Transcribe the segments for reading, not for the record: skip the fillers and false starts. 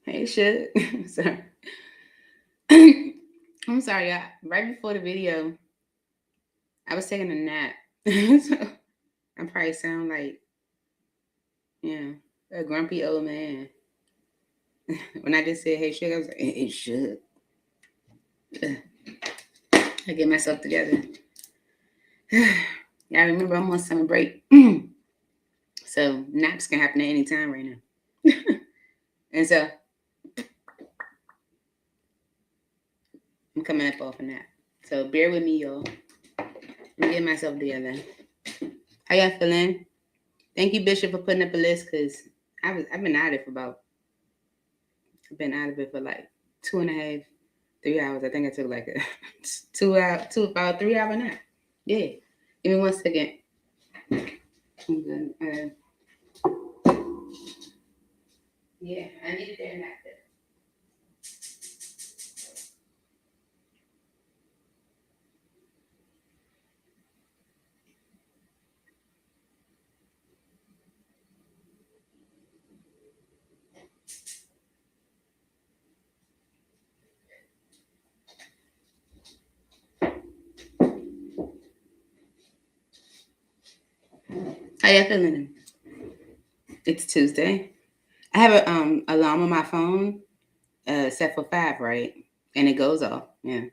Hey, shit. Sorry. I'm sorry, y'all. Right before the video, I was taking a nap. So I probably sound like, yeah, a grumpy old man. When I just said, hey, shit, I was like, hey, shit. I get myself together. Y'all remember I'm on summer break. So naps can happen at any time right now. And so I'm coming up off a nap. So bear with me, y'all. I'm getting myself together. How y'all feeling? Thank you, Bishop, for putting up a list, because I've been out of it for like 2.5, 3 hours. I think I took like a 2 hour, 3 hour nap. Yeah. Give me 1 second. I'm good. Yeah, I needed that nap. How y'all feeling? It's Tuesday. I have a alarm on my phone, set for 5, right? And it goes off. Yeah.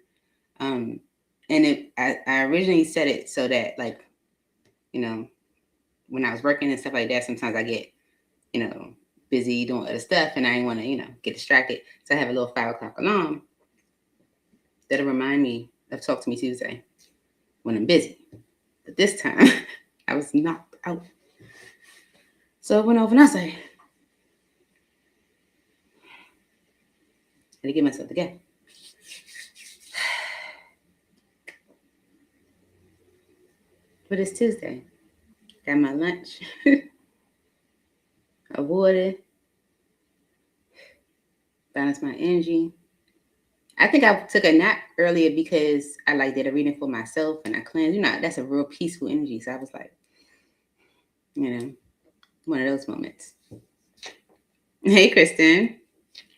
And I originally set it so that, like, you know, when I was working and stuff like that, sometimes I get, busy doing other stuff, and I didn't want to, get distracted. So I have a little 5 o'clock alarm that'll remind me of Talk to Me Tuesday when I'm busy. But this time, I was knocked out. So I went over and I was like, I had to get myself together. But it's Tuesday. Got my lunch, a water, balance my energy. I think I took a nap earlier because I did a reading for myself and I cleansed. That's a real peaceful energy. So I was like, one of those moments. Hey, Kristen.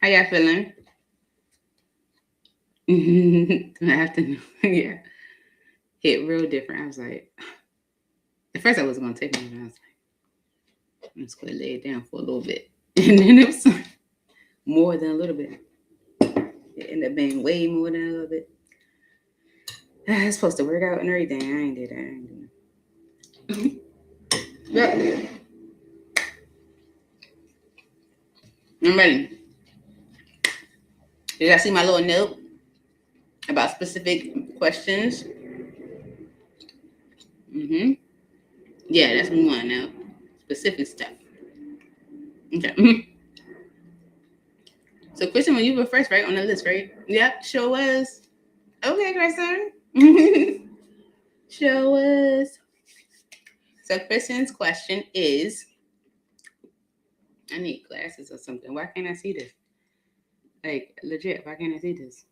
How y'all feeling? Afternoon. Yeah. Hit real different. I was like, at first I wasn't going to take it, but I was like, I'm just going to lay it down for a little bit. And then it was more than a little bit. It ended up being way more than a little bit. I was supposed to work out and everything. I ain't did that. Yep. I'm ready. Did y'all see my little note about specific questions? Yeah, that's what we want to know. Specific stuff. Okay. So, Kristen, when you were first, right, on the list, right? Yep, sure was. Okay, Kristen. Sure was. So, Kristen's question is, I need glasses or something. Why can't I see this? Like, legit, why can't I see this?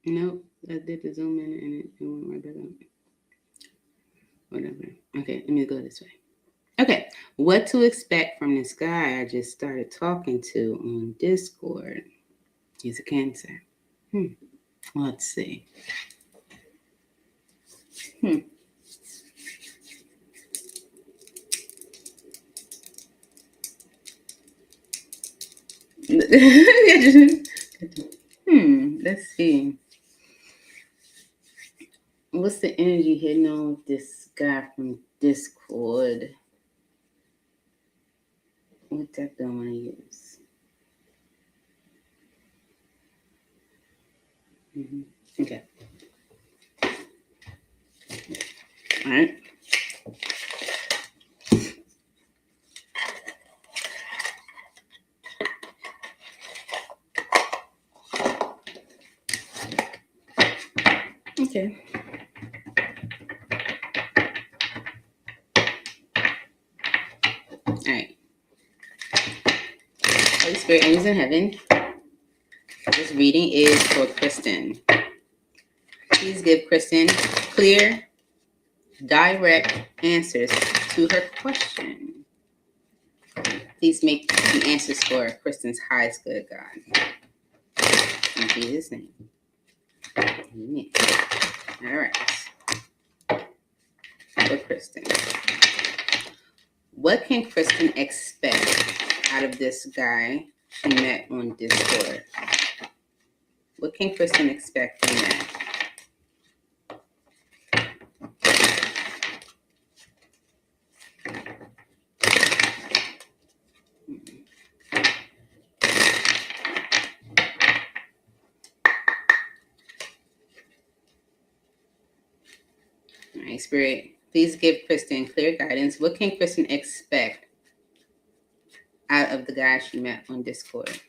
Nope, I did the zoom in and it went right back up. Whatever. Okay, let me go this way. Okay, what to expect from this guy I just started talking to on Discord? He's a Cancer. Let's see. Let's see. What's the energy hitting on with this guy from Discord? What deck do I want to use? Okay. All right. Okay. All right. Holy Spirit, angels in heaven. This reading is for Kristen. Please give Kristen clear, direct answers to her question. Please make the answers for Kristen's highest good, God. In Jesus' name. Amen. All right. For Kristen. What can Kristen expect out of this guy she met on Discord? What can Kristen expect from that? All right, Spirit, please give Kristen clear guidance. What can Kristen expect out of the guy she met on Discord?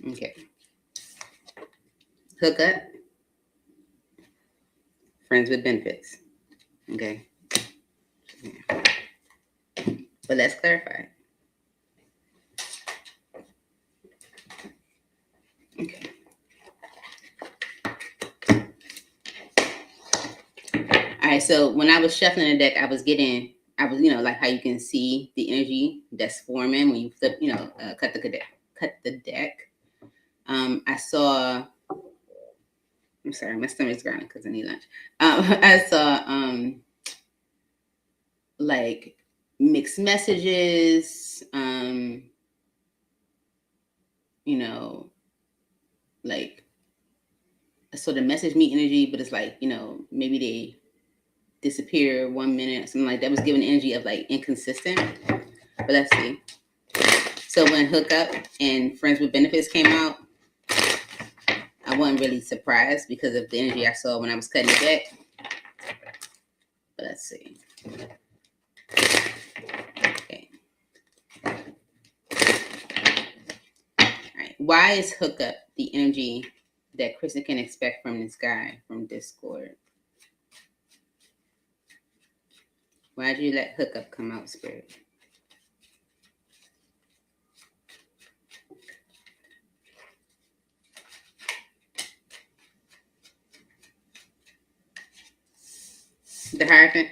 Okay. Hook up. Friends with benefits. Okay. But let's clarify. Okay. All right. So when I was shuffling the deck, I was, like how you can see the energy that's forming when you flip, cut the deck. I saw. I'm sorry, my stomach's growling because I need lunch. I saw like mixed messages. Like sort of message me energy, but it's like, maybe they disappear 1 minute, something like that. Was given energy of like inconsistent. But let's see. So when Hook Up and Friends with Benefits came out, I wasn't really surprised because of the energy I saw when I was cutting the deck. But let's see. Okay. All right. Why is Hook Up the energy that Kristen can expect from this guy from Discord? Why'd you let Hook Up come out, Spirit? The Hierophant,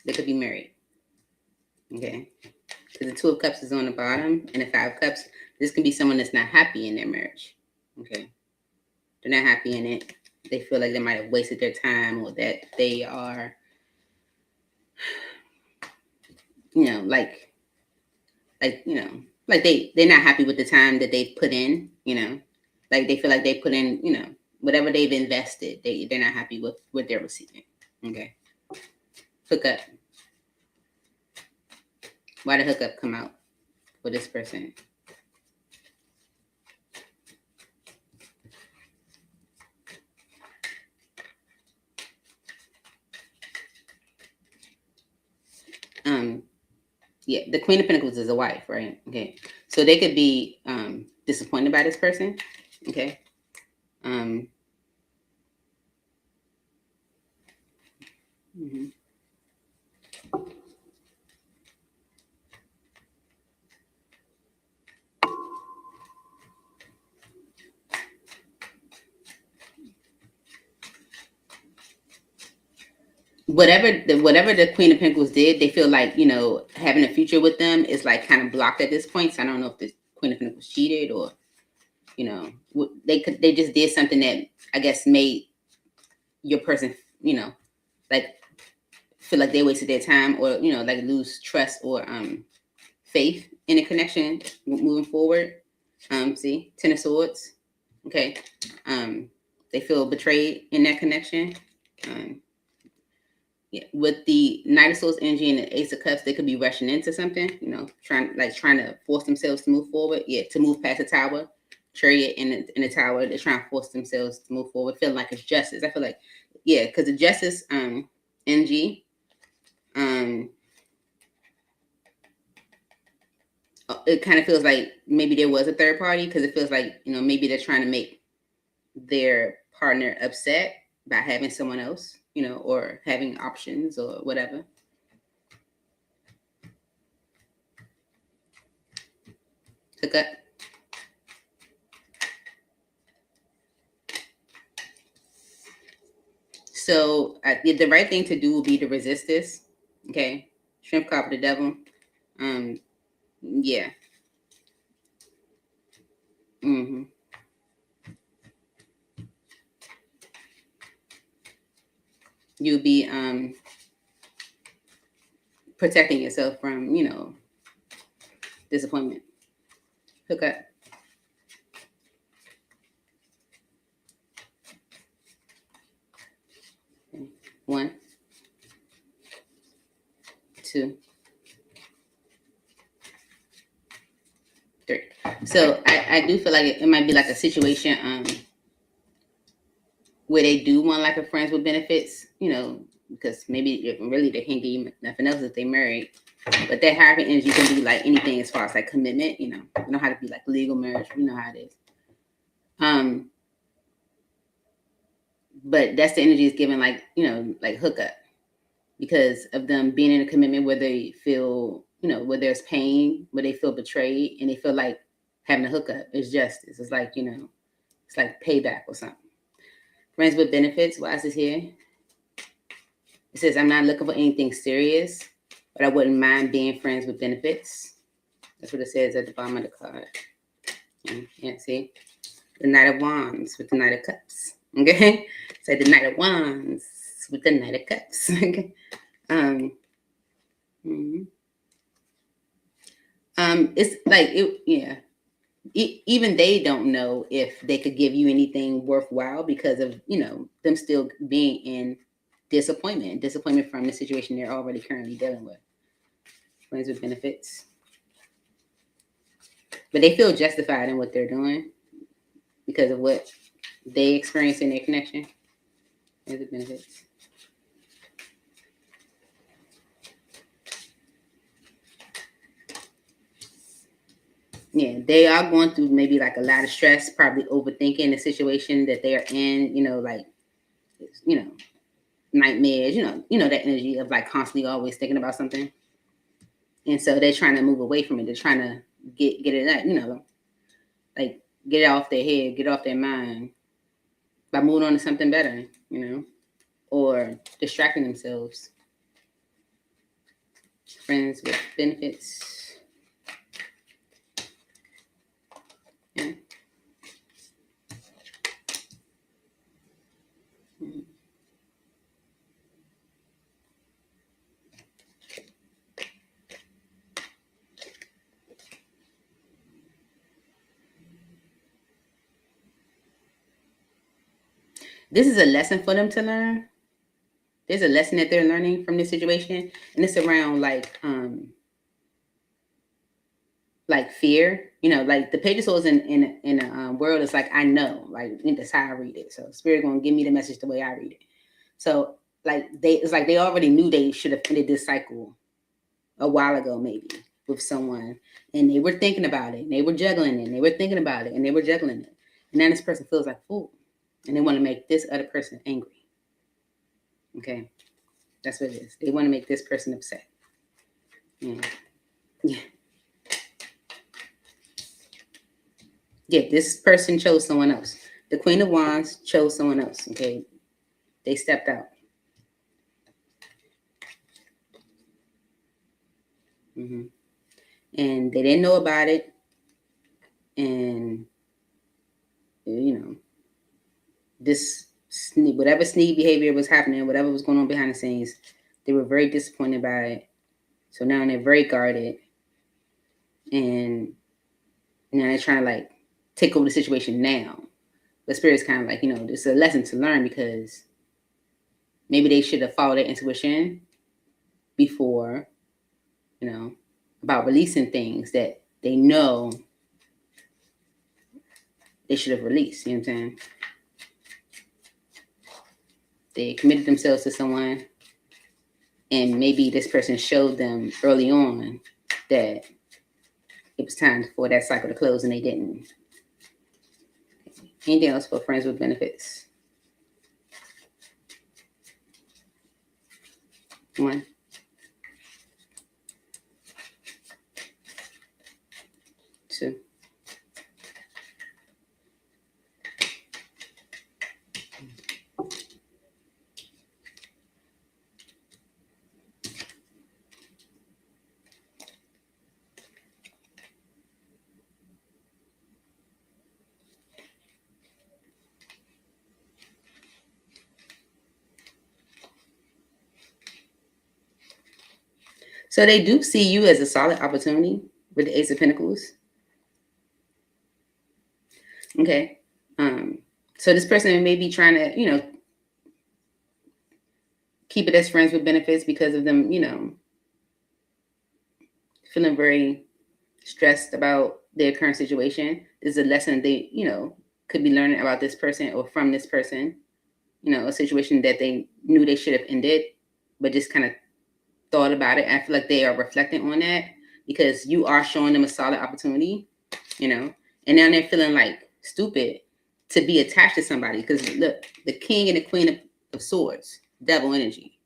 they could be married. Okay. Because the Two of Cups is on the bottom, and the Five of Cups, this can be someone that's not happy in their marriage. Okay. They're not happy in it. They feel like they might have wasted their time, or that they are, like they're not happy with the time that they've put in, like they feel like they put in, whatever they've invested, they're not happy with what they're receiving. Okay. Hook Up. Why did Hook Up come out for this person? Yeah, the Queen of Pentacles is a wife, right? Okay. So they could be disappointed by this person. Okay. Mm-hmm. Whatever the Queen of Pentacles did, they feel like, having a future with them is like kind of blocked at this point. So I don't know if the Queen of Pentacles cheated, or, they just did something that I guess made your person, like feel like they wasted their time, or, like lose trust or faith in a connection moving forward. See, Ten of Swords. Okay. They feel betrayed in that connection. Yeah, with the Knight of Swords energy and the Ace of Cups, they could be rushing into something, trying to force themselves to move forward. Yeah, to move past the Tower, Chariot in the Tower. They're trying to force themselves to move forward, feeling like it's justice. I feel like, yeah, because the Justice energy, it kind of feels like maybe there was a third party, because it feels like, maybe they're trying to make their partner upset by having someone else, or having options or whatever. Hook up. So the right thing to do would be to resist this. Okay. Shrimp card with the devil. Yeah. Mm-hmm. You'll be protecting yourself from, disappointment. Hook up. Okay. 1, 2, 3. So I do feel like it might be like a situation where they do want like a friends with benefits, because maybe really they can't give you nothing else if they married. But that hybrid energy can be like anything as far as like commitment, you know how to be like legal marriage, you know how it is. But that's the energy is given like, like hookup, because of them being in a commitment where they feel, where there's pain, where they feel betrayed, and they feel like having a hookup is justice. It's like, it's like payback or something. Friends with benefits, why is this here? It says, I'm not looking for anything serious, but I wouldn't mind being friends with benefits. That's what it says at the bottom of the card. Yeah, see? The Knight of Wands with the Knight of Cups. Okay? So the Knight of Wands with the Knight of Cups. Okay? It's like, even they don't know if they could give you anything worthwhile because of, them still being in disappointment from the situation they're already currently dealing with. Friends with benefits. But they feel justified in what they're doing because of what they experience in their connection. Friends with benefits. Yeah, they are going through maybe like a lot of stress, probably overthinking the situation that they are in, like, nightmares, that energy of like constantly always thinking about something. And so they're trying to move away from it. They're trying to get it out, like get it off their head, get it off their mind by moving on to something better, or distracting themselves. Friends with benefits. Yeah. This is a lesson for them to learn. There's a lesson that they're learning from this situation, and it's around like fear. Like the Page of Swords in a world is like, I know, like that's how I read it. So Spirit gonna give me the message the way I read it. So like it's like they already knew they should have ended this cycle a while ago, maybe with someone, and they were thinking about it, and they were juggling it, and they were thinking about it, and they were juggling it, and then this person feels like fool, and they want to make this other person angry. Okay, that's what it is. They want to make this person upset. Yeah. Yeah, this person chose someone else. The Queen of Wands chose someone else. Okay, they stepped out. And they didn't know about it, and this whatever sneaky behavior was happening, whatever was going on behind the scenes, they were very disappointed by it. So now they're very guarded, and now they're trying to like take over the situation now. But Spirit's kind of like, it's a lesson to learn, because maybe they should have followed their intuition before, about releasing things that they know they should have released. You know what I'm saying? They committed themselves to someone, and maybe this person showed them early on that it was time for that cycle to close and they didn't. Anything else for friends with benefits? 1, 2. So they do see you as a solid opportunity with the Ace of Pentacles. Okay. So this person may be trying to, keep it as friends with benefits because of them, feeling very stressed about their current situation. This is a lesson they, could be learning about this person or from this person, a situation that they knew they should have ended, but just kind of thought about it. I feel like they are reflecting on that because you are showing them a solid opportunity, and now they're feeling like stupid to be attached to somebody because look, the king and the queen of swords, devil energy,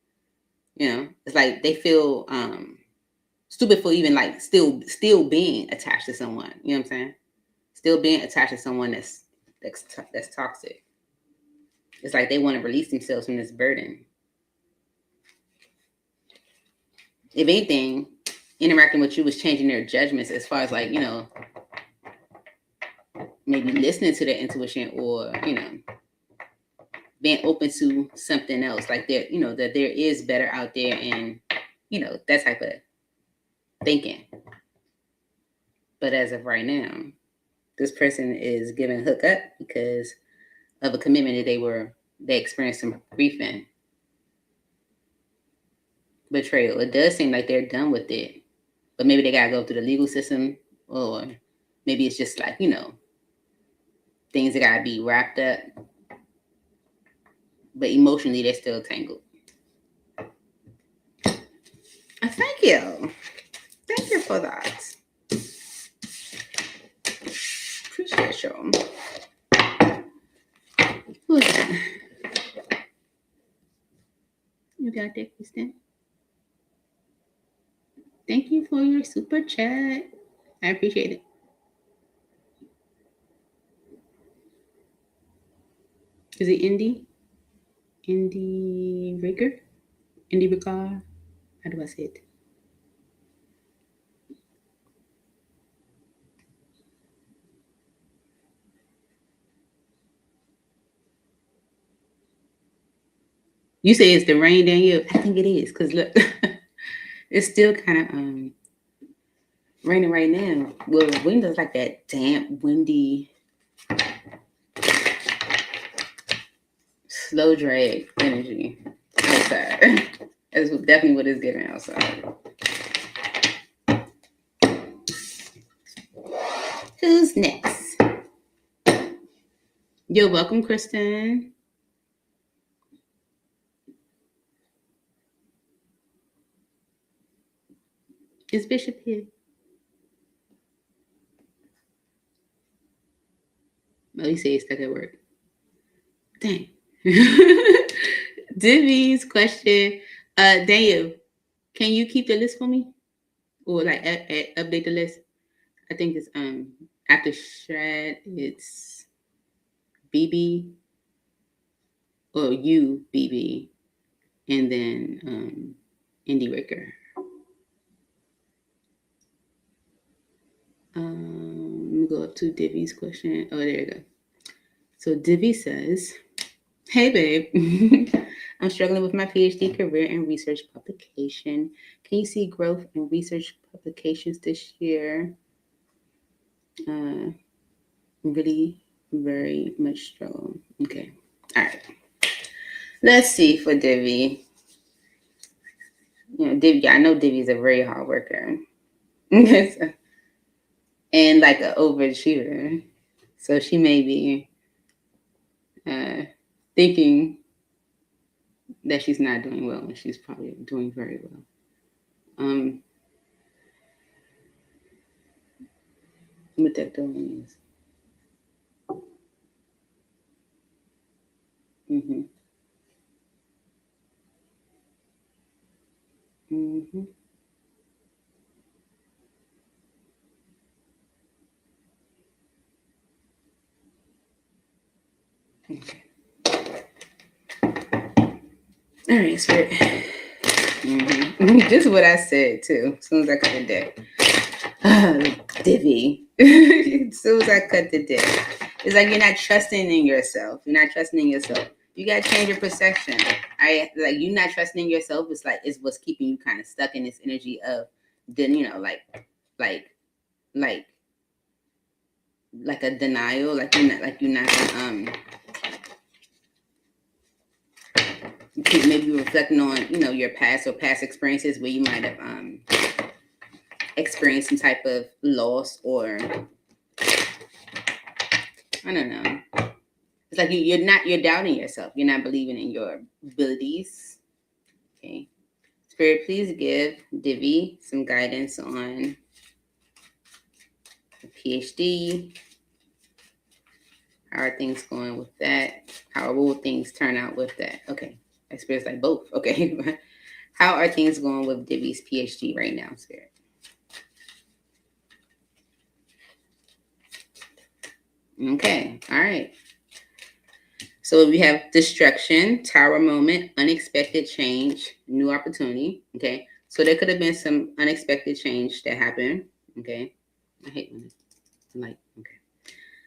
it's like they feel stupid for even like still being attached to someone. You know what I'm saying? Still being attached to someone that's toxic. It's like they want to release themselves from this burden. If anything, interacting with you was changing their judgments as far as like, maybe listening to their intuition or, being open to something else. Like there, that there is better out there and, that type of thinking. But as of right now, this person is giving hook up because of a commitment that they experienced some grief in. Betrayal. It does seem like they're done with it. But maybe they gotta go through the legal system, or maybe it's just like, things that gotta be wrapped up. But emotionally they're still tangled. Thank you. Thank you for that. Appreciate you. Who's that? You got that, Kristen? Thank you for your super chat. I appreciate it. Is it Indy? Indy Rigger? Indy Ricard? How do I say it? You say it's the rain, Daniel? I think it is, because look, it's still kind of raining right now. Well, windows like that damp, windy, slow drag energy outside. That's definitely what it's giving outside. Who's next? You're welcome, Kristen. Is Bishop here? Oh, he said he's stuck at work. Dang. Divi's question. Daniel, can you keep the list for me? Or like update the list? I think it's after Shred, it's BB or you BB, and then Indie Ricker. Let me go up to Divi's question. Oh, there you go. So Divi says, "Hey babe, I'm struggling with my PhD career and research publication. Can you see growth in research publications this year? Really very much struggle." Okay. All right. Let's see for Divi. Divi, I know Divi's a very hard worker. And like an overachiever. So she may be thinking that she's not doing well, and she's probably doing very well. what that doing is. Mm-hmm. Mm-hmm. Okay. All right, Spirit. Mm-hmm. This is what I said too. As soon as I cut the deck. Divvy. As soon as I cut the deck. It's like you're not trusting in yourself. You're not trusting in yourself. You gotta change your perception. Like you not trusting in yourself. It's like it's what's keeping you kind of stuck in this energy of then like like like a denial. Like you're not maybe reflecting on your past or past experiences where you might have experienced some type of loss or I don't know. It's like you're doubting yourself. You're not believing in your abilities. Okay. Spirit, please give Divi some guidance on the PhD. How are things going with that? How will things turn out with that? Okay. Spirit's like both. Okay. How are things going with Divi's PhD right now, Spirit? Okay. All right. So we have destruction, tower moment, unexpected change, new opportunity. Okay. So there could have been some unexpected change that happened. Okay. I hate when it's light. Okay.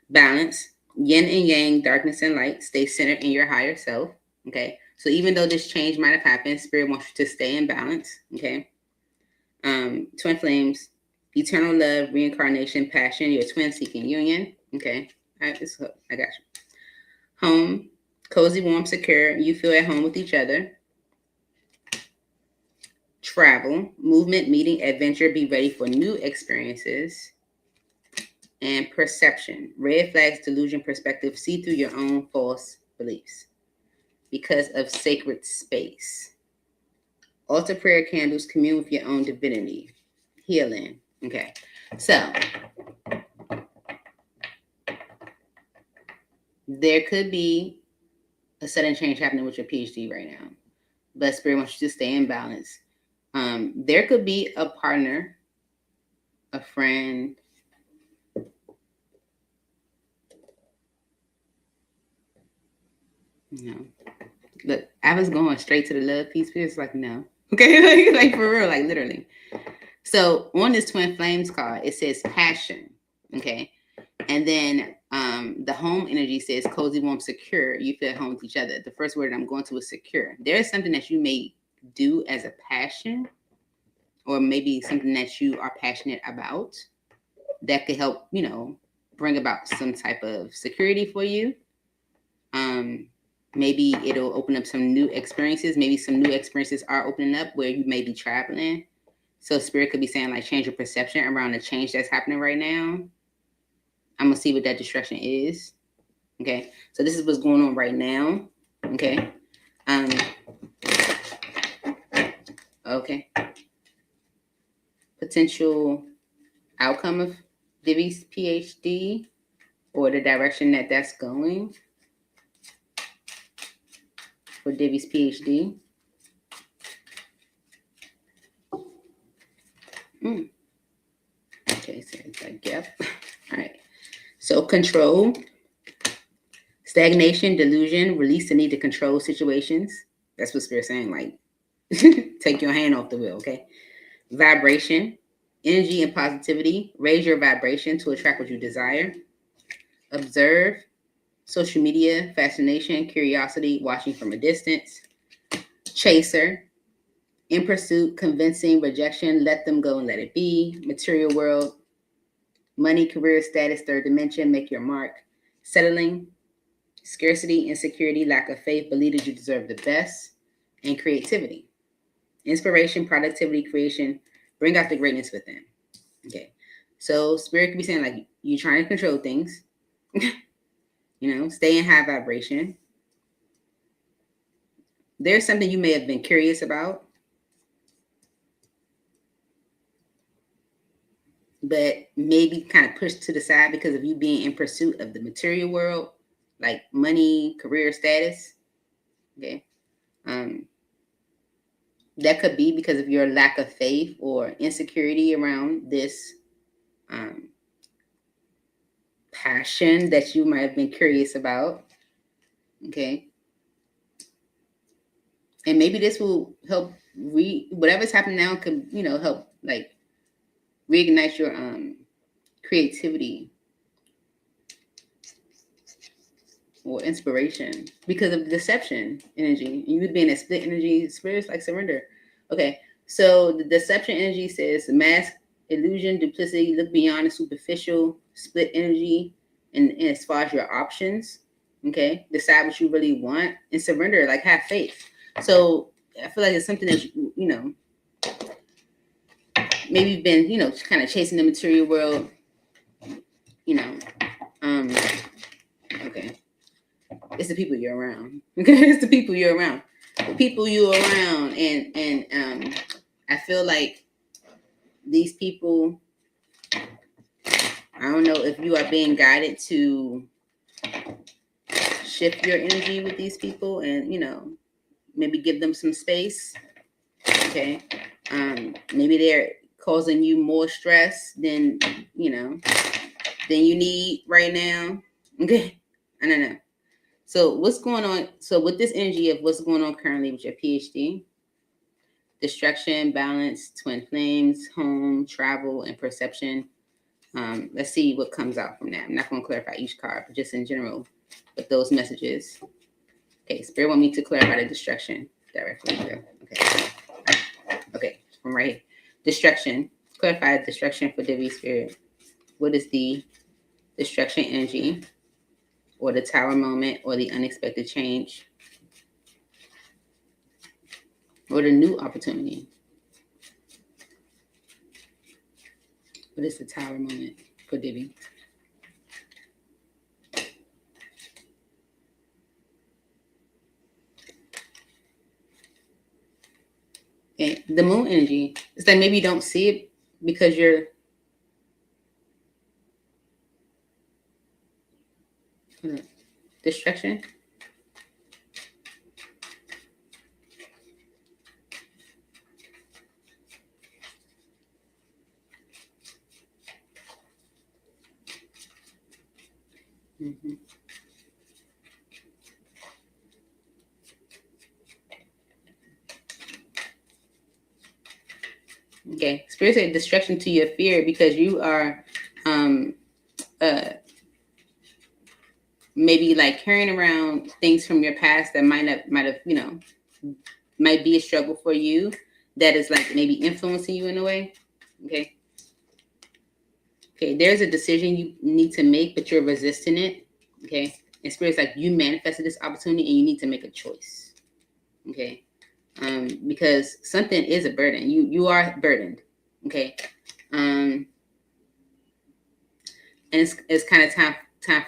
Balance, yin and yang, darkness and light. Stay centered in your higher self. Okay. So even though this change might have happened, Spirit wants you to stay in balance. Okay. Twin flames, eternal love, reincarnation, passion, your twin seeking union. Okay. All right. I got you. Home, cozy, warm, secure. You feel at home with each other. Travel, movement, meeting, adventure. Be ready for new experiences. And perception, red flags, delusion, perspective. See through your own false beliefs. Because of sacred space. Altar prayer candles, commune with your own divinity. Healing. Okay. So there could be a sudden change happening with your PhD right now. But Spirit wants you to stay in balance. There could be a partner, a friend. No. Look, I was going straight to the love piece. It's like, no. Okay, like for real, like literally. So on this twin flames card, it says passion. Okay. And then the home energy says cozy, warm, secure. You feel at home with each other. The first word I'm going to is secure. There is something that you may do as a passion, or maybe something that you are passionate about that could help, bring about some type of security for you. Maybe it'll open up some new experiences. Maybe some new experiences are opening up where you may be traveling. So Spirit could be saying like change your perception around the change that's happening right now. I'm gonna see what that destruction is. Okay, so this is what's going on right now. Okay. Okay. Potential outcome of Divi's PhD or the direction that that's going for Divi's PhD. Okay, so it's like, yep. All right. So control, stagnation, delusion, release the need to control situations. That's what Spirit's saying, like, take your hand off the wheel, okay? Vibration, energy and positivity. Raise your vibration to attract what you desire. Observe, social media, fascination, curiosity, watching from a distance. Chaser, in pursuit, convincing, rejection, let them go and let it be. Material world, money, career, status, third dimension, make your mark. Settling, scarcity, insecurity, lack of faith, believe that you deserve the best. And creativity, inspiration, productivity, creation, bring out the greatness within. Okay. So Spirit could be saying like you're trying to control things, stay in high vibration. There's something you may have been curious about. but maybe kind of pushed to the side because of you being in pursuit of the material world, like money, career status. Okay. That could be because of your lack of faith or insecurity around this passion that you might have been curious about. Okay. And maybe this will help whatever's happening now could, help like reignite your creativity or inspiration because of deception energy. You would be in a split energy, spirits like surrender. Okay. So the deception energy says mask, illusion, duplicity, look beyond the superficial, split energy, and as far as your options. Okay. Decide what you really want and surrender, like have faith. So I feel like it's something that maybe you've been, kind of chasing the material world, okay. It's the people you're around. Okay, it's the people you're around. The people you're around, and I feel like these people. I don't know if you are being guided to shift your energy with these people, and maybe give them some space. Okay, maybe they're causing you more stress than you need right now. Okay, I don't know. So what's going on? So with this energy of what's going on currently with your PhD, distraction, balance, twin flames, home, travel, and perception. Let's see what comes out from that. I'm not going to clarify each card, but just in general, with those messages. Okay, Spirit want me to clarify the distraction directly. Okay, from right here. Distraction. Clarify distraction for Divi Spirit. What is the distraction energy, or the tower moment, or the unexpected change, or the new opportunity? What is the tower moment for Divi? Okay, the moon energy. It's like maybe you don't see it because you're distraction. Mm-hmm. Okay, Spirit said distraction to your fear because you are maybe like carrying around things from your past that might have might be a struggle for you, that is like maybe influencing you in a way. Okay, there's a decision you need to make, but you're resisting it. Okay, and Spirit's like, you manifested this opportunity and you need to make a choice. Okay, because something is a burden. You are burdened. Okay, and it's kind of time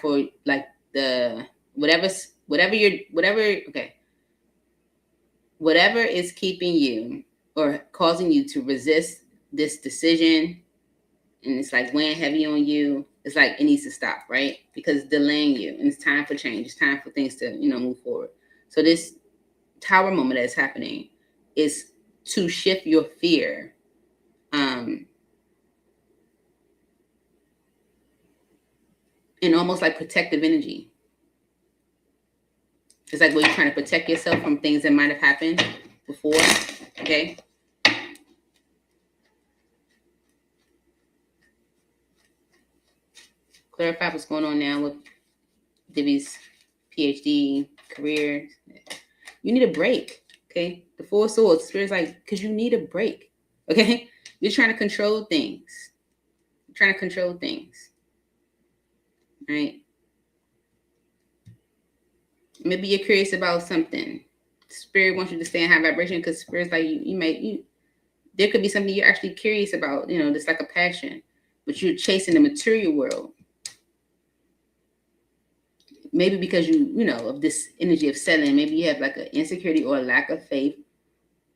for like the whatever whatever is keeping you or causing you to resist this decision, and it's like weighing heavy on you. It's like it needs to stop, right? Because it's delaying you, and it's time for change. It's time for things to move forward. So this tower moment that's happening is to shift your fear, in almost like protective energy. It's like where you're trying to protect yourself from things that might have happened before. Okay. Clarify what's going on now with Divi's PhD career. You need a break. Okay. The Four of Swords. Spirit's like, because you need a break. Okay. You're trying to control things. You're trying to control things. Right. Maybe you're curious about something. Spirit wants you to stay in high vibration because Spirit's like, there could be something you're actually curious about, that's like a passion, but you're chasing the material world. Maybe because of this energy of settling, maybe you have like an insecurity or a lack of faith,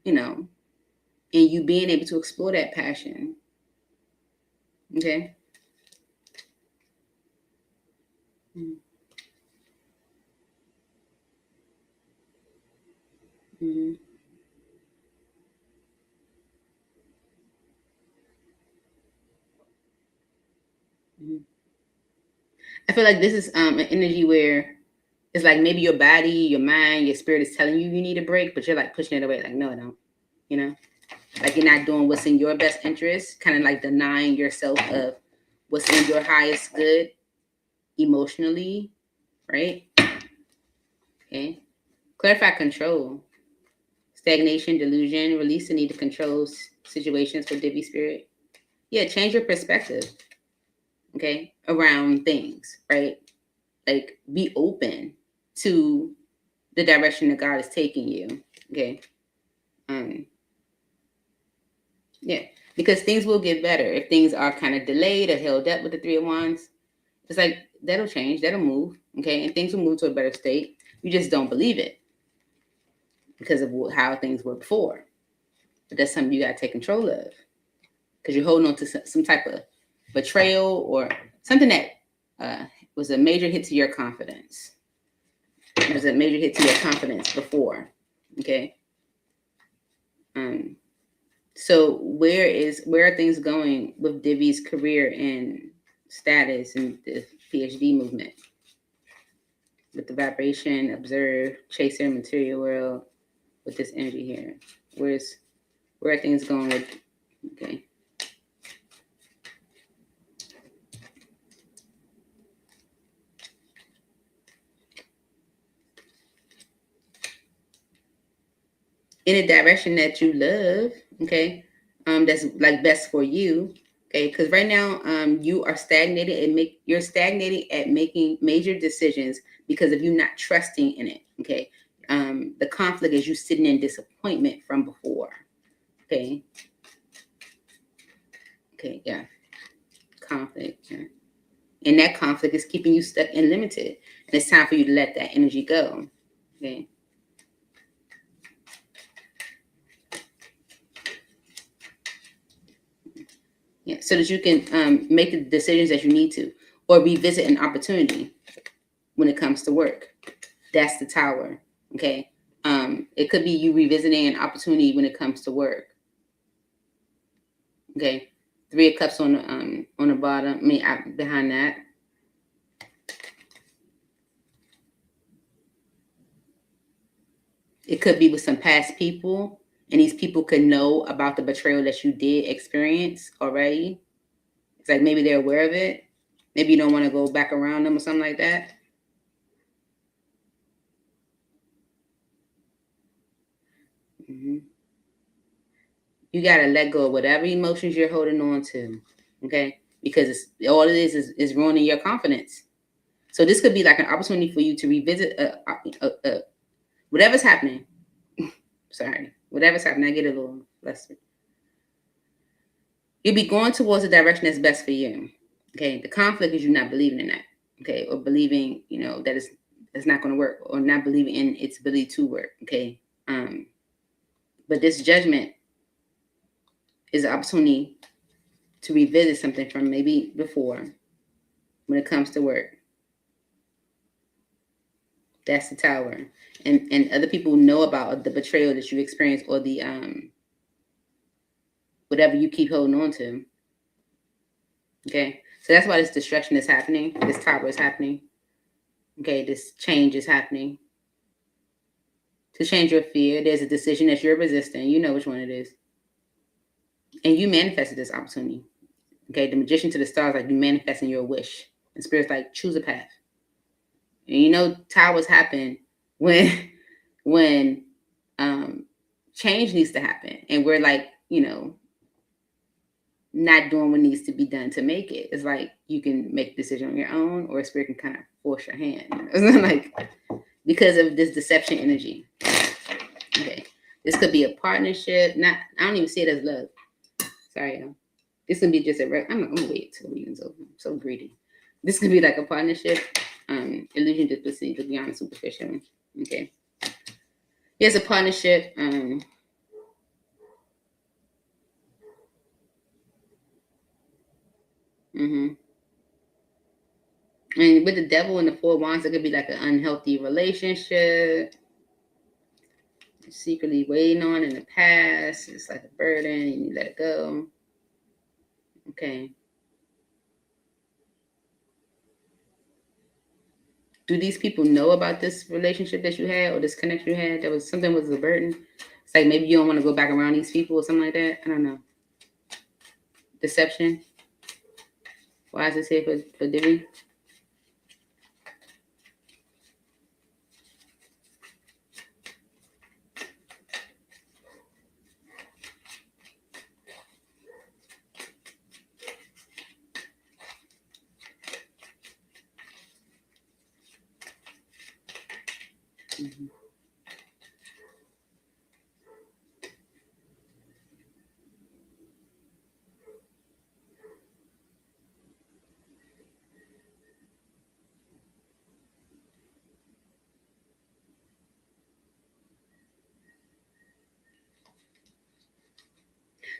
and you being able to explore that passion. Okay. Mm-hmm. Mm-hmm. I feel like this is an energy where it's like maybe your body, your mind, your spirit is telling you you need a break, but you're like pushing it away. Like, no, I don't. You know, like you're not doing what's in your best interest, kind of like denying yourself of what's in your highest good emotionally, right? Okay. Clarify control, stagnation, delusion, release the need to control situations for Divi spirit. Yeah, change your perspective, okay, around things, right? Like be open to the direction that God is taking you, okay? Um, yeah, because things will get better if things are kind of delayed or held up with the Three of Wands. It's like that'll change, that'll move, okay, and things will move to a better state. You just don't believe it because of how things were before. But that's something you got to take control of because you're holding on to some type of betrayal or something that was a major hit to your confidence. It was a major hit to your confidence before, okay? So where are things going with Divi's career and status and the PhD movement? With the vibration, observe, chaser, material world, with this energy here. Where are things going with, okay. In a direction that you love, okay, that's like best for you, okay, because right now you are stagnated and you're stagnating at making major decisions because of you not trusting in it, okay. The conflict is you sitting in disappointment from before, okay. Okay, yeah, conflict, yeah. And that conflict is keeping you stuck and limited, and it's time for you to let that energy go, okay. Yeah, so that you can make the decisions that you need to, or revisit an opportunity when it comes to work. That's the Tower. Okay. It could be you revisiting an opportunity when it comes to work. Okay. Three of Cups on the bottom. I mean, behind that. It could be with some past people, and these people could know about the betrayal that you did experience already. It's like maybe they're aware of it. Maybe you don't want to go back around them or something like that. Mm-hmm. You gotta let go of whatever emotions you're holding on to, okay? Because all it is ruining your confidence. So this could be like an opportunity for you to revisit whatever's happening. Sorry, whatever's happening. I get a little flustered. You'll be going towards the direction that's best for you. Okay, the conflict is you not believing in that. Okay, or believing that it's not going to work, or not believing in its ability to work. Okay, but this judgment is an opportunity to revisit something from maybe before when it comes to work. That's the Tower. And other people know about the betrayal that you experienced, or the whatever you keep holding on to. Okay. So that's why this destruction is happening. This Tower is happening. Okay, this change is happening. To change your fear, there's a decision that you're resisting. You know which one it is. And you manifested this opportunity. Okay, the Magician to the stars, like you manifesting your wish. And Spirit's like, choose a path. And towers happen when when change needs to happen. And we're like, not doing what needs to be done to make it. It's like you can make a decision on your own, or Spirit can kind of force your hand. It's like because of this deception energy. Okay, this could be a partnership. I don't even see it as love. Sorry, y'all. This could be just I'm gonna wait till the reading's over. I'm so greedy. This could be like a partnership. Illusion, duplicity, to be honest, superficial. Okay. Here's a partnership. And with the devil and the 4 wands, it could be like an unhealthy relationship. Secretly waiting on in the past. It's like a burden and you let it go. Okay. Do these people know about this relationship that you had or this connection you had? That was something was a burden. It's like maybe you don't want to go back around these people or something like that. I don't know. Deception. Why is it say for Divi? Mm-hmm.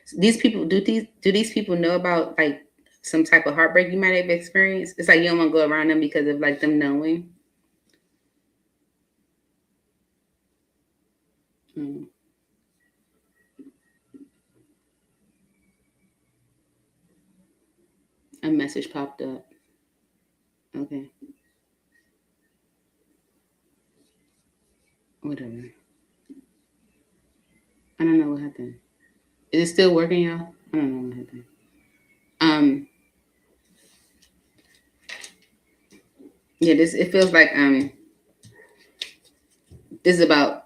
So these people do these people know about like some type of heartbreak you might have experienced? It's like you don't want to go around them because of like them knowing. Mm. A message popped up. Okay. Whatever. I don't know what happened. Is it still working, y'all? I don't know what happened. Yeah, this it feels like this is about,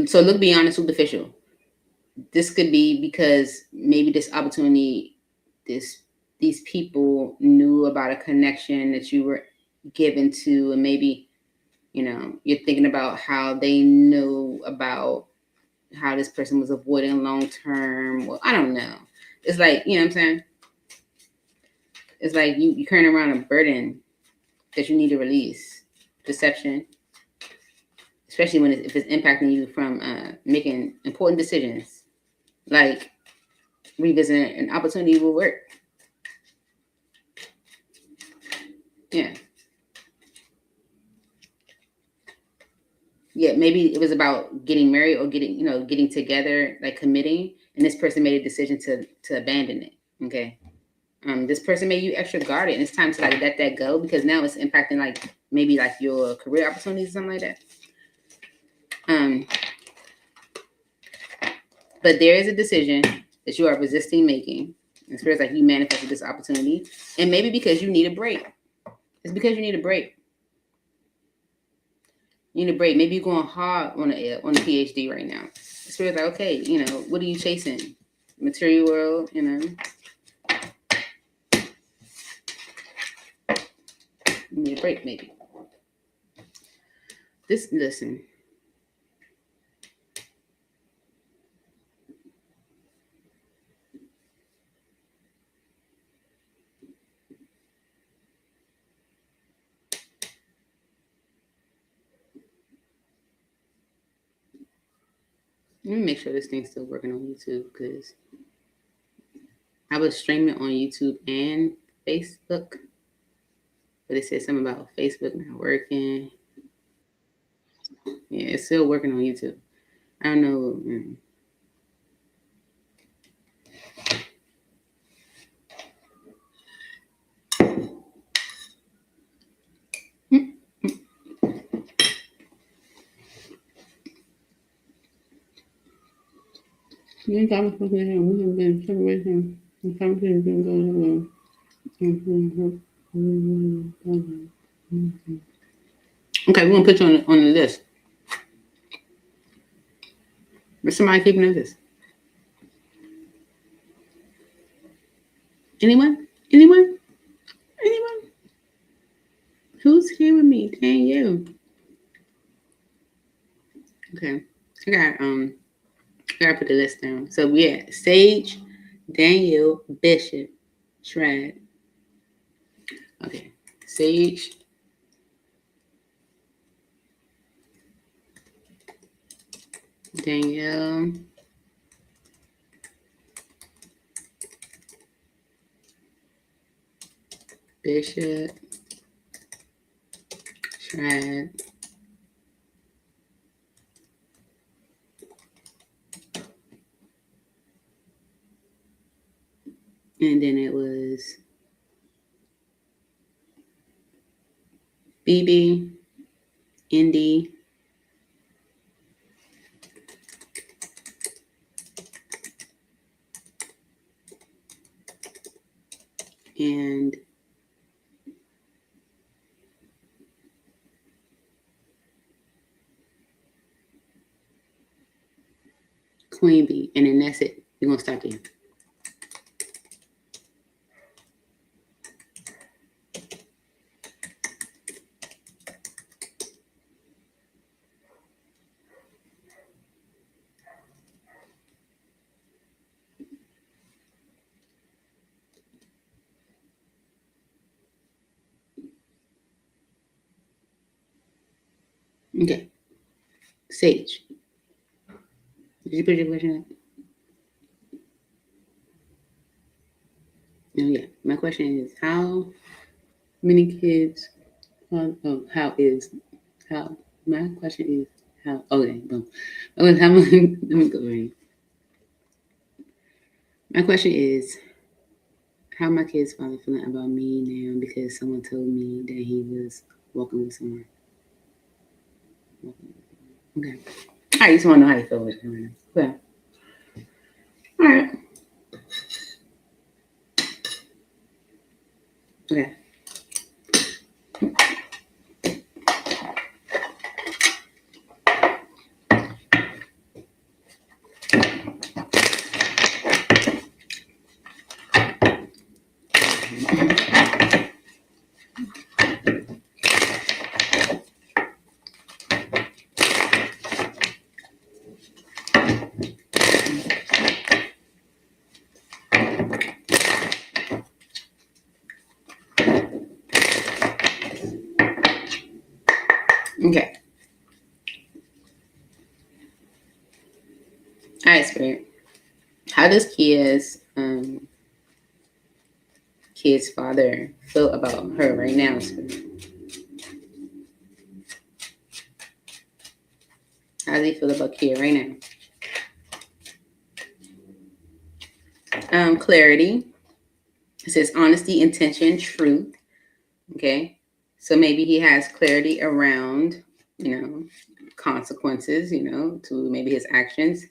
so look beyond the superficial. This could be because maybe this opportunity, these people knew about a connection that you were given to, and maybe, you know, you're thinking about how they knew about how this person was avoiding long term. Well, I don't know. It's like, you know what I'm saying? It's like you carrying around a burden that you need to release. Deception, especially when if it's impacting you from making important decisions, like revisiting an opportunity will work. Yeah. Yeah, maybe it was about getting married or getting together, like committing, and this person made a decision to abandon it. Okay. This person made you extra guarded, and it's time to like let that go because now it's impacting like maybe like your career opportunities or something like that. But there is a decision that you are resisting making. It feels like you manifested this opportunity, and maybe because you need a break. It's because you need a break. You need a break. Maybe you're going hard on a PhD right now. It feels like, okay, what are you chasing? Material world, You need a break, maybe. Listen. Let me make sure this thing's still working on YouTube because I was streaming on YouTube and Facebook, but it said something about Facebook not working. Yeah, it's still working on YouTube. I don't know. Okay, we're gonna put you on the list. But somebody keeping the list. Anyone? Anyone? Anyone? Who's here with me? Dang you. Okay. I gotta put the list down. So we had Sage, Daniel, Bishop, Shred. Okay. Sage. Danielle. Bishop, Triad, and then it was BB, Indy, and Queen Bee, and then that's it. We're gonna start there. Okay. Sage. Did you put your question up? Oh yeah. My question is how many kids how my question is how okay, boom. Okay, how many let me go right. My question is how my kid's father feeling about me now because someone told me that he was walking with someone. Okay. I just want to know how you feel with him right now. Okay. All right. Okay. Okay. All right, Spirit. How does kid's father feel about her right now, Spirit? How does he feel about kid right now? Clarity. It says honesty, intention, truth. Okay. So maybe he has clarity around, consequences, to maybe his actions.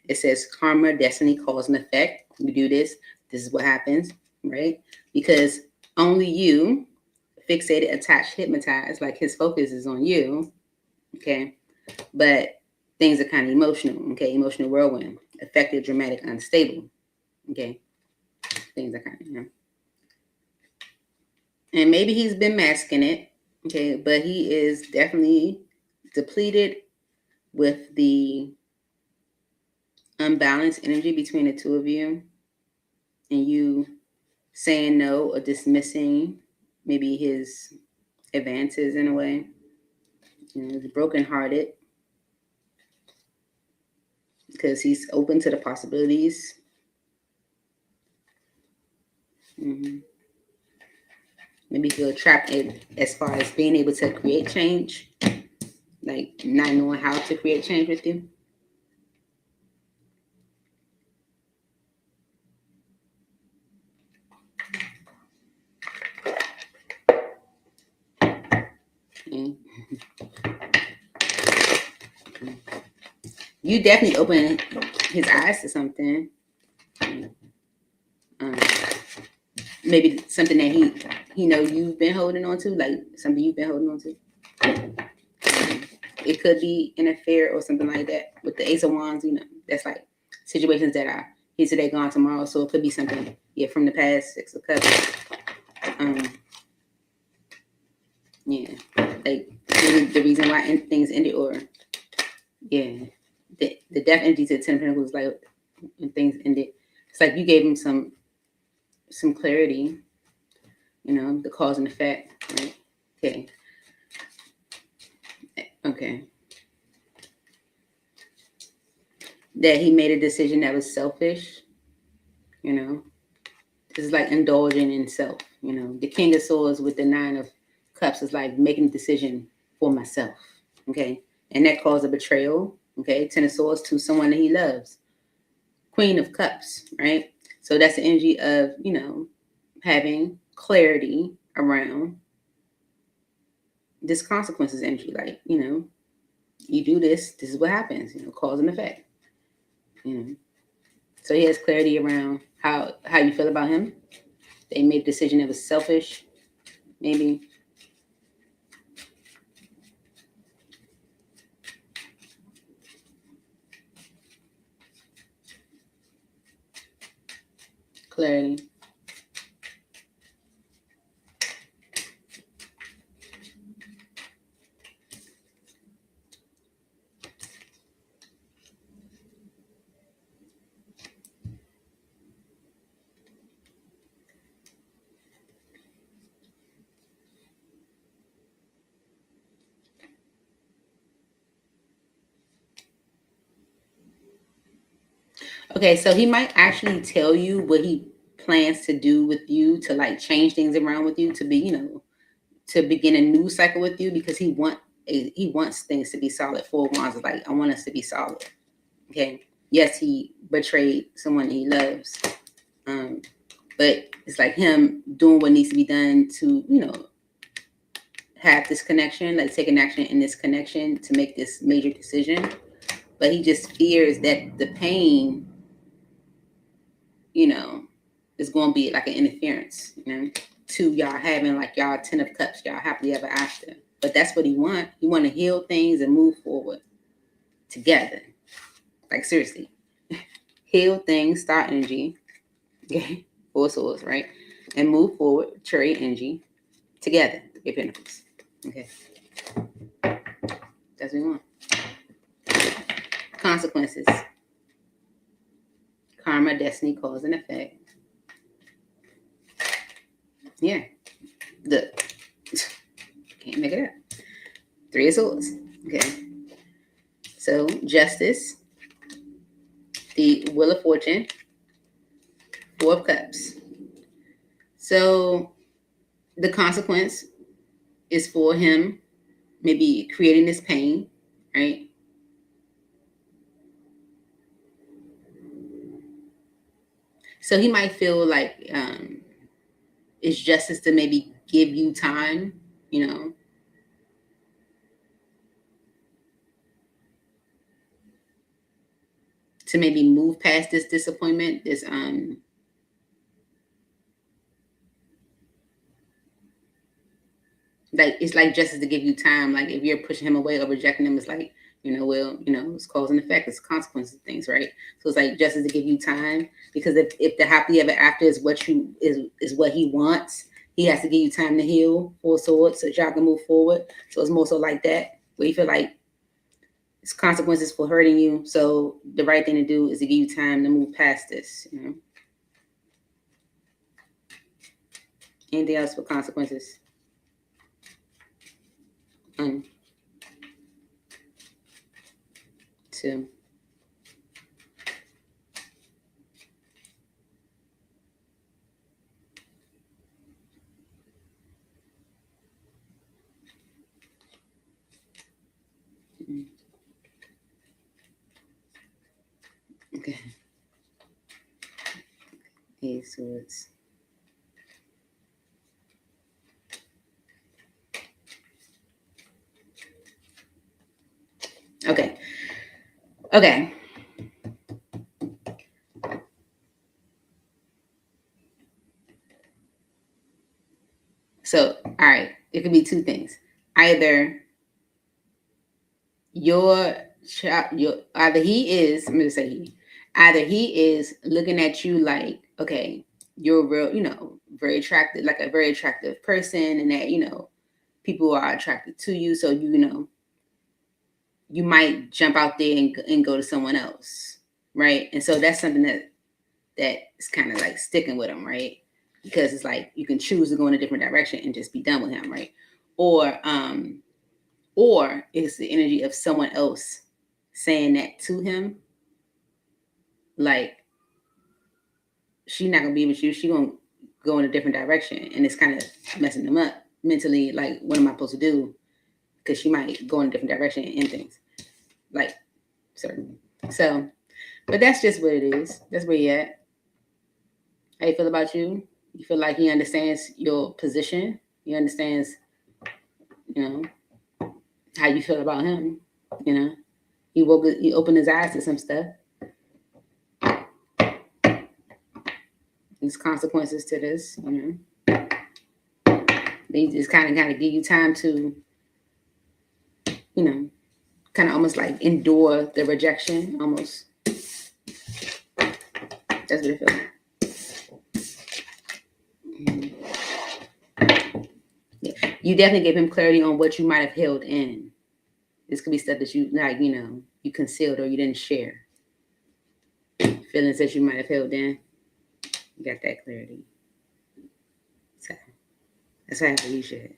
It says karma, destiny, cause and effect. We do this. This is what happens, right? Because only you, fixated, attached, hypnotized, like his focus is on you. Okay. But things are kind of emotional. Okay. Emotional whirlwind, affected, dramatic, unstable. Okay. Things are kind of, and maybe he's been masking it, okay, but he is definitely depleted with the unbalanced energy between the two of you, and you saying no or dismissing maybe his advances in a way. He's brokenhearted because he's open to the possibilities. Mm-hmm. Maybe feel trapped as far as being able to create change, like not knowing how to create change with you. Mm. You definitely open his eyes to something. Maybe something that he know you've been holding on to, like something you've been holding on to. It could be an affair or something like that. With the Ace of Wands, that's like situations that are here today, gone tomorrow. So it could be something, from the past. Six of Cups. Yeah, like the reason why things ended, or the death energy to the Ten of Pentacles, like when things ended. It's like you gave him some clarity, the cause and effect, right? Okay. That he made a decision that was selfish, to It's like indulging in self. You know, the King of Swords with the Nine of Cups is like making a decision for myself. Okay, and that caused a betrayal. Okay, Ten of Swords to someone that he loves. Queen of Cups, right? So that's the energy of, you know, having clarity around this consequences energy. Like, you know, you do this, this is what happens, you know, cause and effect. You know. So he has clarity around how you feel about him. They made a decision that was selfish, maybe. Clarity. Okay, so he might actually tell you what he plans to do with you to like change things around with you to be, you know, to begin a new cycle with you because he wants things to be solid. Four of Wands is like, I want us to be solid. Okay. Yes, he betrayed someone he loves. But it's like him doing what needs to be done to, you know, have this connection, like take an action in this connection to make this major decision. But he just fears that the pain, you know, is going to be like an interference, you know, to y'all having like y'all 10 of Cups, y'all happily ever after. But that's what he want. He want to heal things and move forward together. Like seriously, heal things, start energy, okay, Four Swords, right, and move forward, trade energy together. Three of Pentacles, okay. That's what we want. Consequences. Karma, destiny, cause, and effect. Yeah. Look. Can't make it up. Three of Swords. Okay. So, justice. The Wheel of Fortune. Four of Cups. So, the consequence is for him maybe creating this pain, right? So he might feel like it's justice to maybe give you time, you know, to maybe move past this disappointment, this like it's like justice to give you time. Like if you're pushing him away or rejecting him, it's like, you know, well, you know, it's cause and effect, it's consequences of things, right? So it's like justice to give you time because if the happily ever after is what you is what he wants, he has to give you time to heal. Four Swords, so y'all can move forward. So it's more so like that, where you feel like it's consequences for hurting you. So the right thing to do is to give you time to move past this, you know. Anything else for consequences? Two. Okay. Eight Swords. Okay. Okay. So, all right, it could be two things. Either your child, either he is, I'm gonna say he, either he is looking at you like, okay, you're real, you know, very attractive, like a very attractive person, and that, you know, people are attracted to you. So, you know, you might jump out there and go to someone else, right? And so that's something that is kind of like sticking with him, right? Because it's like you can choose to go in a different direction and just be done with him, right? Or it's the energy of someone else saying that to him, like she's not gonna be with you. She gonna go in a different direction, and it's kind of messing them up mentally. Like, what am I supposed to do? Because she might go in a different direction in things, like certain. So, but that's just what it is. That's where you at. How you feel about you? You feel like he understands your position. He understands, you know, how you feel about him. You know, he opened his eyes to some stuff. There's consequences to this. You know, they just kind of give you time to, you know, kind of almost like endure the rejection. Almost. That's what it feels like. Yeah. You definitely gave him clarity on what you might have held in. This could be stuff that you, like, you know, you concealed or you didn't share. Feelings that you might have held in. You got that clarity. So that's why I feel you should.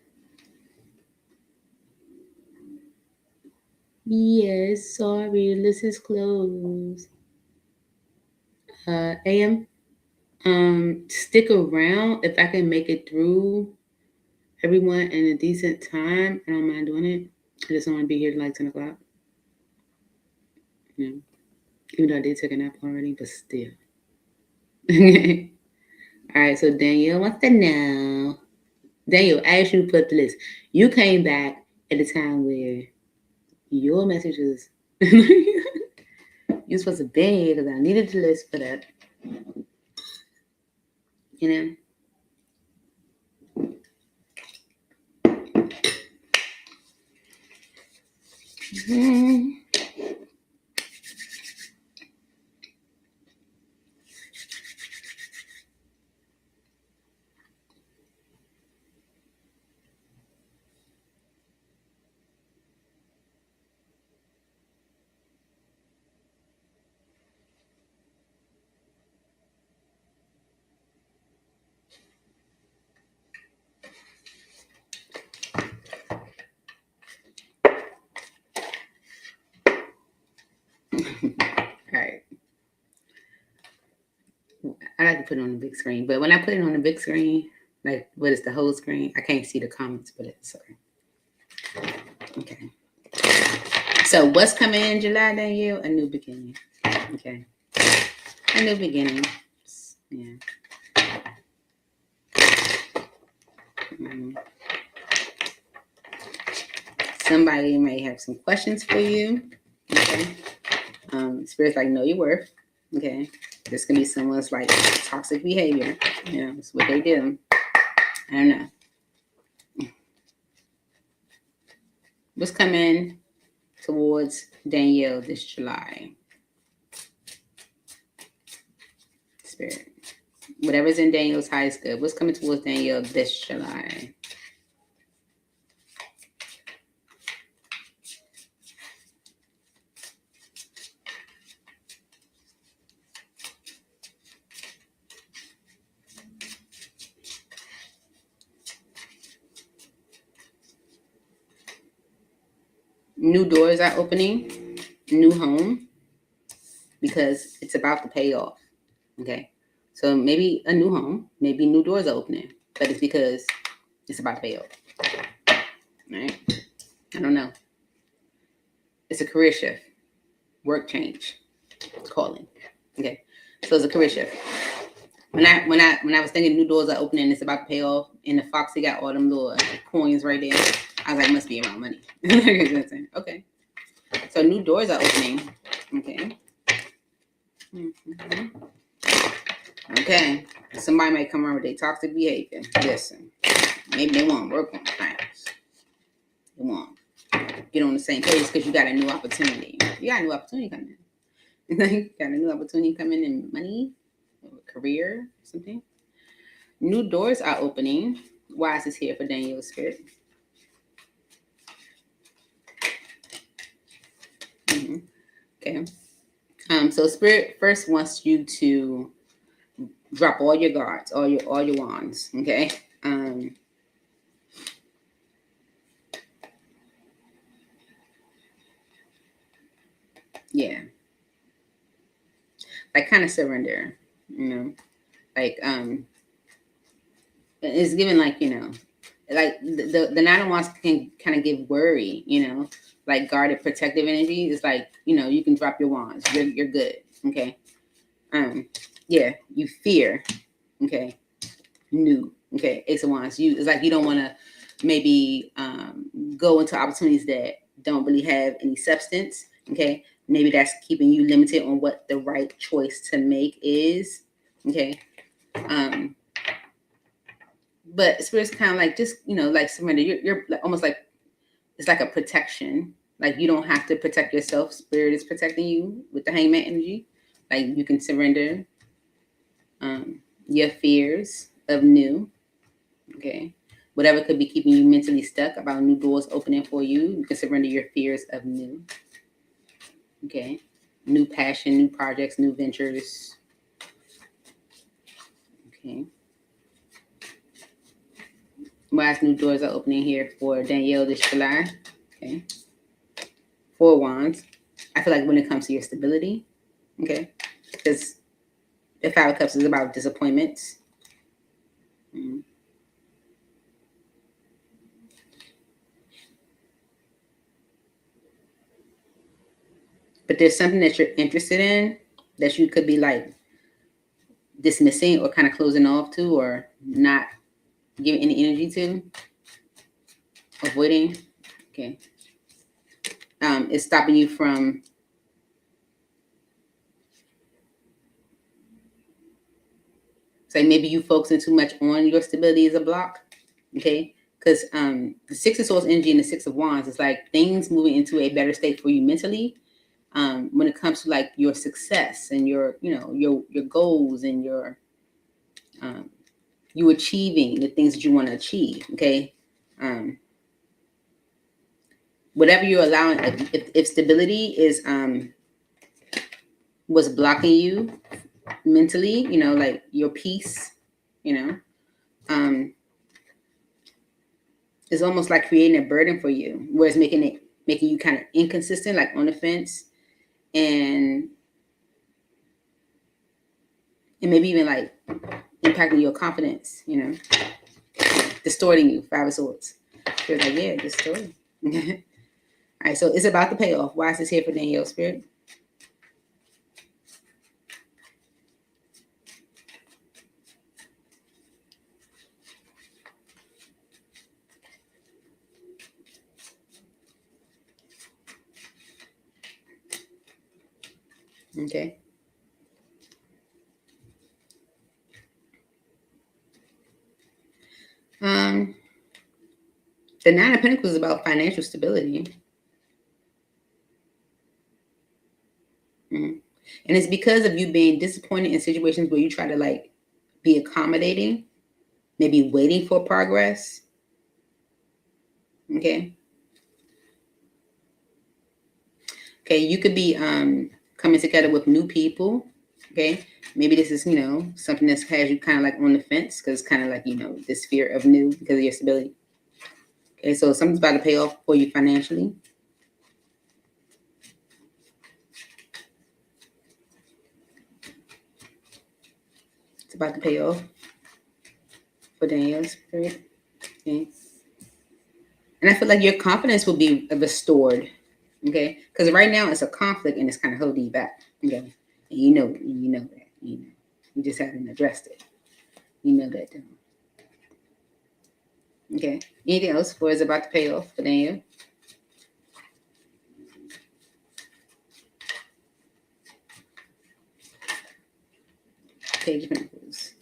Yes, sorry, list is closed. AM, stick around if I can make it through everyone in a decent time. I don't mind doing it. I just don't want to be here till like 10 o'clock. You know, even though I did take a nap already, but still. All right, so Danielle wants to know. Daniel, I asked you to put the list. You came back at a time where your messages you're supposed to be here because I needed the list for that. You know? Mm-hmm. All right. I like to put it on the big screen, but when I put it on the big screen, like what is the whole screen, I can't see the comments, but it's okay. Okay. So what's coming in July, Danielle? A new beginning. Okay. A new beginning. Yeah. Mm-hmm. Somebody may have some questions for you. Okay. Spirit's like, know your worth. Okay. This can be someone's like toxic behavior. You know, it's what they do. I don't know. What's coming towards Danielle this July? Spirit. Whatever's in Daniel's highest good. What's coming towards Danielle this July? New doors are opening, new home, because it's about to pay off. Okay. So maybe a new home, maybe new doors are opening, but it's because it's about to pay off. Right? I don't know. It's a career shift, work change, it's calling. Okay. So it's a career shift. When I was thinking new doors are opening, it's about to pay off, and the Foxy got all them little coins right there. I was like, must be around money. Okay. So new doors are opening. Okay. Mm-hmm. Okay. Somebody might come around with their toxic behavior. Listen, maybe they want to work on things. They want to get on the same page because you got a new opportunity. You got a new opportunity coming in. You got a new opportunity coming in money, career, something. New doors are opening. Why is this here for Daniel's spirit? Mm-hmm. Okay. So spirit first wants you to drop all your guards, all your wands. Okay. Yeah. Like kind of surrender, you know, like It's given like, like the Nine of Wands can kind of give worry, like guarded protective energy. It's like, you can drop your wands. You're good. Okay. Yeah, you fear. Okay. New. Okay. Ace of Wands. It's like you don't want to maybe go into opportunities that don't really have any substance. Okay. Maybe that's keeping you limited on what the right choice to make is. Okay. But Spirit's kind of like, just, like surrender. You're like, almost like, it's like a protection. Like you don't have to protect yourself. Spirit is protecting you with the Hangman energy. Like you can surrender your fears of new. Okay. Whatever could be keeping you mentally stuck about new doors opening for you, you can surrender your fears of new. Okay. New passion, new projects, new ventures. Okay. Wise new doors are opening here for Danielle this July. Okay. 4 Wands. I feel like when it comes to your stability, okay, because the 5 of Cups is about disappointments. But there's something that you're interested in that you could be like dismissing or kind of closing off to, or not giving any energy to, avoiding. Okay. It's stopping you from say maybe you focusing too much on your stability as a block. Okay. Because the 6 of Swords energy and the 6 of Wands is like things moving into a better state for you mentally. When it comes to like your success and your goals and your you achieving the things that you want to achieve. Okay. Whatever you're allowing, if stability is was blocking you mentally, like your peace, it's almost like creating a burden for you, where it's making you kind of inconsistent, like on the fence, and maybe even like impacting your confidence, distorting you. 5 of Swords. You're like, yeah, distorting. All right, so it's about the payoff. Why is this here for Danielle, Spirit? Okay. The 9 of Pentacles is about financial stability. And it's because of you being disappointed in situations where you try to like be accommodating, maybe waiting for progress. Okay. Okay, you could be coming together with new people. Okay. Maybe this is, something that's has you kind of like on the fence, because it's kind of like, this fear of new because of your stability. Okay, so something's about to pay off for you financially. It's about to pay off for Danielle's Spirit. Okay. And I feel like your confidence will be restored. Okay. Because right now it's a conflict and it's kind of holding you back. Okay. And you know that. You just haven't addressed it. You know that. Okay. Anything else for it's about to pay off for Danielle? Page of Pentacles.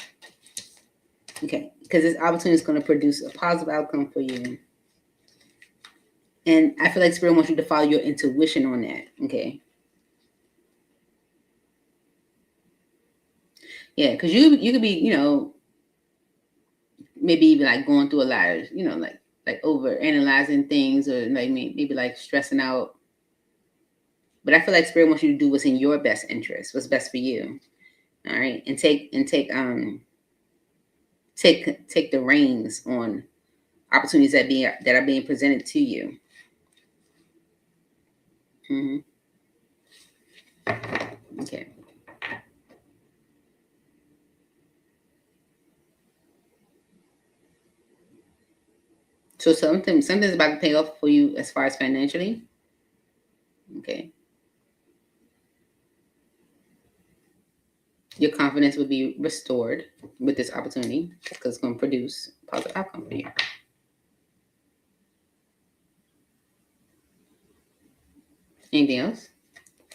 Okay. Because this opportunity is going to produce a positive outcome for you. And I feel like Spirit wants you to follow your intuition on that. Okay. Yeah, because you could be, maybe even like going through a lot of, like over analyzing things, or like maybe like stressing out. But I feel like Spirit wants you to do what's in your best interest, what's best for you. All right. And take the reins on opportunities that are being presented to you. Okay. So something's about to pay off for you as far as financially. Okay. Your confidence will be restored with this opportunity because it's going to produce positive outcome for you. Anything else?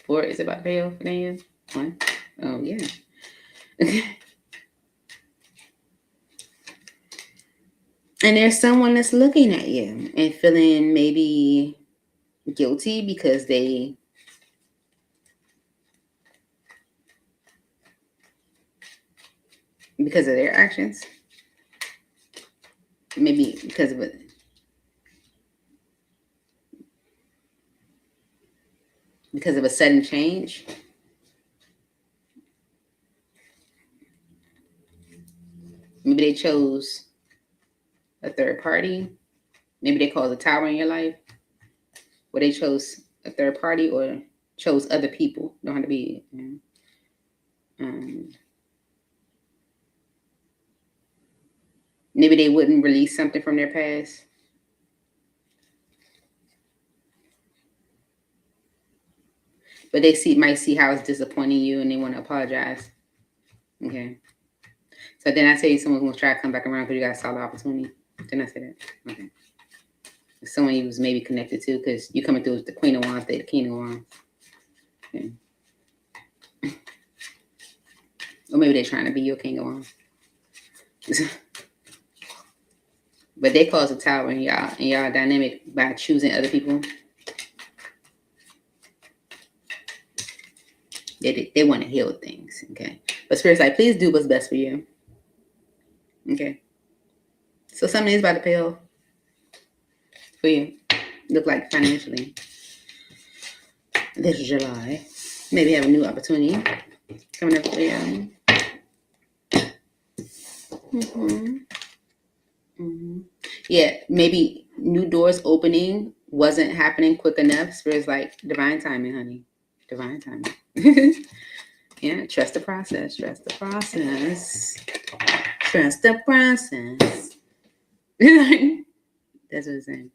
4 is about to pay off for you. 1. Oh, yeah. And there's someone that's looking at you and feeling maybe guilty because of their actions. Maybe because of it. Because of a sudden change. Maybe they chose a third party. Maybe they caused a tower in your life. Or they chose a third party or chose other people. Don't have to be. Maybe they wouldn't release something from their past. But they might see how it's disappointing you and they want to apologize. Okay. So then I tell you someone's going to try to come back around because you got a solid opportunity. Didn't I say that? Okay. Someone you was maybe connected to because you're coming through with the Queen of Wands, the King of Wands. Okay. Or maybe they're trying to be your King of Wands. But they cause a tower in y'all dynamic by choosing other people. They want to heal things, okay? But Spirit's like, please do what's best for you. Okay. So something is about to pay off for you. Look like financially. This July. Maybe have a new opportunity coming up for you. Yeah, maybe new doors opening wasn't happening quick enough. Spirit's like, divine timing, honey. Divine timing. Yeah, trust the process. Trust the process. Trust the process. That's what it's saying.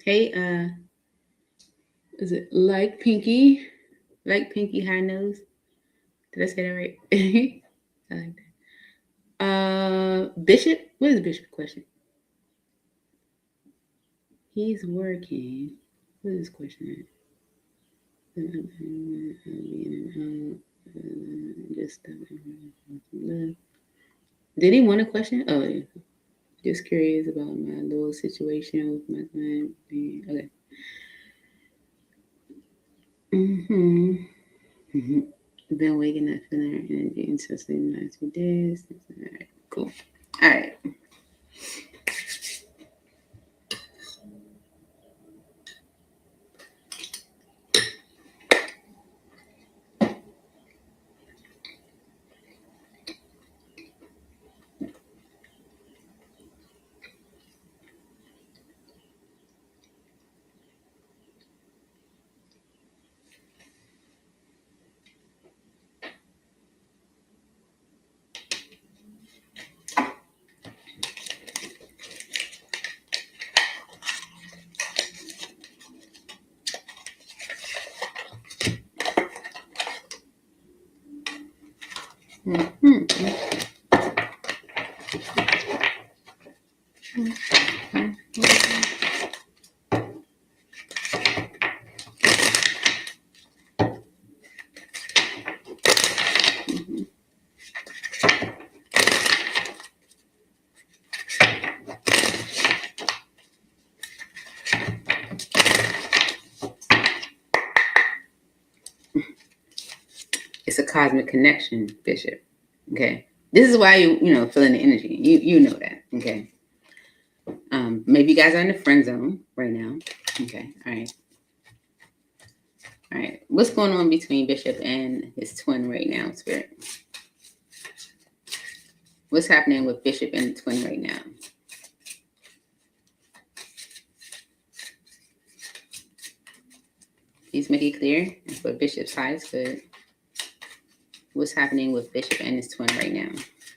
Hey, is it like Pinky? Like Pinky High Nose? Did I say that right? I like that. Bishop? What is the Bishop question? He's working. What is this question? Did he want a question? Oh, yeah. Just curious about my little situation with my client. Okay. Been waking up feeling our energy until sleeping the last few days. All right, cool. All right. It's a cosmic connection, Bishop. Okay. This is why you feeling the energy. You know that. Okay. Maybe you guys are in the friend zone right now. Okay. All right. All right. What's going on between Bishop and his twin right now, Spirit? What's happening with Bishop and the Twin right now? Please make it clear. And for Bishop's highest good. What's happening with Bishop and his twin right now?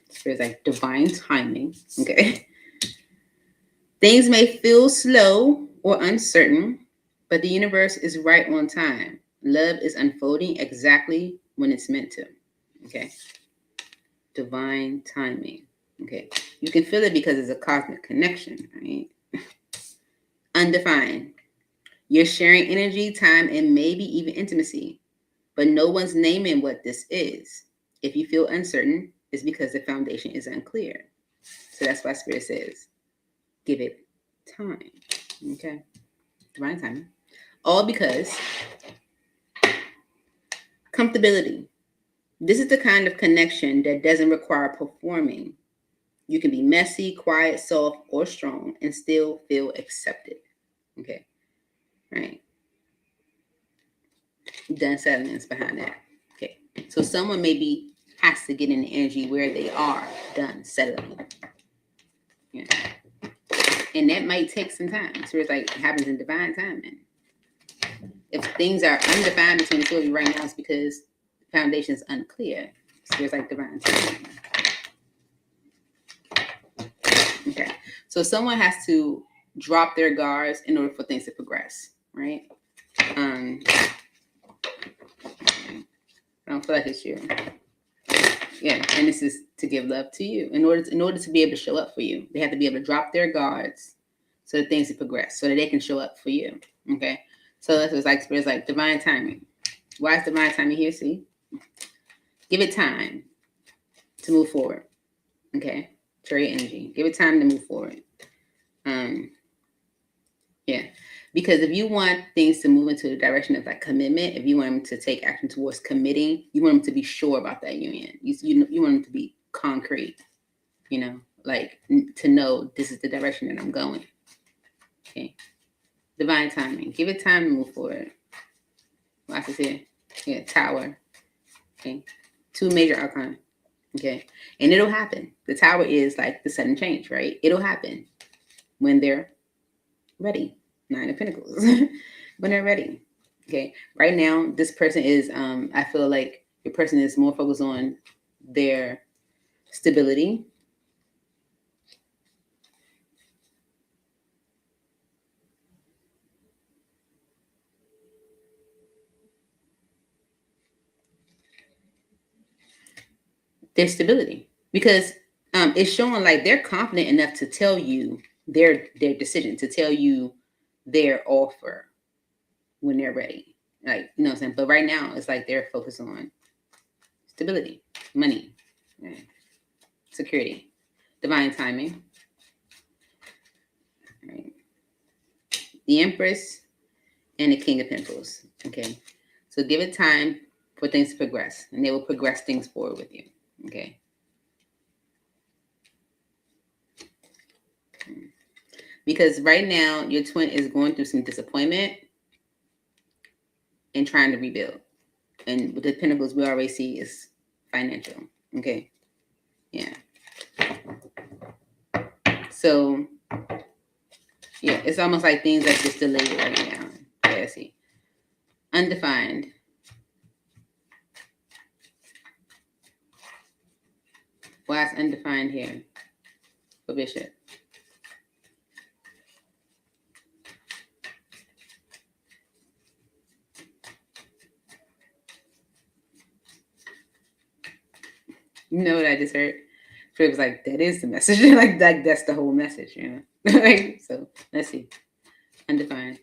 Spirit's like divine timing. Okay. Things may feel slow or uncertain, but the universe is right on time. Love is unfolding exactly when it's meant to. Okay. Divine timing. Okay. You can feel it because it's a cosmic connection, right? Undefined. You're sharing energy, time, and maybe even intimacy, but no one's naming what this is. If you feel uncertain, it's because the foundation is unclear. So that's why Spirit says, give it time. Okay. Divine timing. All because comfortability. This is the kind of connection that doesn't require performing. You can be messy, quiet, soft, or strong and still feel accepted. Okay. Right. Done settlements behind that. Okay. So someone maybe has to get in the energy where they are done settling. Yeah. And that might take some time. So it's like it happens in divine timing. If things are undefined between the two of you right now, it's because the foundation is unclear. So it's like divine timing. Okay. So someone has to drop their guards in order for things to progress, right? I don't feel like it's you. Yeah, and this is to give love to you. In order to be able to show up for you, they have to be able to drop their guards so that things can progress, so that they can show up for you. Okay, so that's what's like. Spirit's like divine timing. Why is divine timing here? See, give it time to move forward. Okay, trade energy. Give it time to move forward. Yeah, because if you want things to move into the direction of like commitment, if you want them to take action towards committing, you want them to be sure about that union. You want them to be concrete. You know, like to know this is the direction that I'm going. Okay, divine timing. Give it time to move forward. Watch this here. Yeah, Tower. Okay, 2 major arcana. Okay, and it'll happen. The Tower is like the sudden change, right? It'll happen when they're ready. 9 of Pentacles. When they're ready. Okay. Right now, this person is, I feel like your person is more focused on their stability. Their stability. Because it's showing like they're confident enough to tell you their decision, to tell you their offer when they're ready. Like, you know what I'm saying? But right now, it's like they're focused on stability, money, right? Security, divine timing. Right. The Empress and the King of Pentacles. Okay. So give it time for things to progress, and they will progress things forward with you. Okay. Because right now, your twin is going through some disappointment and trying to rebuild. And with the Pentacles, we already see is financial. Okay. Yeah. So, yeah, it's almost like things are just delayed right now. Okay, I see. Undefined. Why is undefined here for Bishop? You know what I just heard? It was like, that is the message. like that's the whole message, you know? Like, so let's see. Undefined.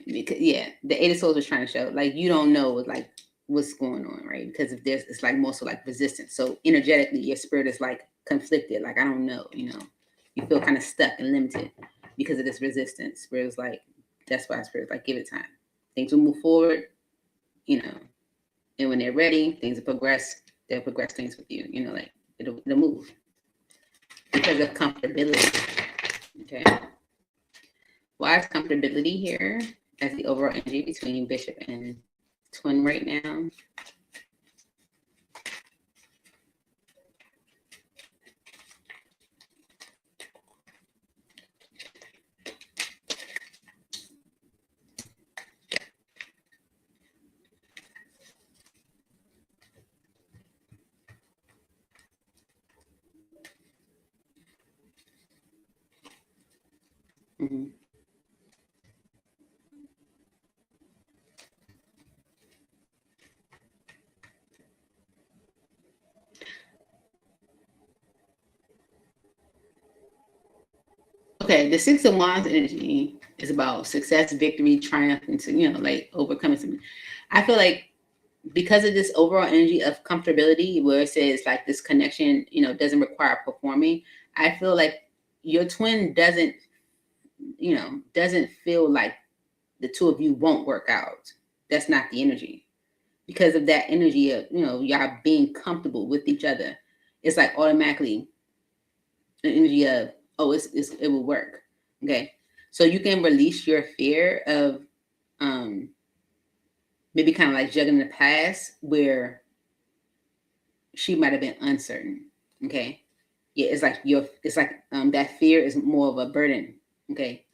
Because, yeah, the 8 of Swords was trying to show, like, you don't know, like, what's going on, right? Because if there's, it's like most of like resistance. So energetically, your spirit is like conflicted. Like, I don't know, you know, you feel kind of stuck and limited because of this resistance. Where it's like, that's why spirit's like, give it time. Things will move forward, you know, and when they're ready, things will progress. They'll progress things with you, you know, like it'll move because of comfortability. Okay. Why is comfortability here as the overall energy between Bishop and Twin right now? Mm-hmm. Okay, the Six of Wands energy is about success, victory, triumph, and like overcoming something. I feel like because of this overall energy of comfortability, where it says like this connection, doesn't require performing. I feel like your twin doesn't feel like the two of you won't work out. That's not the energy. Because of that energy of, y'all being comfortable with each other. It's like automatically an energy of, oh, it will work. Okay. So you can release your fear of maybe kind of like juggling the past where she might have been uncertain. Okay. Yeah, it's like that fear is more of a burden. Okay.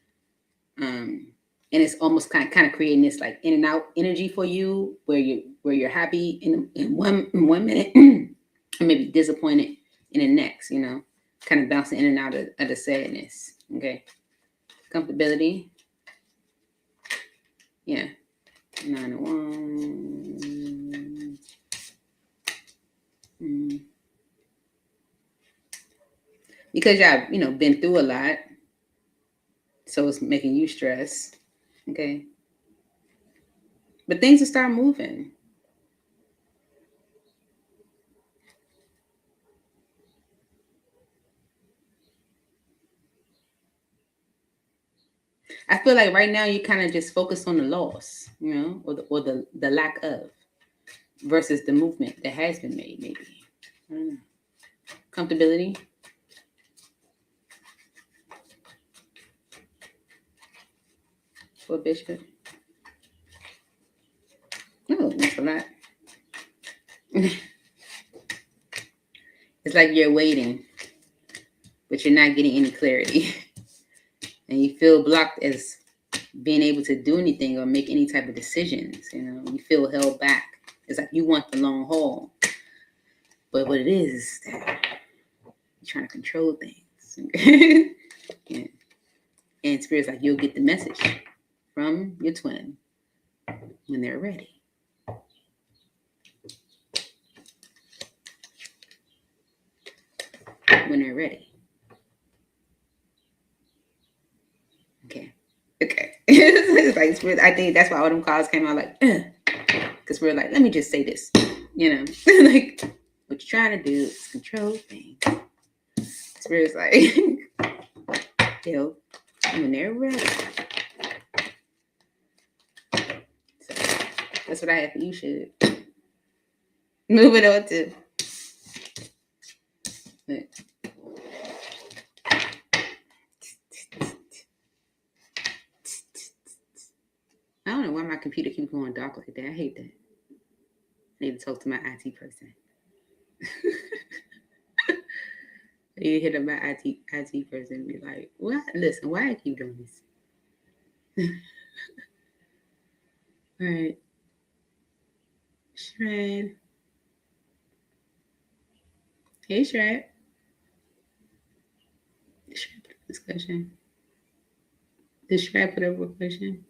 And it's almost kind of creating this like in and out energy for you where you're happy in one minute and maybe disappointed in the next, kind of bouncing in and out of the sadness. Okay. Comfortability. Yeah. 9 of Wands. Because y'all, been through a lot. So it's making you stress. Okay. But things will start moving. I feel like right now you kind of just focus on the loss, or the lack of versus the movement that has been made, maybe. I don't know. Comfortability. For Bishop. Oh, that's a lot. It's like you're waiting, but you're not getting any clarity. And you feel blocked as being able to do anything or make any type of decisions. You feel held back. It's like you want the long haul. But what it is that you're trying to control things. Yeah. And Spirit's like, you'll get the message from your twin when they're ready. When they're ready. Okay. It's like Spirit, I think that's why all them cards came out like, because we're like, let me just say this. Like what you're trying to do is control things. Spirit's like, when they're ready. So that's what I have for you, should. Moving on to. I don't know why my computer keeps going dark like that. I hate that. I need to talk to my IT person. I need to hit up my IT person and be like, what? Listen, why I keep doing this? All right. Shred. Hey, Shred. Shred put up discussion. Did Shred put up a question?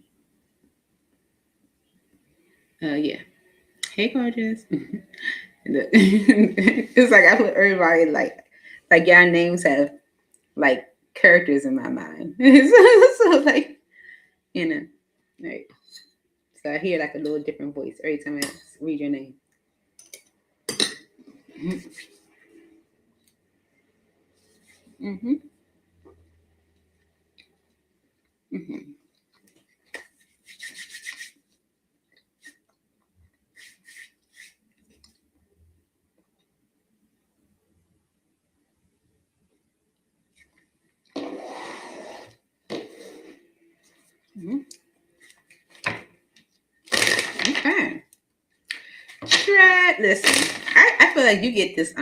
Yeah. Hey, gorgeous. It's like I put everybody like y'all names have like characters in my mind. so like, right. So I hear like a little different voice every time I read your name. Mm-hmm. Mm-hmm. Mm-hmm. Okay. Right. Listen, I feel like you get this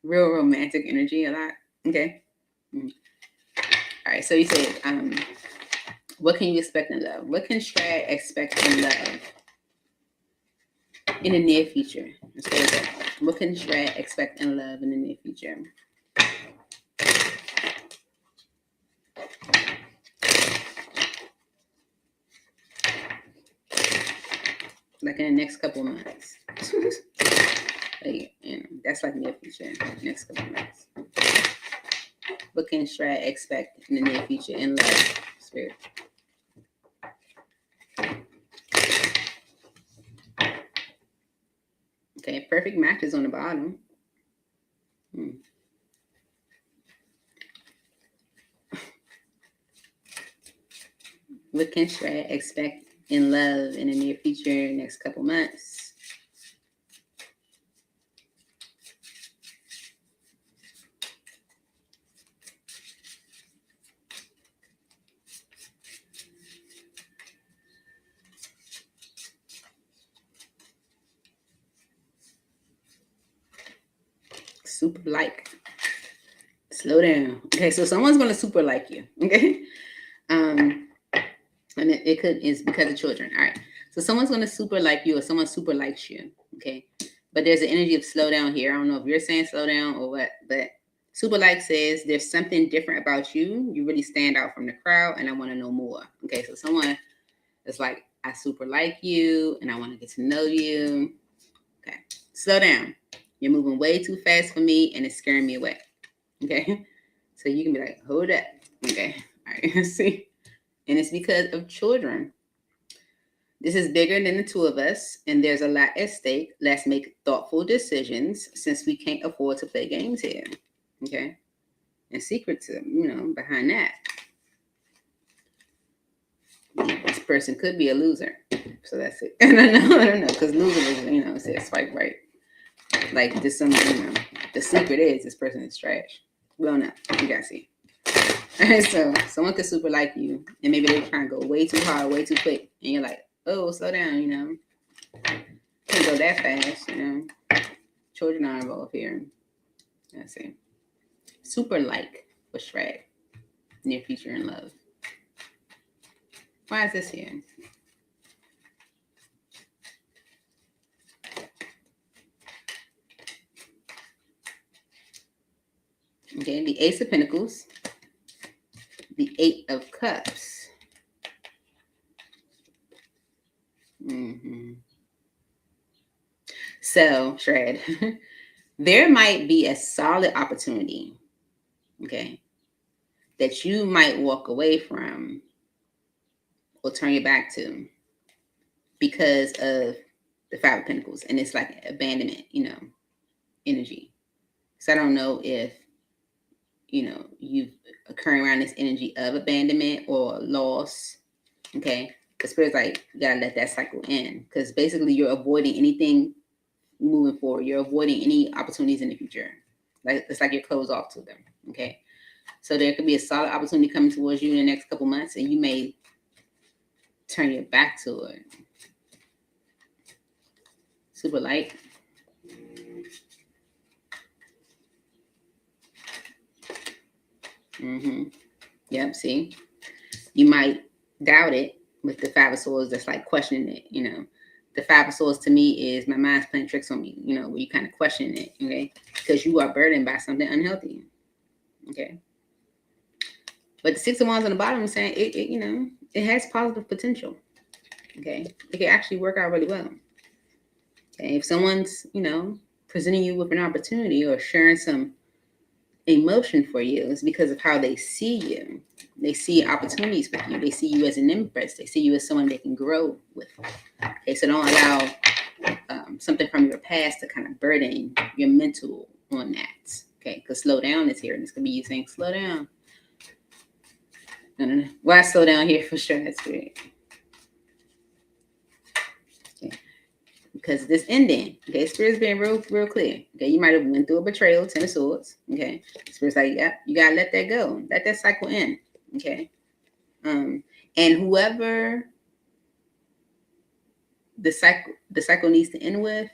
real romantic energy a lot. Okay. Mm. All right. So you said what can you expect in love? What can Strat expect in love in the near future? Let's go with that. What can Strat expect in love in the near future? Like in the next couple of months. Like, that's like near future. Next couple of months. What can Strat expect in the near future in love? Spirit. Okay, perfect matches on the bottom. What can Strat expect in love in the near future, next couple months? Super like. Slow down. Okay, so someone's gonna super like you. Okay. And it's because of children. All right. So someone's gonna super like you or someone super likes you. Okay. But there's an energy of slow down here. I don't know if you're saying slow down or what, but super like says there's something different about you. You really stand out from the crowd and I want to know more. Okay, so someone is like, I super like you and I want to get to know you. Okay. Slow down. You're moving way too fast for me and it's scaring me away. Okay. So you can be like, hold up. Okay. All right. See? And it's because of children. This is bigger than the two of us, and there's a lot at stake. Let's make thoughtful decisions since we can't afford to play games here. Okay? And secrets, behind that. This person could be a loser. So that's it. I don't know, because loser is, say swipe right. Like this the secret is this person is trash. We don't know. You gotta see. All right, so someone could super like you, and maybe they're trying to go way too hard, way too quick, and you're like, oh, slow down, can't go that fast, Children are involved here. Let's see. Super like for Shrek. Near future in love. Why is this here? Okay, the Ace of Pentacles, the Eight of Cups. Mm-hmm. So, Shred, there might be a solid opportunity, okay, that you might walk away from or turn your back to because of the Five of Pentacles. And it's like abandonment, energy. So I don't know if, you've occurring around this energy of abandonment or loss. Okay. The spirit's like, you gotta let that cycle in. Because basically you're avoiding anything moving forward. You're avoiding any opportunities in the future. Like it's like you're closed off to them. Okay. So there could be a solid opportunity coming towards you in the next couple months, and you may turn your back to it. Super light. Mm-hmm. Yep, see? You might doubt it with the Five of Swords that's like questioning it, The Five of Swords to me is my mind's playing tricks on me, where you kind of question it, okay? Because you are burdened by something unhealthy. Okay. But the Six of Wands on the bottom is saying it has positive potential. Okay. It can actually work out really well. Okay. If someone's, presenting you with an opportunity or sharing some emotion for you, it's because of how they see you. They see opportunities with you. They see you as an empress. They see you as someone they can grow with. Okay, so don't allow something from your past to kind of burden your mental on that. Okay, because slow down is here, and it's gonna be you saying slow down. No. Why slow down here for sure? That's great. Okay, because this ending. Okay, Spirit's being real clear. Okay, you might have went through a betrayal, Ten of Swords. Okay, Spirit's like, yeah, you gotta let that go. Let that cycle end. Okay. And whoever the cycle needs to end with,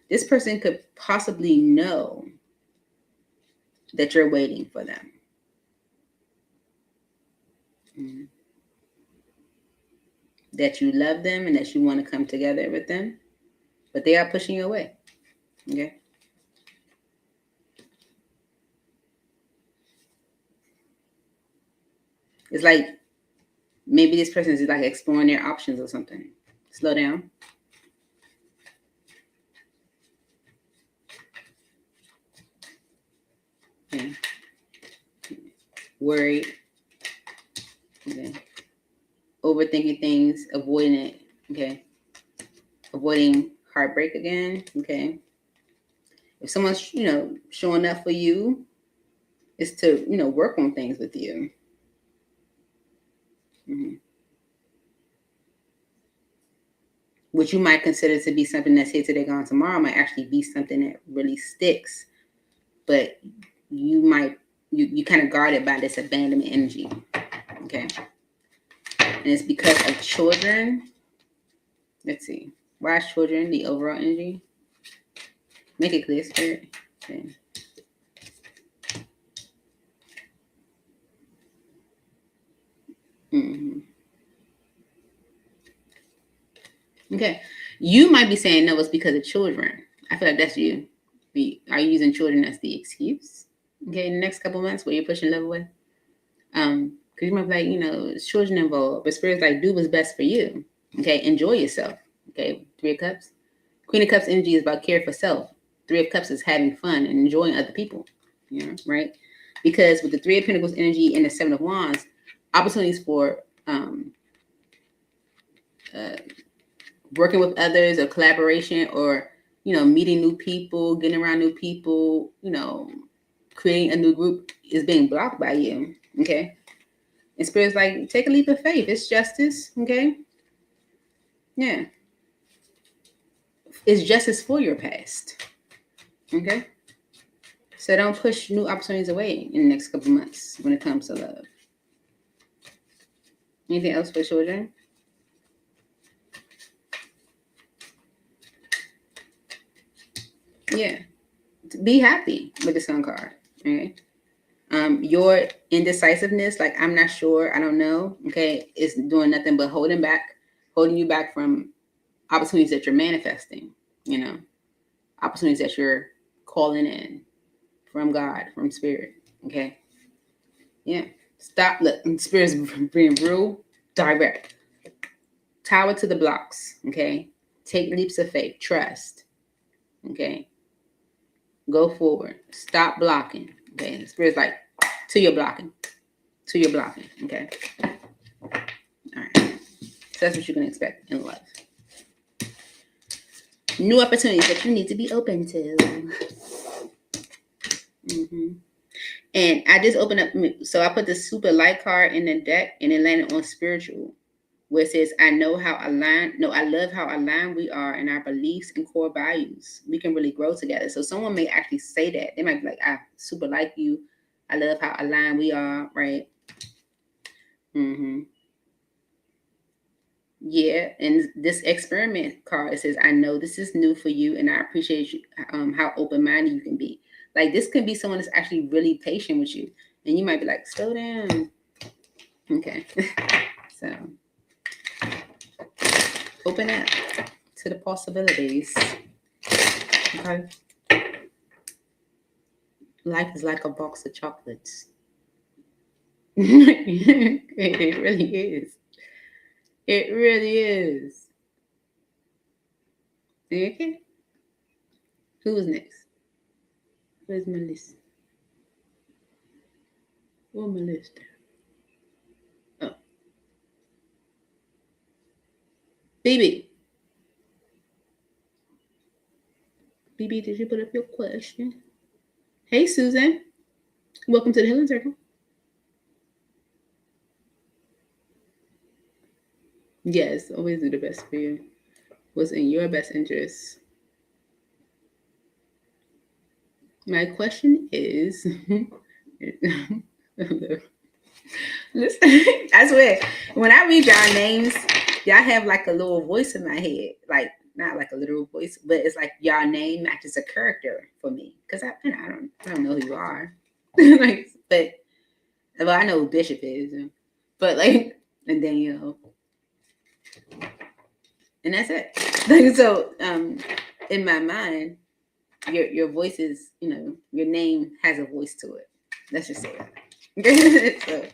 this person could possibly know that you're waiting for them. Mm-hmm. That you love them and that you want to come together with them, but they are pushing you away. Okay. It's like maybe this person is like exploring their options or something. Slow down. Yeah. Worried. Okay. Overthinking things, avoiding it. Okay. Avoiding heartbreak again. Okay. If someone's, showing up for you, it's to, work on things with you. Mm-hmm. What you might consider to be something that's here today, gone tomorrow might actually be something that really sticks. But you kind of guard it by this abandonment energy. Okay. And it's because of children. Let's see. Why is children the overall energy? Make it clear, Spirit. Okay. Mm-hmm. Okay. You might be saying no, it's because of children. I feel like that's you. Are you using children as the excuse? Okay, in the next couple months where you're pushing love away? Because you might be like, it's children involved, but Spirit's like, do what's best for you. Okay, enjoy yourself. Okay, 3 of Cups. Queen of Cups energy is about care for self. 3 of Cups is having fun and enjoying other people. Right? Because with the 3 of Pentacles energy and the 7 of Wands, opportunities for working with others or collaboration or, meeting new people, getting around new people, creating a new group is being blocked by you. Okay. And Spirit's like, take a leap of faith. It's justice. Okay. Yeah. It's justice for your past. Okay. So don't push new opportunities away in the next couple months when it comes to love. Anything else for children? Yeah. Be happy with the Sun card. Okay. Your indecisiveness, like I'm not sure, I don't know, okay, is doing nothing but holding you back from opportunities that you're manifesting, opportunities that you're calling in from God, from Spirit. Okay. Yeah. Stop. Look, Spirit's being real direct. Tower to the blocks. Okay. Take leaps of faith. Trust. Okay. Go forward. Stop blocking. Okay. The Spirit's like, to your blocking. To your blocking. Okay. All right. So that's what you can expect in life. New opportunities that you need to be open to. Mm-hmm. And I just opened up. So I put the super light card in the deck and it landed on spiritual, where it says, I love how aligned we are in our beliefs and core values. We can really grow together. So someone may actually say that. They might be like, I super like you. I love how aligned we are, right? Mm-hmm. Yeah. And this experiment card, it says, I know this is new for you and I appreciate you, how open-minded you can be. Like this could be someone that's actually really patient with you. And you might be like, slow down. Okay. So open up to the possibilities. Okay. Life is like a box of chocolates. It really is. It really is. Okay. Who's next? Where's Melissa? Where's Melissa? Oh. BB. BB, did you put up your question? Hey, Susan. Welcome to the Healing Circle. Yes, always do the best for you. What's in your best interest? My question is, Listen, I swear, when I read y'all names, y'all have like a little voice in my head, like not like a literal voice, but it's like y'all name matches a character for me because I don't know who you are, like, but well, I know who Bishop is, but like, and then and that's it. Like, so, in my mind, your voice is, your name has a voice to it. Let's just say that. So,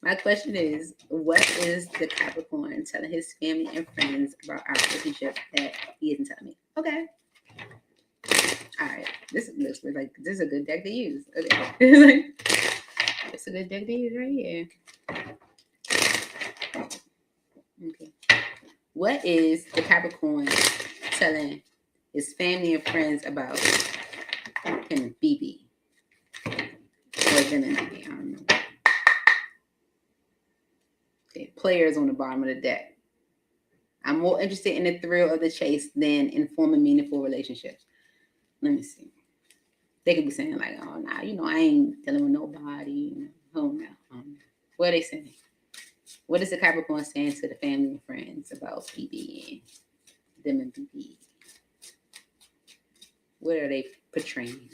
my question is, what is the Capricorn telling his family and friends about our relationship that he isn't telling me? Okay. All right. This looks like this is a good deck to use. Okay. It's a good deck to use right here. Okay. What is the Capricorn telling his family and friends about him, BB? Or Gemini? I don't know. Okay. Players on the bottom of the deck. I'm more interested in the thrill of the chase than in forming meaningful relationships. Let me see. They could be saying like, "Oh, nah, I ain't dealing with nobody." Oh no. What are they saying? What is the Capricorn saying to the family and friends about BB and them and BB? What are they portraying?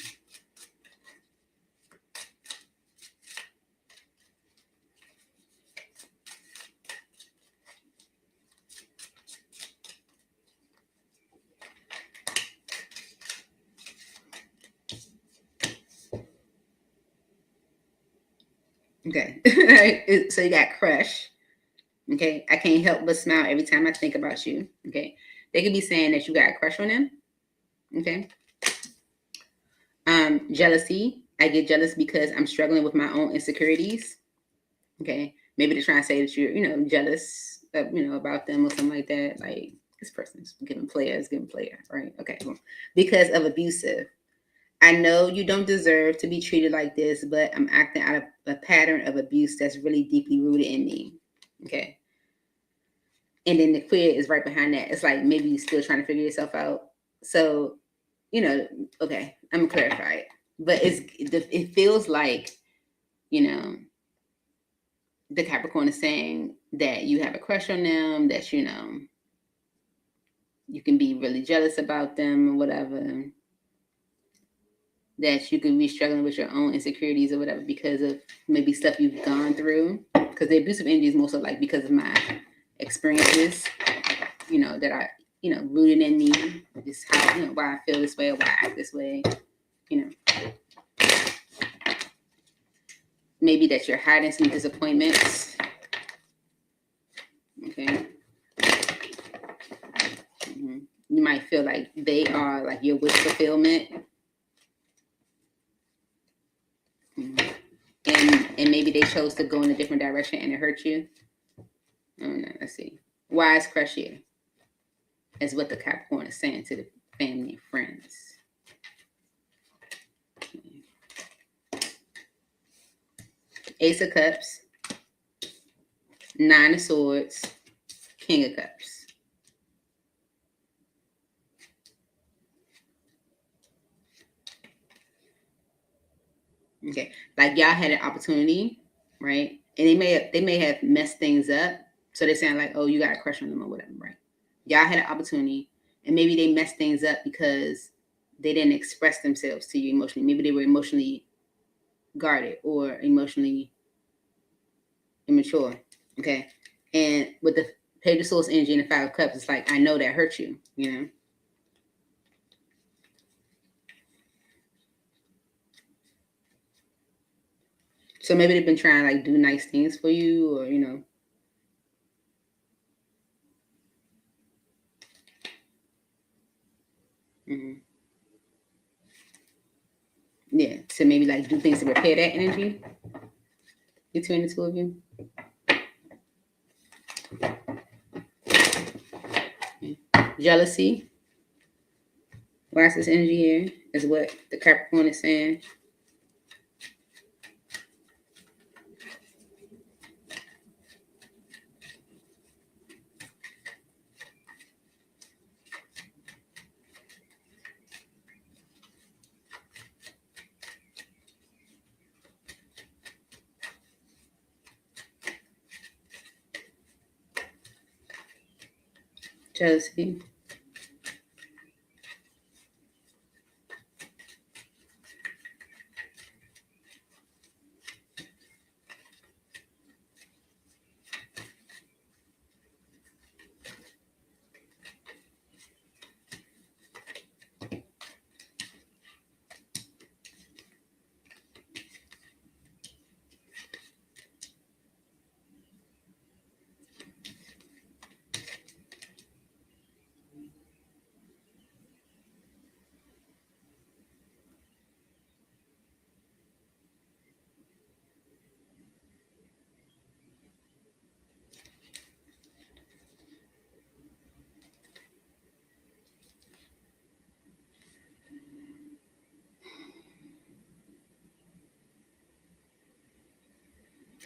Okay. So you got crush. Okay. I can't help but smile every time I think about you. Okay. They could be saying that you got a crush on them. Okay. Jealousy. I get jealous because I'm struggling with my own insecurities. Okay. Maybe they're trying to say that you're, jealous of, about them or something like that. Like, this person's giving player, right? Okay. Because of abusive. I know you don't deserve to be treated like this, but I'm acting out of a pattern of abuse that's really deeply rooted in me. Okay. And then the queer is right behind that. It's like maybe you're still trying to figure yourself out. So, okay, I'm gonna clarify it. But it feels like, the Capricorn is saying that you have a crush on them, that you can be really jealous about them or whatever. That you can be struggling with your own insecurities or whatever because of maybe stuff you've gone through. Because the abusive energy is mostly like because of my experiences, that I, rooted in me, just how, why I feel this way or why I act this way, Maybe that you're hiding some disappointments. Okay. Mm-hmm. You might feel like they are like your wish fulfillment. Mm-hmm. And maybe they chose to go in a different direction and it hurt you. Oh no, let's see. Wise crush here is what the Capricorn is saying to the family and friends. Ace of Cups, Nine of Swords, King of Cups. Okay, like y'all had an opportunity, right? And they may have messed things up. So they're saying like, oh, you got a crush on them or whatever, right? Y'all had an opportunity, and maybe they messed things up because they didn't express themselves to you emotionally. Maybe they were emotionally guarded or emotionally immature. Okay, and with the Page of Swords energy and the Five of Cups, it's like I know that hurt you. So maybe they've been trying to like do nice things for you, or Mm-hmm. Yeah. So maybe like do things to repair that energy between the two of you. Yeah. Jealousy. Why is this energy here? Is what the Capricorn is saying. Jealousy.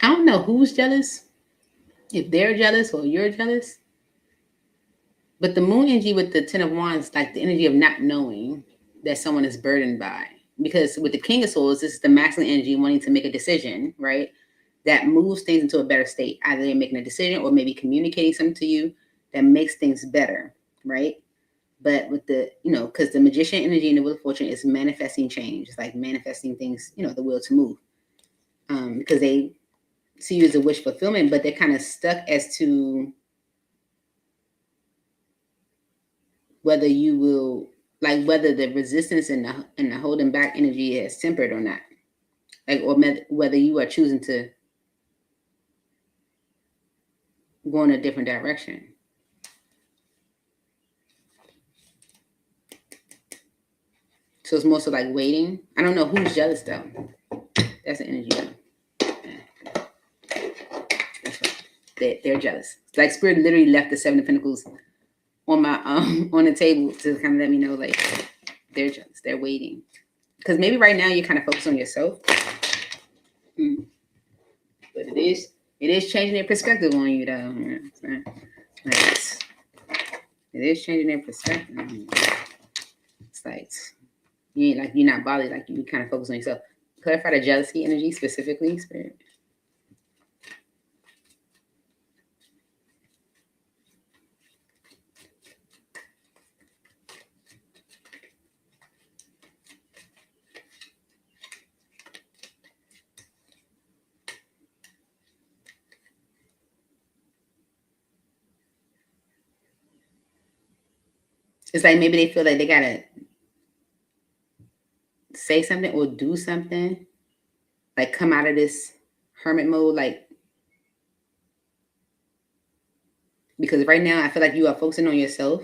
I don't know who's jealous, if they're jealous or you're jealous. But the moon energy with the Ten of Wands, like the energy of not knowing that someone is burdened by. Because with the King of Swords, this is the masculine energy wanting to make a decision, right? That moves things into a better state. Either they're making a decision or maybe communicating something to you that makes things better, right? But with the, because the Magician energy and the Wheel of Fortune is manifesting change. It's like manifesting things, the will to move. Because they see you as a wish fulfillment, but they're kind of stuck as to whether you will, like whether the resistance and the holding back energy is tempered or not, like, or whether you are choosing to go in a different direction. So it's more so like waiting. I don't know who's jealous though. That's the energy though. That's right. They're jealous. Like Spirit literally left the Seven of Pentacles on my on the table to kind of let me know, like, they're jealous. They're waiting. Because maybe right now you're kind of focused on yourself. But it is changing their perspective on you though. It is changing their perspective. It's like you're not bothered, like you kind of focus on yourself. Clarify the jealousy energy specifically, Spirit. It's like maybe they feel like they gotta say something or do something, like come out of this hermit mode, like, because right now I feel like you are focusing on yourself,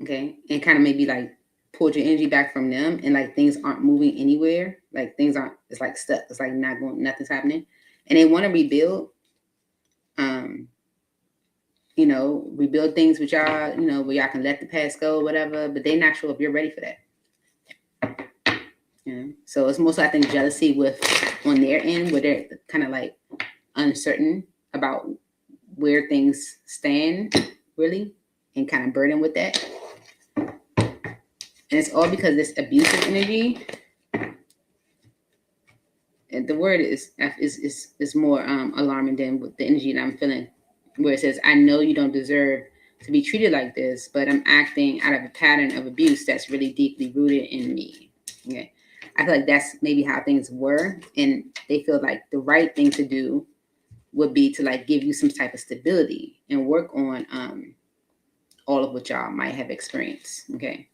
okay, and kind of maybe like pulled your energy back from them, and like things aren't moving anywhere, like things aren't, it's like stuck, it's like not going, nothing's happening, and they want to rebuild, rebuild things with y'all, where y'all can let the past go, whatever, but they're not sure if you're ready for that. So it's mostly, I think, jealousy with on their end, where they're kind of like uncertain about where things stand, really, and kind of burdened with that. And it's all because this abusive energy, and the word is more alarming than with the energy that I'm feeling, where it says, I know you don't deserve to be treated like this, but I'm acting out of a pattern of abuse that's really deeply rooted in me. Okay. I feel like that's maybe how things were, and they feel like the right thing to do would be to like give you some type of stability and work on all of what y'all might have experienced, okay?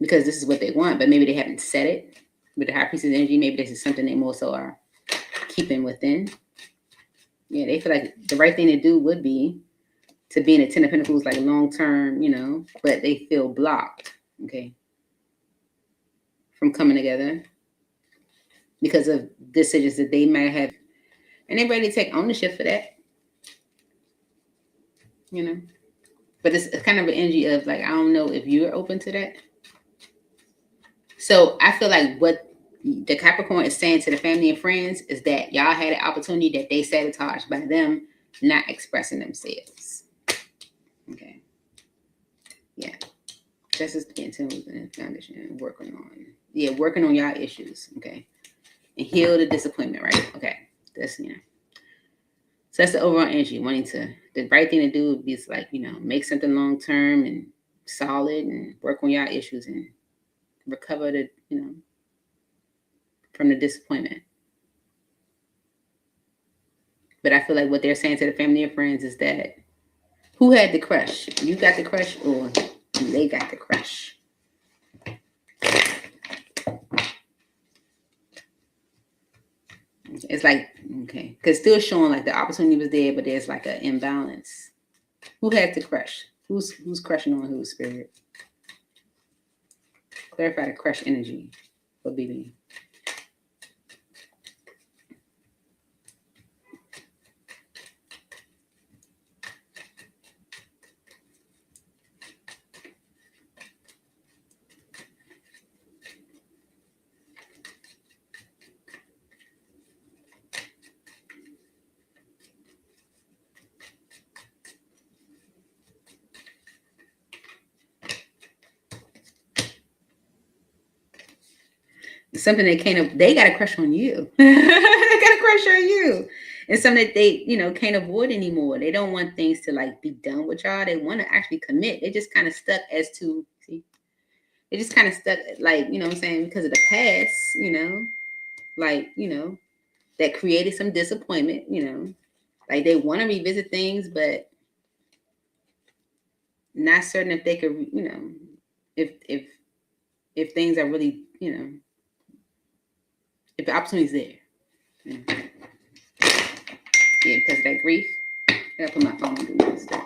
Because this is what they want, but maybe they haven't said it. With the High Priestess energy, maybe this is something they more so are keeping within. Yeah, they feel like the right thing to do would be to be in a Ten of Pentacles, like long-term, but they feel blocked, okay, from coming together because of decisions that they might have, and they're ready to take ownership for that, But it's kind of an energy of like, I don't know if you're open to that. So I feel like what the Capricorn is saying to the family and friends is that y'all had an opportunity that they sabotaged by them not expressing themselves. Okay. Yeah. This is the intent within the foundation. Working on y'all issues. Okay. And heal the disappointment, right? Okay. That's, So that's the overall energy, wanting to, the right thing to do would be like, make something long term and solid and work on your issues and recover from the disappointment. But I feel like what they're saying to the family and friends is that who had the crush? You got the crush or they got the crush? It's like, okay, because still showing like the opportunity was there, but there's like an imbalance. Who had the crush? Who's crushing on whose spirit? Clarify the crush energy for BB. Something they got a crush on you. They got a crush on you. It's something that they, can't avoid anymore. They don't want things to like be done with y'all. They want to actually commit. They just kind of stuck as to, see, they just kind of stuck like, what I'm saying, because of the past, like, that created some disappointment, like they want to revisit things, but not certain if they could, if things are really, if the opportunity's there. Yeah, because of that grief. I gotta put my phone on do not disturb.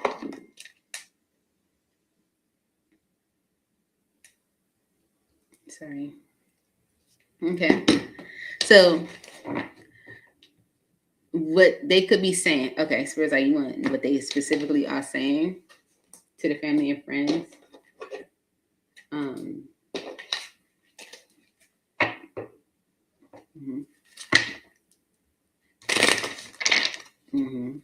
Sorry. Okay. So what they could be saying, okay, Spirits, like, you want what they specifically are saying to the family and friends. Mm-hmm. Mm-hmm.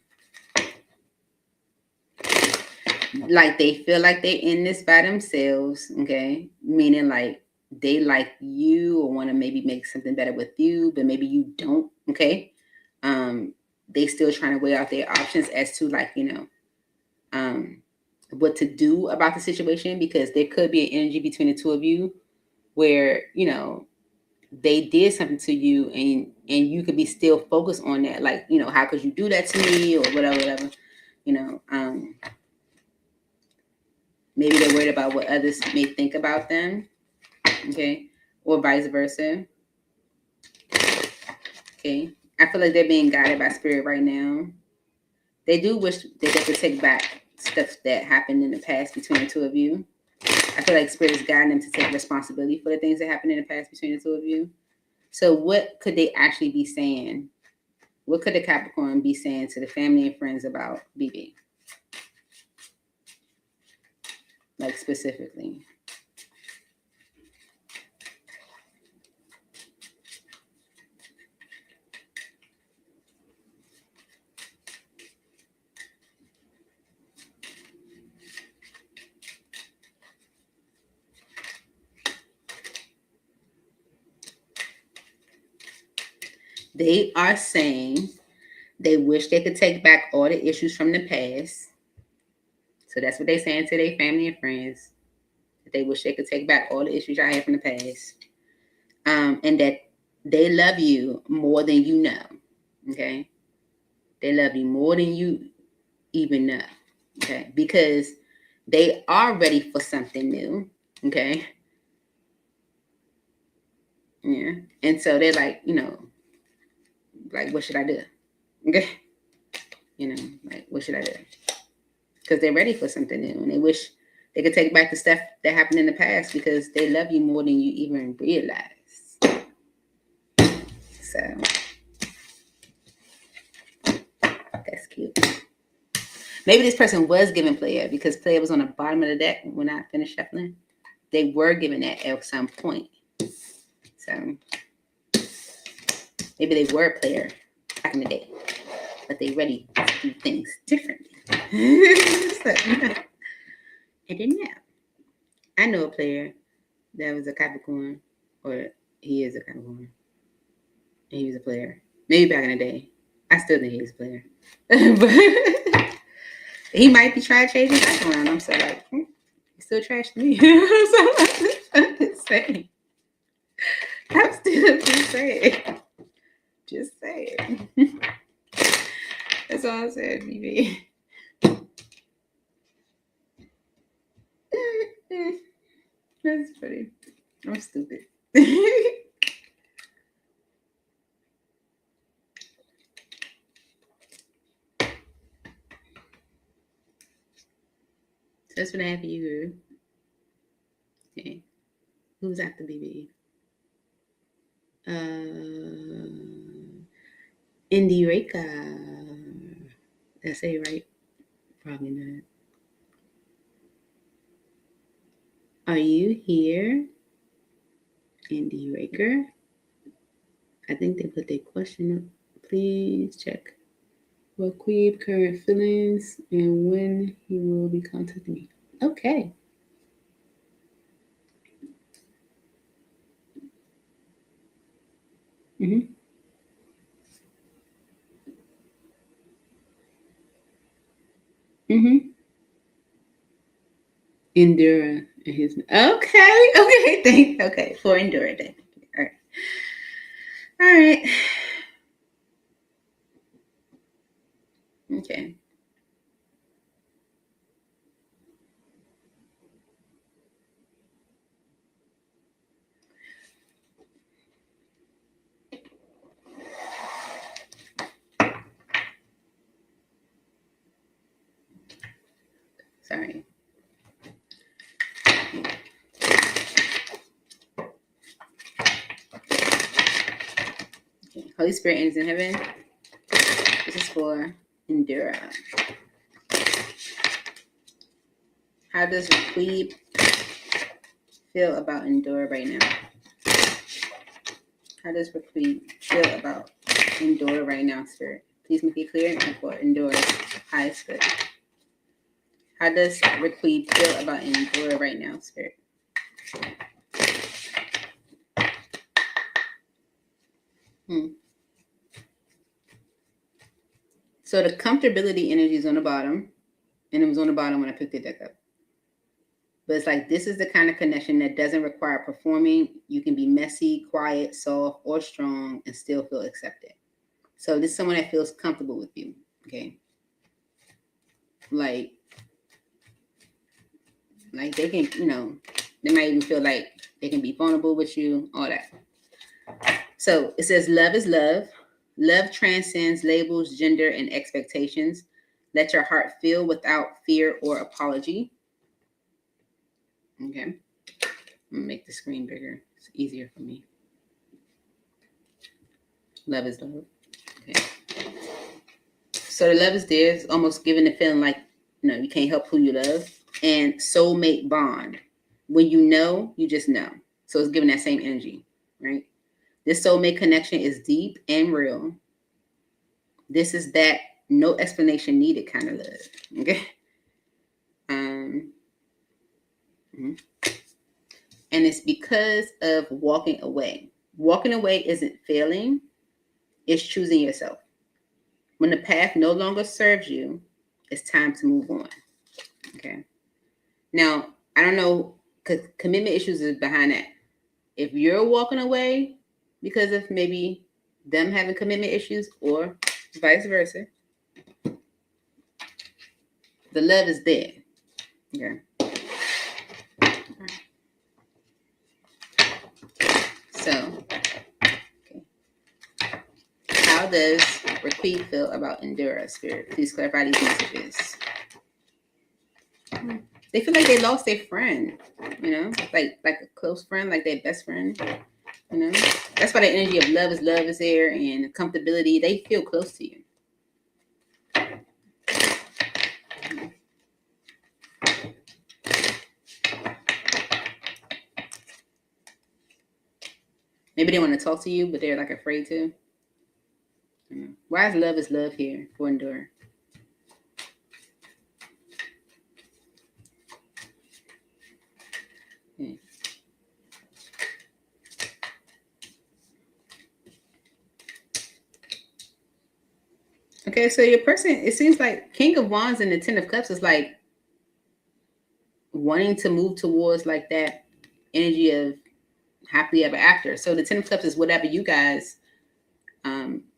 Like they feel like they're in this by themselves, okay? Meaning like they like you or want to maybe make something better with you, but maybe you don't, okay? They still trying to weigh out their options as to like, what to do about the situation, because there could be an energy between the two of you where, they did something to you and you could be still focused on that. Like, how could you do that to me or whatever, maybe they're worried about what others may think about them, okay, or vice versa, okay. I feel like they're being guided by spirit right now. They do wish that they could take back stuff that happened in the past between the two of you. I feel like spirit is guiding them to take responsibility for the things that happened in the past between the two of you. So what could they actually be saying? What could the Capricorn be saying to the family and friends about BB? Like specifically. They are saying they wish they could take back all the issues from the past. So that's what they're saying to their family and friends. That they wish they could take back all the issues I had from the past. And that they love you more than you know. Okay? They love you more than you even know. Okay? Because they are ready for something new. Okay? Yeah. And so they're like, like, what should I do? Okay? Like, what should I do? Because they're ready for something new and they wish they could take back the stuff that happened in the past because they love you more than you even realize. So that's cute. Maybe this person was given player because player was on the bottom of the deck when I finished shuffling. They were given that at some point. So maybe they were a player back in the day, but they ready to do things differently. So, I didn't know. I know a player that was a Capricorn, or he is a Capricorn, and he was a player. Maybe back in the day. I still think he's a player. But he might be trying to change his life around. I'm so like, he still trash to me. I'm just saying. I'm still just saying. Just saying. That's all I said, BB. That's funny. I'm stupid. That's what happened, you. Okay. Who's after BB? Indie Reka. Did I say it right? Probably not. Are you here, Indie Raker? I think they put their question up. Please check Raquib current feelings and when he will be contacting me. Okay. Mm-hmm. Mm-hmm. Endura and his okay. For Endura then. All right. All right. Okay. Sorry. Okay. Holy Spirit is in heaven. This is for Endura. How does Raquib feel about Endura right now? How does Raquib feel about Endura right now, Spirit? Please make it clear and for Endura's highest good. How does Raquib feel about Endura right now, Spirit? So the comfortability energy is on the bottom, and it was on the bottom when I picked the deck up. But it's like this is the kind of connection that doesn't require performing. You can be messy, quiet, soft, or strong and still feel accepted. So this is someone that feels comfortable with you, okay? Like they can, they might even feel like they can be vulnerable with you, all that. So it says love is love. Love transcends labels, gender, and expectations. Let your heart feel without fear or apology. Okay. I'm gonna make the screen bigger. It's easier for me. Love is love. Okay. So the love is there. It's almost giving the feeling like, you can't help who you love. And soulmate bond. When you just know. So it's giving that same energy, right? This soulmate connection is deep and real. This is that no explanation needed kind of love. Okay. Mm-hmm. And it's because of walking away. Walking away isn't failing. It's choosing yourself. When the path no longer serves you, it's time to move on. Okay. Now, I don't know, because commitment issues is behind that. If you're walking away because of maybe them having commitment issues or vice versa, the love is there. Okay. So, okay. How does Raquib feel about Endura, Spirit? Please clarify these messages. They feel like they lost their friend, like a close friend, like their best friend, That's why the energy of love is there, and comfortability. They feel close to you. Maybe they want to talk to you, but they're like afraid to. Why is love here for Endura? Okay. Okay, so your person, it seems like King of Wands and the Ten of Cups is like wanting to move towards like that energy of happily ever after. So the Ten of Cups is whatever you guys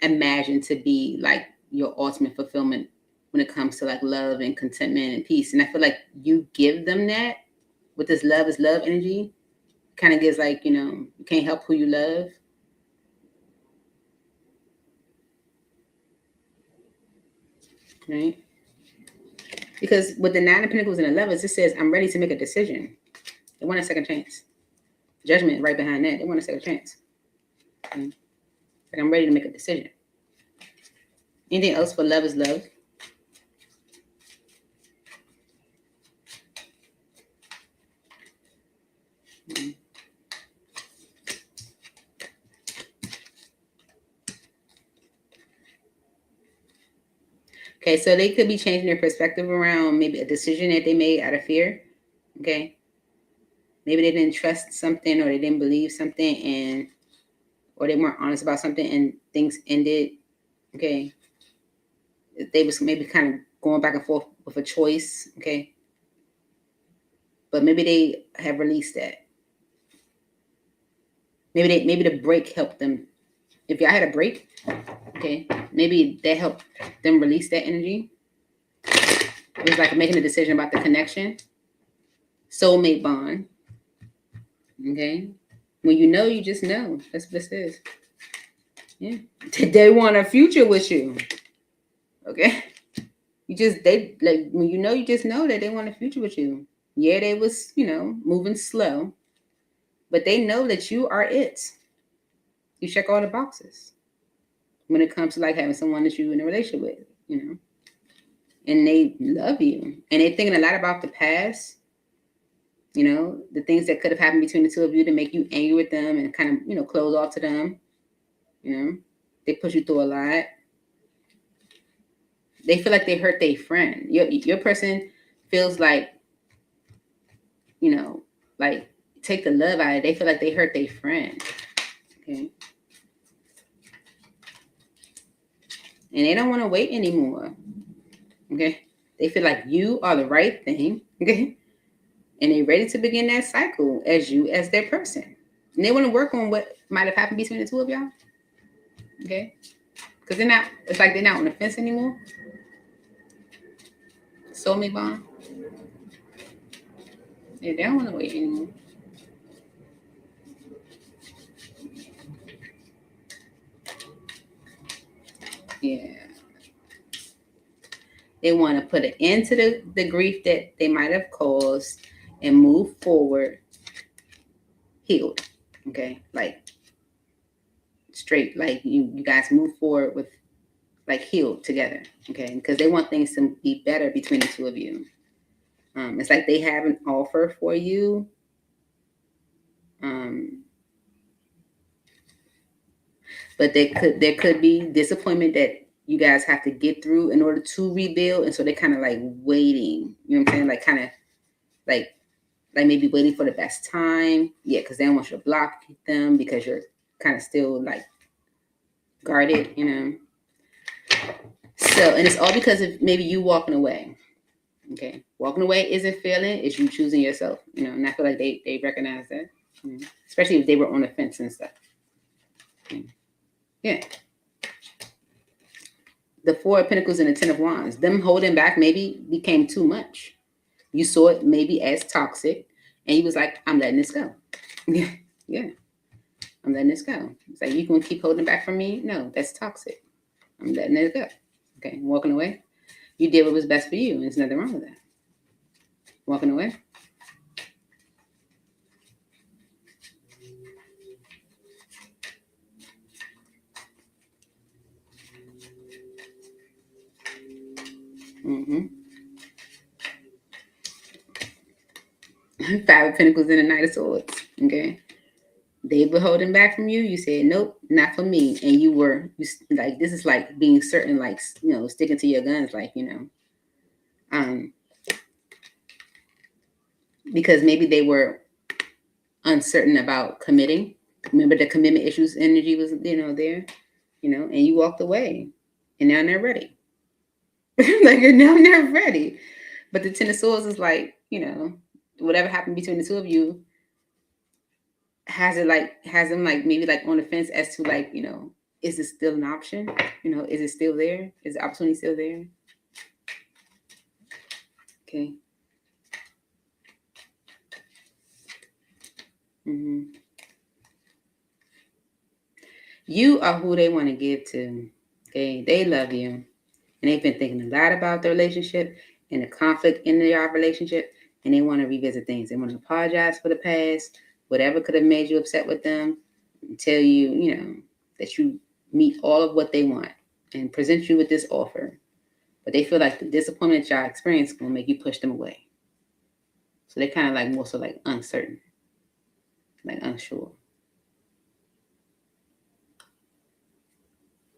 imagine to be like your ultimate fulfillment when it comes to like love and contentment and peace. And I feel like you give them that with this love is love energy. Kind of gives like, you can't help who you love. Right? Because with the Nine of Pentacles and the Lovers, it says, I'm ready to make a decision. They want a second chance. Judgment right behind that. They want a second chance. Okay? Like, I'm ready to make a decision. Anything else for love is love? Okay, so they could be changing their perspective around maybe a decision that they made out of fear. Okay. Maybe they didn't trust something, or they didn't believe something, or they weren't honest about something and things ended. Okay. They was maybe kind of going back and forth with a choice. Okay. But maybe they have released that. Maybe the break helped them. If y'all had a break, okay, maybe that helped them release that energy. It was like making a decision about the connection. Soulmate bond. Okay. When you know, you just know. That's what this is. Yeah. They want a future with you. Okay. They like when you just know that they want a future with you. Yeah, they was, moving slow. But they know that you are it. You check all the boxes when it comes to like having someone that you're in a relationship with, and they love you. And they're thinking a lot about the past, the things that could have happened between the two of you to make you angry with them and kind of, close off to them. They push you through a lot. They feel like they hurt their friend. Your person feels like, like take the love out of it. They feel like they hurt their friend. Okay. And they don't want to wait anymore. Okay. They feel like you are the right thing. Okay. And they're ready to begin that cycle as their person. And they want to work on what might have happened between the two of y'all. Okay. Because it's like they're not on the fence anymore. Soulmate bond. Yeah, they don't want to wait anymore. Yeah. They want to put an end to the grief that they might have caused and move forward healed. Okay. Like straight. Like you guys move forward with like healed together. Okay. Because they want things to be better between the two of you. It's like they have an offer for you. But there could be disappointment that you guys have to get through in order to rebuild. And so they're kind of like waiting, you know what I'm saying? Like kind of like maybe waiting for the best time. Yeah, because they don't want you to block them because you're kind of still like guarded, So, and it's all because of maybe you walking away. Okay. Walking away isn't failing, it's you choosing yourself, and I feel like they recognize that, especially if they were on the fence and stuff. Yeah. The Four of Pentacles and the Ten of Wands, them holding back maybe became too much. You saw it maybe as toxic, and you was like, I'm letting this go. Yeah. I'm letting this go. It's like, you can keep holding back from me? No, that's toxic. I'm letting it go. Okay, walking away. You did what was best for you, and there's nothing wrong with that. Walking away. Five of Pentacles and the Knight of Swords. Okay. They were holding back from you. You said, nope, not for me. And you like, this is like being certain, like, sticking to your guns, like, because maybe they were uncertain about committing. Remember the commitment issues energy was, there, and you walked away and now they're ready. Like, I'm never ready. But the Ten of Swords is like, whatever happened between the two of you has them like maybe like on the fence as to like, is it still an option? Is it still there? Is the opportunity still there? Okay. You are who they want to give to. Okay. They love you. And they've been thinking a lot about the relationship and the conflict in their relationship. And they want to revisit things. They want to apologize for the past, whatever could have made you upset with them, and tell you, that you meet all of what they want and present you with this offer. But they feel like the disappointment that y'all experience is going to make you push them away. So they're kind of like more so like uncertain, like unsure.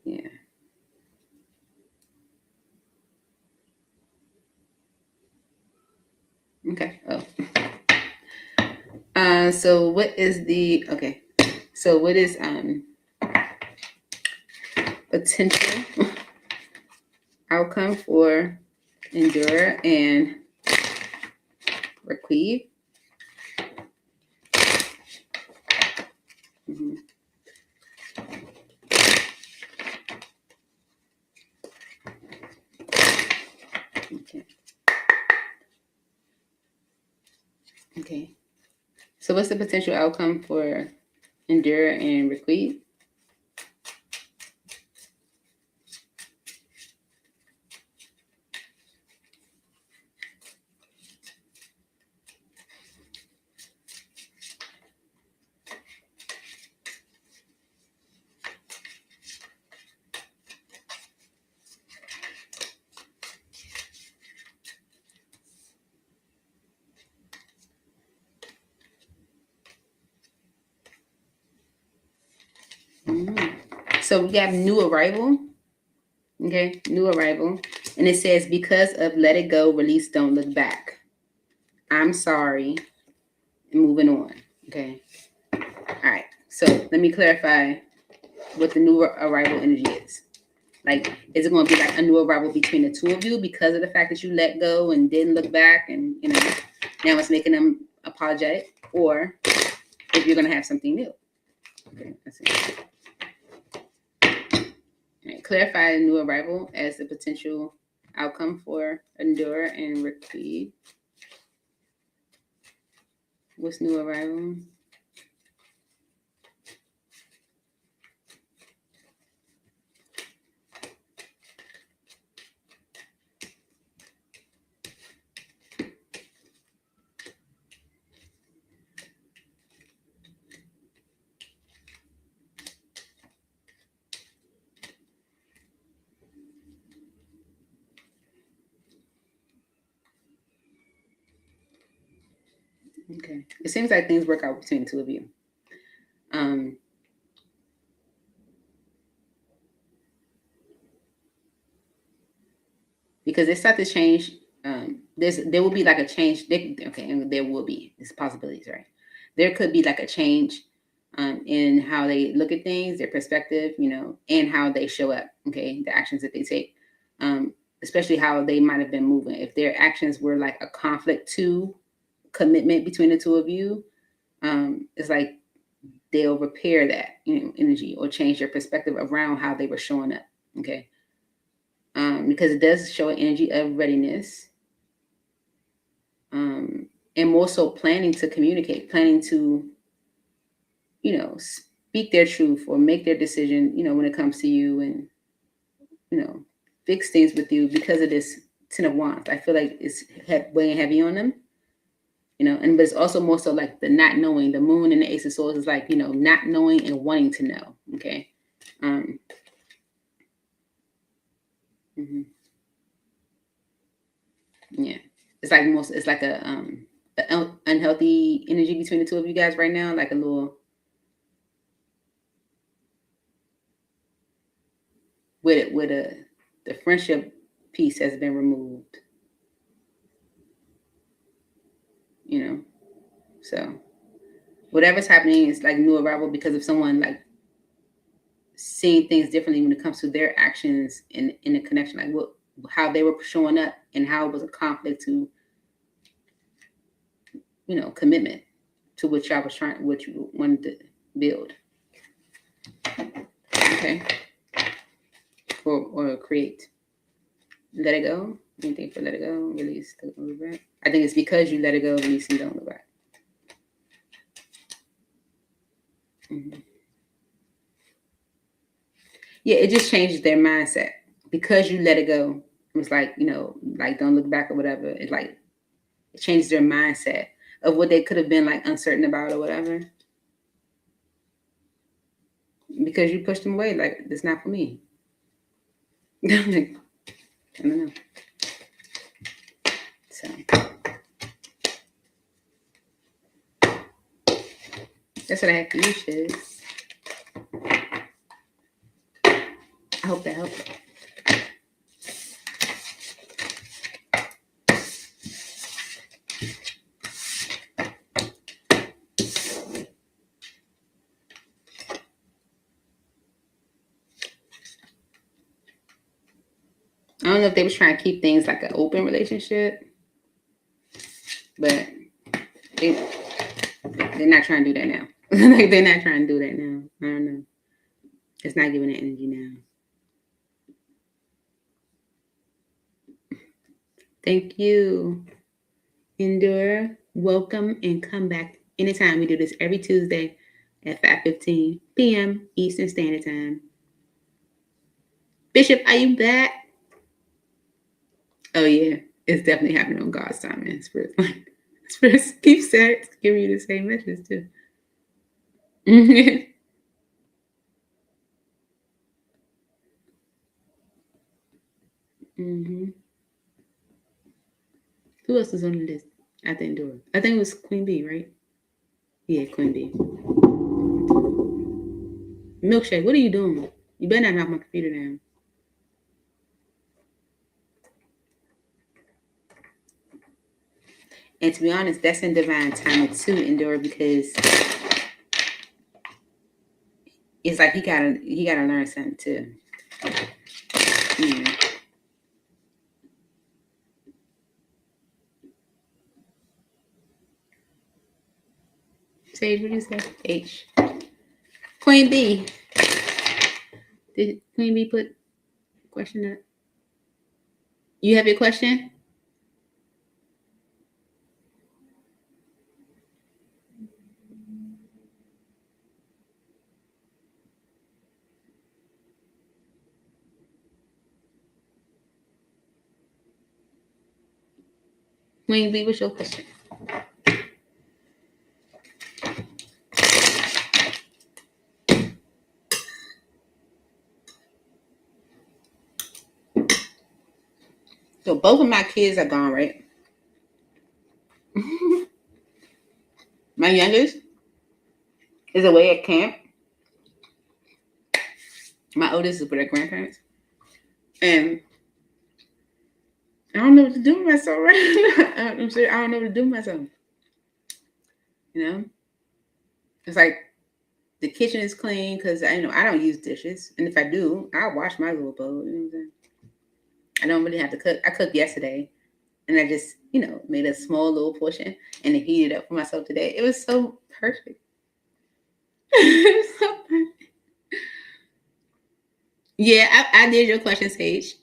Yeah. Okay. Oh. So what is potential outcome for endure and reprieve? Okay. So what's the potential outcome for endure and reprieve? So we have new arrival. Okay, new arrival. And it says, because of let it go, release, don't look back. I'm sorry. And moving on. Okay. All right. So let me clarify what the new arrival energy is. Like, is it going to be like a new arrival between the two of you because of the fact that you let go and didn't look back and, now it's making them apologetic? Or if you're going to have something new? Okay, let's see. All right, clarify a new arrival as the potential outcome for endure and reprieve. What's new arrival? Okay. It seems like things work out between the two of you. Because they start to change. There will be like a change. And there will be. There's possibilities, right? There could be like a change in how they look at things, their perspective, and how they show up. Okay, the actions that they take, especially how they might have been moving. If their actions were like a conflict to commitment between the two of you, it's like they'll repair that energy or change their perspective around how they were showing up. Okay. Because it does show an energy of readiness, and more so planning to communicate, planning to, speak their truth or make their decision, when it comes to you, and, fix things with you because of this Ten of Wands. I feel like it's weighing heavy on them, but it's also more so like the not knowing. The Moon and the Ace of Swords is like, not knowing and wanting to know. Okay. Yeah, it's like a unhealthy energy between the two of you guys right now, like a little the friendship piece has been removed, so whatever's happening is like new arrival because of someone like seeing things differently when it comes to their actions in a connection. Like, how they were showing up and how it was a conflict to, commitment to what y'all was trying, what you wanted to build. Okay. Or create. Let it go. Anything for let it go, release, don't look back. I think it's because you let it go, release, and don't look back. Mm-hmm. Yeah, it just changes their mindset because you let it go. It was like, like don't look back or whatever. It's like it changes their mindset of what they could have been like uncertain about or whatever. Because you pushed them away, like it's not for me. I don't know. So that's what I have for you, Shiz. I hope that helps. I don't know if they was trying to keep things like an open relationship, but they're not trying to do that now. Like they're not trying to do that now. I don't know. It's not giving it energy now. Thank you. Endure. Welcome and come back anytime. We do this every Tuesday at 5:15 p.m. Eastern Standard Time. Bishop, are you back? Oh yeah, it's definitely happening on God's time, man. Spirit keeps giving you the same message too. Mm-hmm. Who else is on the list? I think Dora. I think it was Queen B, right? Yeah, Queen B. Milkshake, what are you doing? You better not knock my computer down. And to be honest, that's in divine timing too, Endure, because it's like he gotta learn something too. Yeah. Sage, what do you say? H. Queen B. Did Queen B put question up? You have your question? Queen B, what's your question? So both of my kids are gone, right? My youngest is away at camp. My oldest is with her grandparents. And I don't know what to do with myself right now. I'm sorry, I don't know what to do with myself. You know? It's like the kitchen is clean because I don't use dishes. And if I do, I'll wash my little bowl. You know what I'm saying? I don't really have to cook. I cooked yesterday. And I just, made a small little portion and then heated it up for myself today. It was so perfect. It was so perfect. Yeah, I did your question, Sage.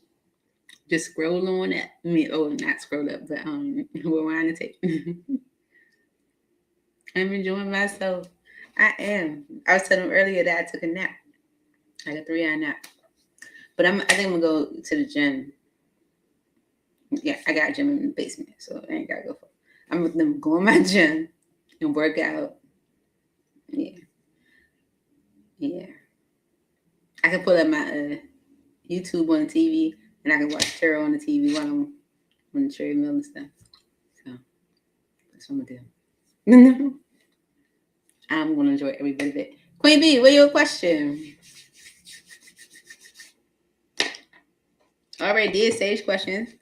Just scroll on it. Not scroll up, but rewind the tape. I'm enjoying myself. I am. I was telling him earlier that I took a nap, like a 3-hour nap. But I think I'm gonna go to the gym. Yeah, I got a gym in the basement, so I ain't gotta go for it. I'm gonna go in my gym and work out. Yeah. Yeah. I can pull up my YouTube on the TV and I can watch tarot on the TV while I'm on the treadmill and stuff. So that's what I'm gonna do. I'm gonna enjoy every bit of it. Queen B, what's your question? All right, dear Sage questions.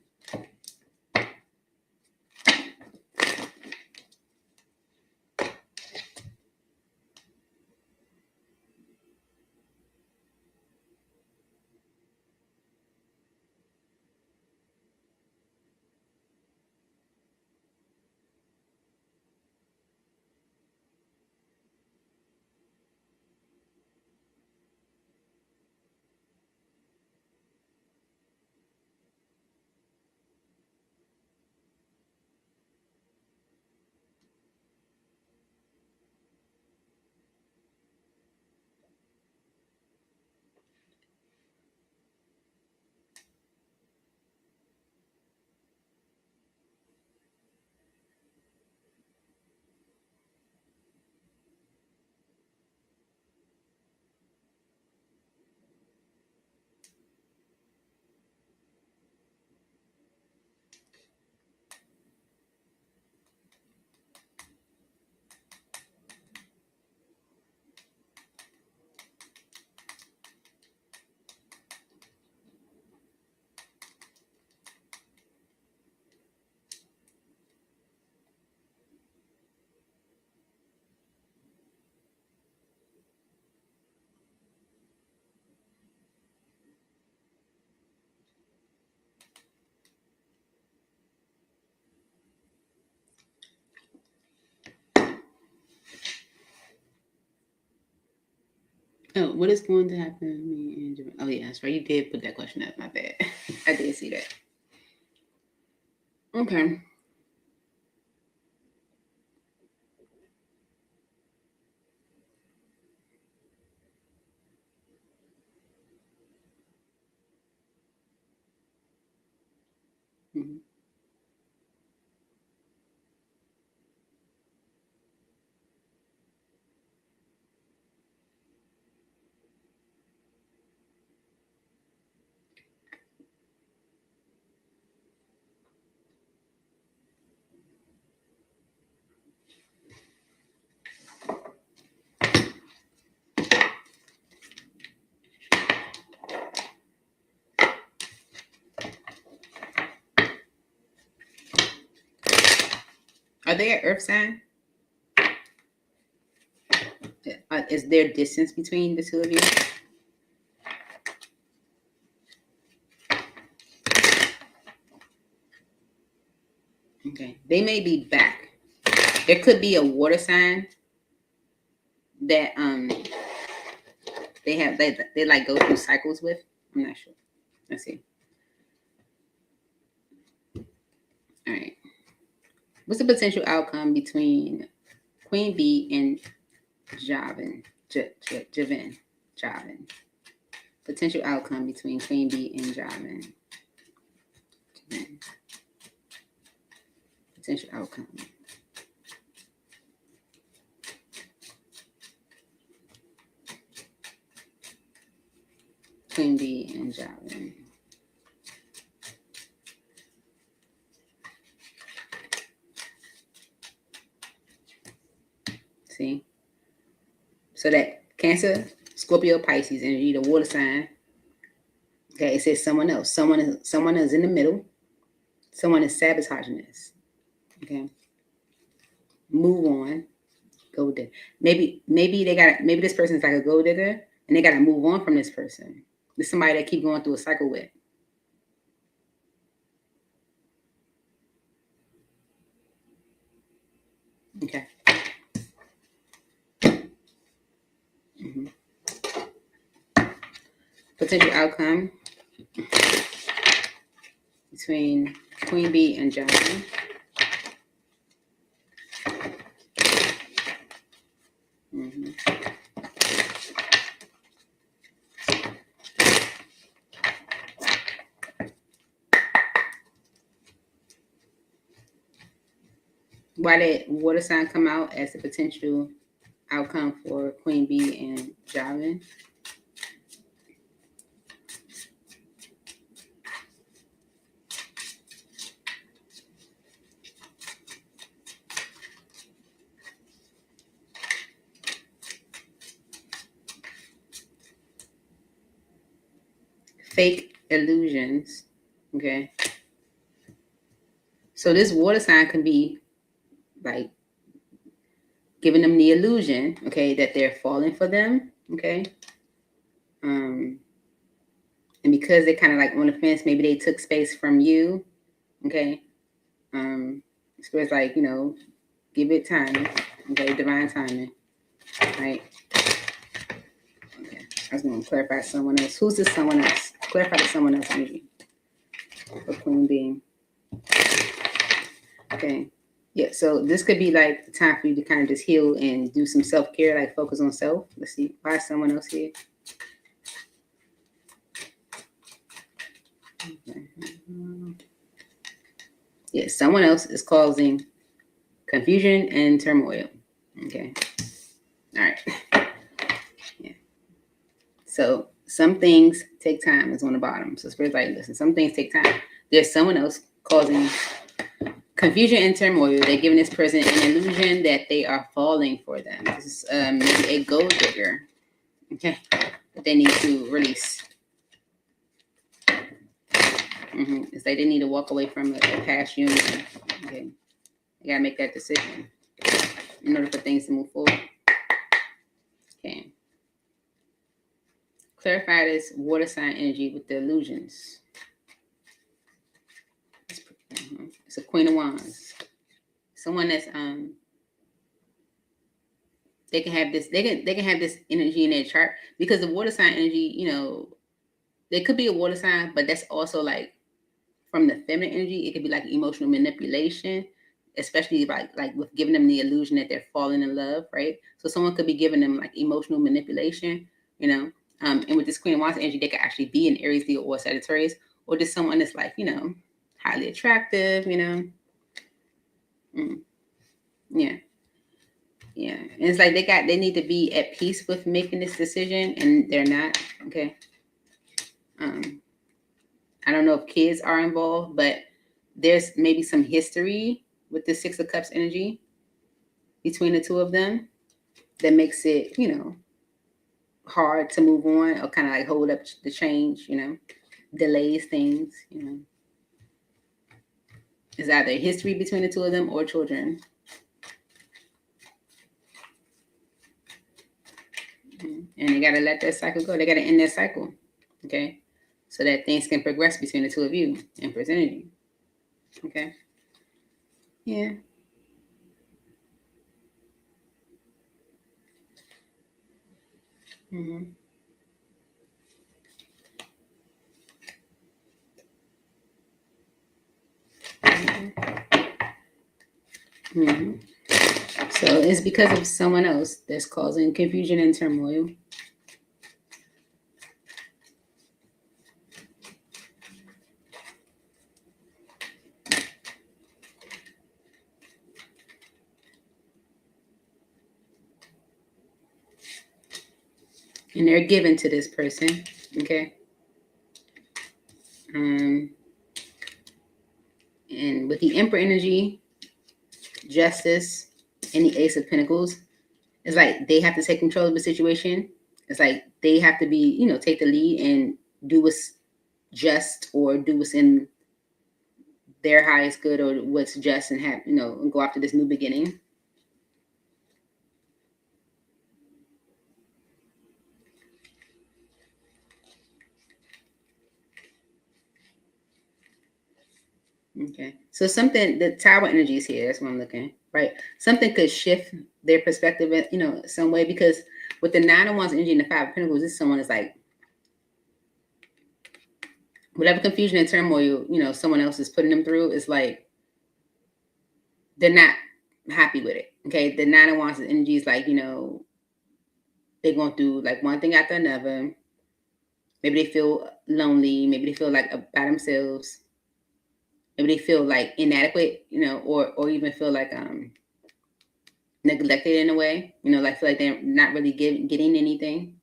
Oh, what is going to happen to me in Gemini? Oh, yeah, that's right. You did put that question up. My bad. I did see that. Okay. Mm-hmm. Are they an earth sign? Is there distance between the two of you? Okay. They may be back. There could be a water sign that they like go through cycles with. I'm not sure. Let's see. All right. What's the potential outcome between Queen Bee and Javin? Javin. Potential outcome between Queen Bee and Javin. Potential outcome. Queen Bee and Javin. See? So that Cancer, Scorpio, Pisces energy, the water sign. Okay, it says someone else. Someone is in the middle. Someone is sabotaging this. Okay. Move on. Gold digger. Maybe this person is like a gold digger and they gotta move on from this person. There's somebody that keep going through a cycle with. Okay. Mm-hmm. Potential outcome between Queen Bee and Johnson. Mm-hmm. Why did water sign come out as a potential outcome for Queen Bee and Javin? Fake illusions. Okay. So this water sign can be like giving them the illusion, okay, that they're falling for them. Okay. And because they're kind of like on the fence, maybe they took space from you. Okay. So it's like, give it time. Okay, divine timing. Right. Okay. I was gonna clarify someone else. Who's this someone else? Clarify to someone else energy for Queen Being. Okay. Yeah, so this could be like the time for you to kind of just heal and do some self-care, like focus on self. Let's see. Why is someone else here? Okay. Yeah, someone else is causing confusion and turmoil. Okay. All right. Yeah. So some things take time is on the bottom. So Spirit's like, listen, some things take time. There's someone else causing confusion and turmoil. They're giving this person an illusion that they are falling for them. This is maybe a gold digger. Okay. That they need to release. Mm-hmm. It's like they need to walk away from a past union. Okay. They gotta make that decision in order for things to move forward. Okay. Clarify this water sign energy with the illusions. It's a Queen of Wands. Someone that's they can have this. They can have this energy in their chart because the water sign energy, they could be a water sign, but that's also like from the feminine energy. It could be like emotional manipulation, especially like with giving them the illusion that they're falling in love, right? So someone could be giving them like emotional manipulation, and with this Queen of Wands energy, they could actually be an Aries, Leo, or Sagittarius, or just someone that's like, highly attractive, yeah. Yeah, and it's like they need to be at peace with making this decision, and they're not. Okay. I don't know if kids are involved, but there's maybe some history with the Six of Cups energy between the two of them that makes it, hard to move on or kind of like hold up the change, delays things, It's either history between the two of them or children. And they got to let that cycle go. They got to end that cycle. Okay. So that things can progress between the two of you and energy. Okay. Yeah. Mm-hmm. Mm-hmm. So it's because of someone else that's causing confusion and turmoil. And they're given to this person. Okay. And with the Emperor energy, Justice, and the Ace of Pentacles, it's like they have to take control of the situation. It's like they have to be, take the lead and do what's just or do what's in their highest good or what's just and have, and go after this new beginning. Okay. So something, the Tower energy is here. That's what I'm looking, right? Something could shift their perspective in, some way, because with the Nine of Wands energy and the Five of Pentacles, this someone is like, whatever confusion and turmoil, someone else is putting them through is like, they're not happy with it. Okay. The Nine of Wands energy is like, they're going through like one thing after another. Maybe they feel lonely. Maybe they feel like by themselves. Maybe they feel like inadequate, or even feel like neglected in a way, like feel like they're not really getting anything.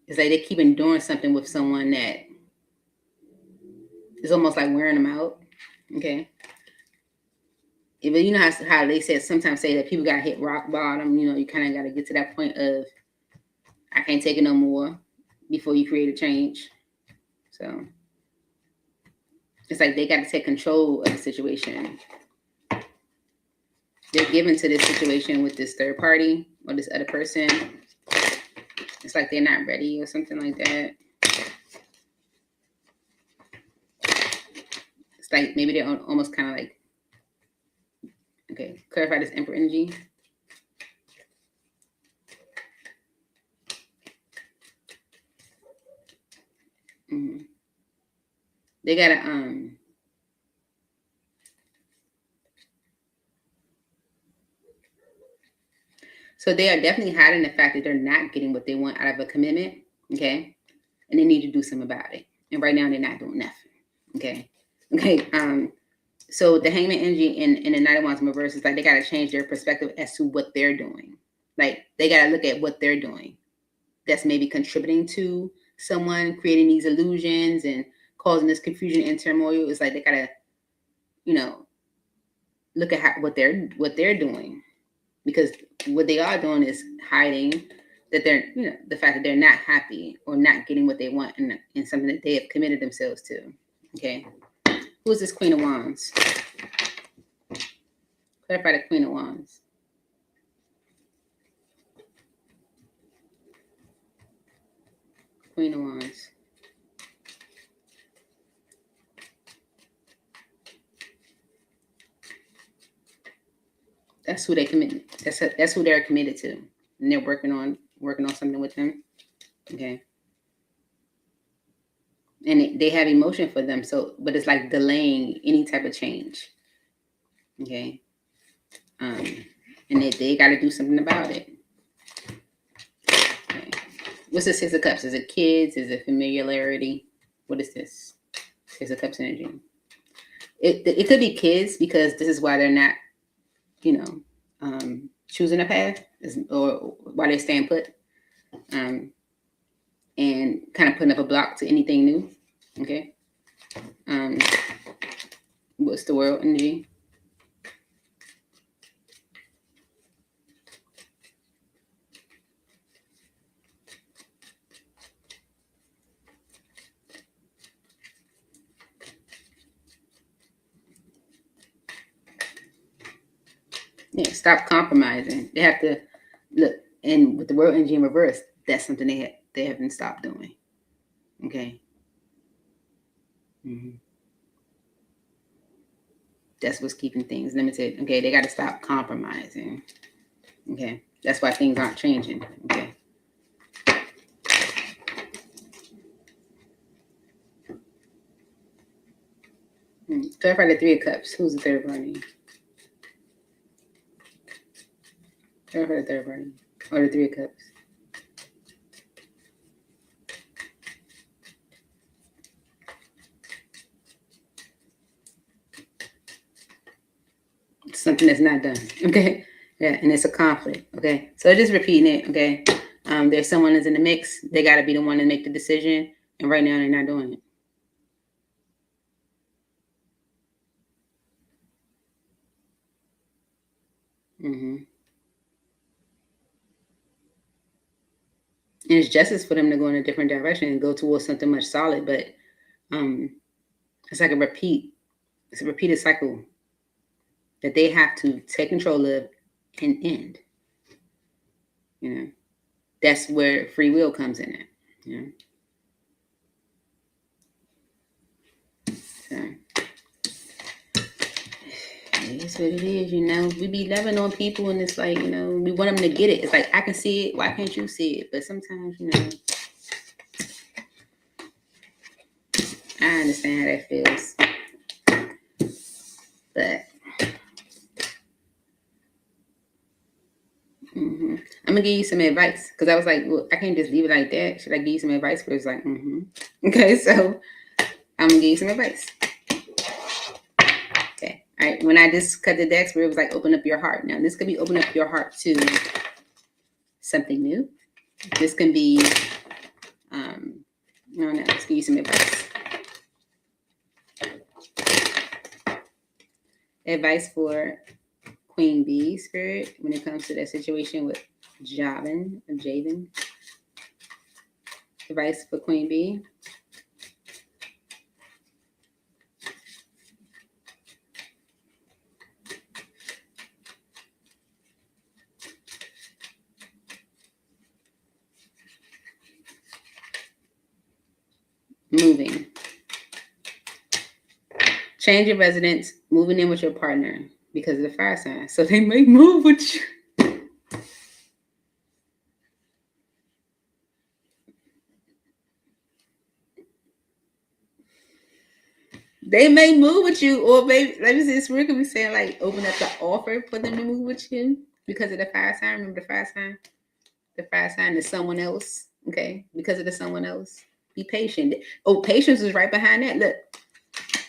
It's like they keep enduring something with someone that is almost like wearing them out. Okay. But you know how they sometimes say that people got to hit rock bottom. You kind of got to get to that point of, I can't take it no more before you create a change. So it's like they got to take control of the situation. They're given to this situation with this third party or this other person. It's like they're not ready or something like that. It's like maybe they're almost kind of like, okay, clarify this Emperor energy. Mm-hmm. They gotta so they are definitely hiding the fact that they're not getting what they want out of a commitment. Okay. And they need to do something about it. And right now they're not doing nothing. Okay. Okay. So the Hangman energy in the Knight of Wands in reverse is like they gotta change their perspective as to what they're doing. Like they gotta look at what they're doing. That's maybe contributing to someone creating these illusions and causing this confusion and turmoil. It's like they gotta, look at what they're doing, because what they are doing is hiding that they're, the fact that they're not happy or not getting what they want in something that they have committed themselves to. Okay, who's this Queen of Wands? Clarify the Queen of Wands. Queen of Wands. That's who they committed. That's who they're committed to, and they're working on something with them. Okay. And they have emotion for them, so but it's like delaying any type of change. Okay. And they got to do something about it. Okay. What's the Six of Cups? Is it kids? Is it familiarity? What is this? Six of Cups energy. It could be kids, because this is why they're not, choosing a path, or why they're staying put, and kind of putting up a block to anything new. Okay. What's the world energy? Yeah, stop compromising. They have to look, and with the world energy in reverse, that's something they haven't stopped doing. Okay. Mm-hmm. That's what's keeping things limited. Okay, they got to stop compromising. Okay, that's why things aren't changing. Okay. Clarify the Three of Cups. Who's the third party? Clarify the third party, or the Three of Cups. Something that's not done. Okay. Yeah, and it's a conflict. Okay, so just repeating it. Okay. There's someone that's in the mix. They got to be the one to make the decision, and right now they're not doing it. Mm-hmm. And it's justice for them to go in a different direction and go towards something much solid, but it's like it's a repeated cycle that they have to take control of and end. That's where free will comes in it. So it's what it is. We be loving on people, and it's like, we want them to get it. It's like, I can see it, why can't you see it? But sometimes, I understand how that feels, but I'm gonna give you some advice, because I was like, well, I can't just leave it like that. Should I give you some advice? But it's like, okay, so I'm gonna give you some advice. Okay, all right. When I just cut the decks, where it was like, open up your heart. Now this could be open up your heart to something new. This can be, I don't know. Let's give you some advice. Advice for Queen Bee spirit when it comes to that situation with Javen. Advice for Queen Bee. Moving. Change your residence, moving in with your partner because of the fire sign. So they may move with you. They may move with you, or maybe, let me see, this we're gonna be saying like, open up the offer for them to move with you because of the fire sign. Remember the fire sign? The fire sign is someone else. Okay, because of the someone else. Be patient. Oh, patience is right behind that. Look,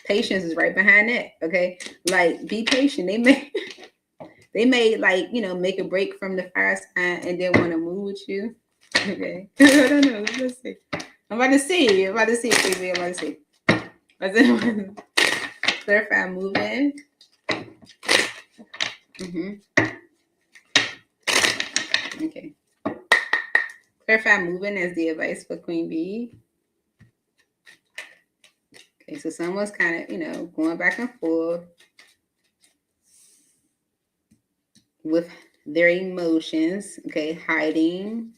patience is right behind that. Okay, like, be patient. They may like, make a break from the fire sign and then want to move with you. Okay, I don't know. Let's see. I'm about to see. I'm about to see. Clarify moving. Okay. Clarify moving as the advice for Queen Bee. Okay, so someone's kind of, going back and forth with their emotions. Okay, hiding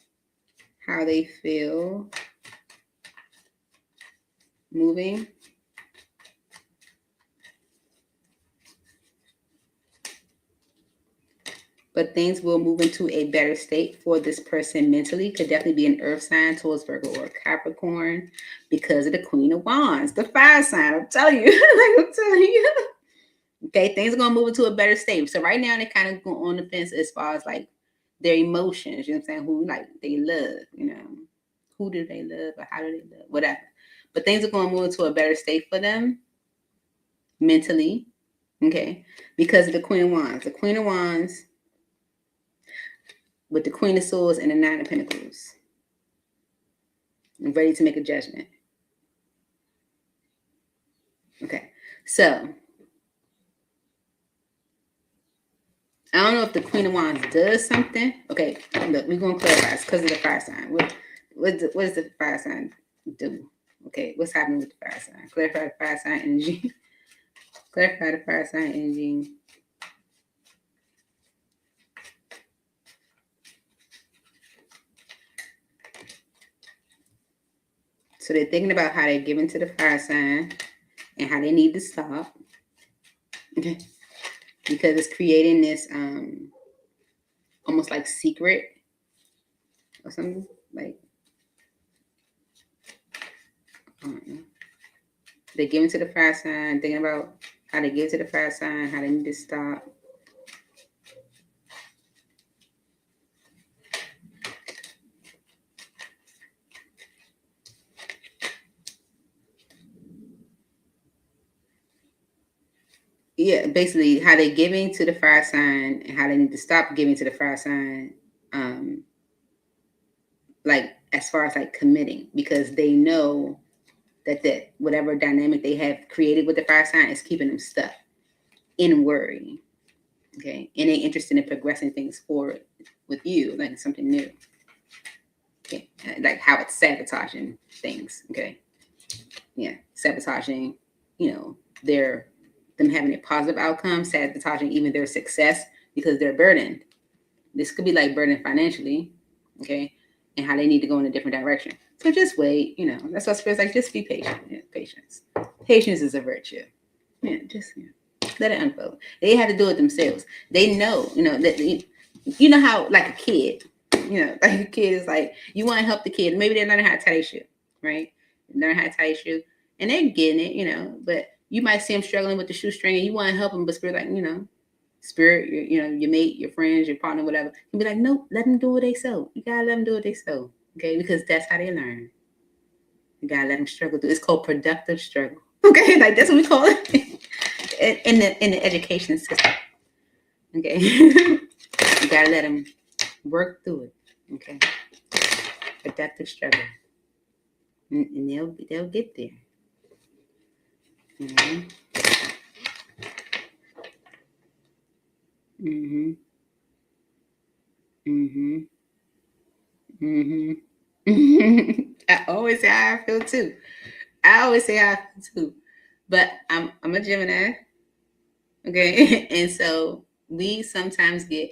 how they feel. Moving. but things will move into a better state for this person mentally. Could definitely be an earth sign, Taurus, Virgo, or Capricorn, because of the Queen of Wands, the fire sign. I'm telling you, like I'm telling you. Okay, things are gonna move into a better state. So right now they're kind of going on the fence as far as like their emotions. You know what I'm saying? Who like they love, you know, who do they love or how do they love, whatever. But things are gonna move into a better state for them mentally. Okay, because of the Queen of Wands. The Queen of Wands with the Queen of Swords and the Nine of Pentacles. I'm ready to make a judgment. Okay, so I don't know if the Queen of Wands does something. Okay, look, we're gonna clarify. It's because of the fire sign. What does the fire sign do? Okay, what's happening with the fire sign? Clarify the fire sign energy. Clarify the fire sign energy. So they're thinking about how they're giving to the fire sign and how they need to stop. Okay. Because it's creating this almost like secret or something. Like I don't know. They're giving to the fire sign, thinking about how they give to the fire sign, how they need to stop. Yeah, basically how they're giving to the fire sign and how they need to stop giving to the fire sign. Like as far as like committing, because they know that whatever dynamic they have created with the fire sign is keeping them stuck in worry. Okay, and they're interested in progressing things forward with you, like something new. Okay, like how it's sabotaging things. Okay, yeah, sabotaging. You know, them having a positive outcome, sabotaging even their success because they're burdened. This could be like burdened financially. Okay, and how they need to go in a different direction. So just wait. You know, that's what Spirit's like. Just be patient. Yeah, patience. Patience is a virtue. Yeah, just let it unfold. They have to do it themselves. They know, you know, that you know how like a kid, you know, like a kid is like, you want to help the kid. Maybe they're learning how to tie their shoe, right? Learn how to tie their shoe. And they're getting it, you know, but you might see them struggling with the shoestring and you want to help them, but Spirit like, you know, Spirit, you know, your mate, your friends, your partner, whatever. You be like, no, let them do what they so. You gotta let them do what they so. Okay, because that's how they learn. You gotta let them struggle through. It's called productive struggle. Okay, like that's what we call it in the education system. Okay, you gotta let them work through it. Okay, productive struggle, and they'll get there. Mm-hmm. Mm-hmm. Mm-hmm. Mm-hmm. I always say how I feel too. I always say how I feel too. But I'm a Gemini. Okay. And so we sometimes get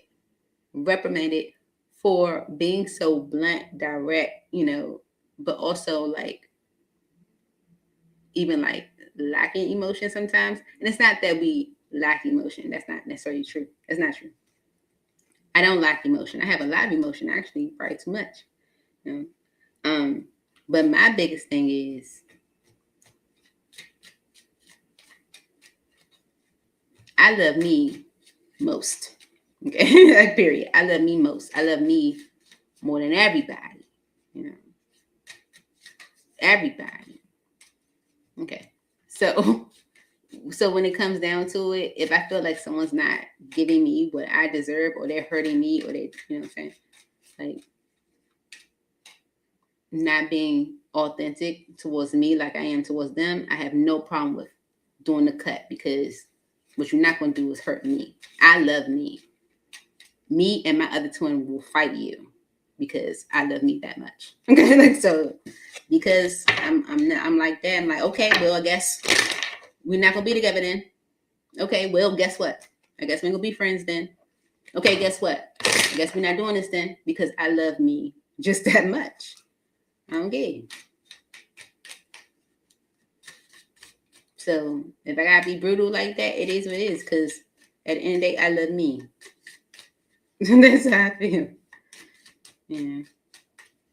reprimanded for being so blunt, direct, you know, but also like even like lacking emotion sometimes. And it's not that we lack emotion. That's not necessarily true. That's not true. I don't lack emotion. I have a lot of emotion, actually, probably too much. You know? But my biggest thing is I love me most. Okay. Like period. I love me most. I love me more than everybody. You know. Everybody. Okay. So when it comes down to it, if I feel like someone's not giving me what I deserve, or they're hurting me, or they, you know what I'm saying, like not being authentic towards me like I am towards them, I have no problem with doing the cut, because what you're not going to do is hurt me. I love me. Me and my other twin will fight you because I love me that much. Okay, like so because I'm like that. I'm like, okay, well, I guess we're not gonna be together then. Okay, well, guess what? I guess we're gonna be friends then. Okay, guess what? I guess we're not doing this then, because I love me just that much. I don't get it. So if I gotta be brutal like that, it is what it is. Because at the end of the day, I love me. That's how I feel. Yeah.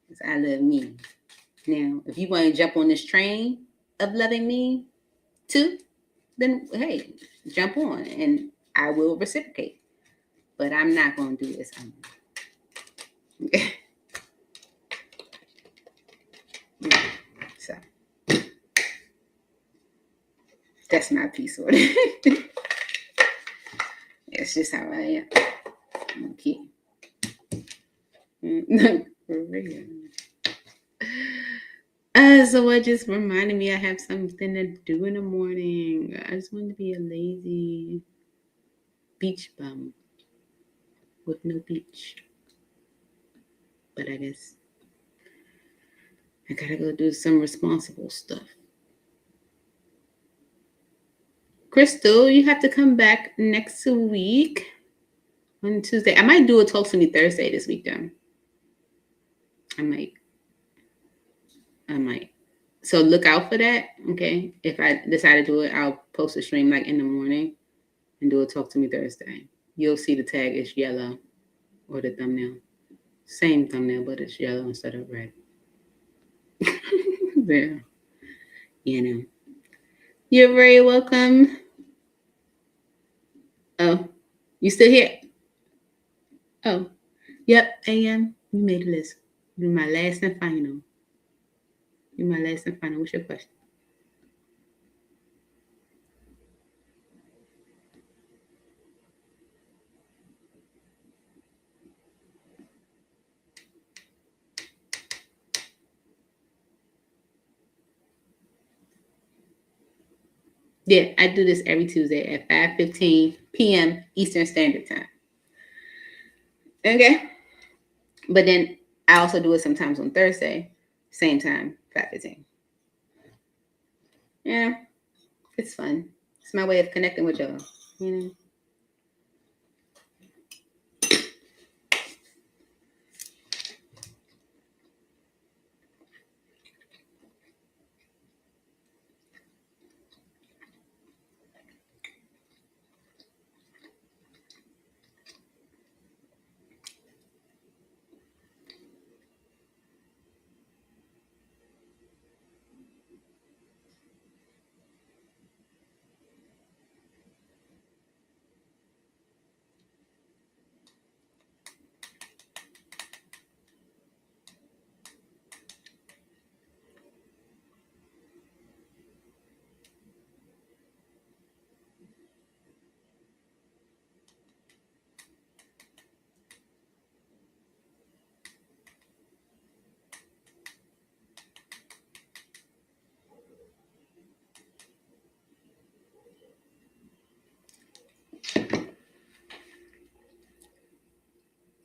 Because I love me. Now, if you want to jump on this train of loving me too, then hey, jump on and I will reciprocate. But I'm not going to do this. So that's my peace order. It's just how I am. Okay. For real. So what just reminded me I have something to do in the morning. I just want to be a lazy beach bum with no beach. But I guess I gotta go do some responsible stuff. Crystal, you have to come back next week on Tuesday. I might do a Talk to Me Thursday this week, though. I might. So look out for that, okay? If I decide to do it, I'll post a stream like in the morning and do a Talk to Me Thursday. You'll see the tag is yellow or the thumbnail. Same thumbnail, but it's yellow instead of red. There. You know. You're very welcome. Oh, you still here? Oh, yep, AM. You made a list. You're my last and final. What's your question? Yeah, I do this every Tuesday at 5:15 p.m. Eastern Standard Time. Okay. But then I also do it sometimes on Thursday, same time, 5:15. Yeah, it's fun. It's my way of connecting with y'all. You know.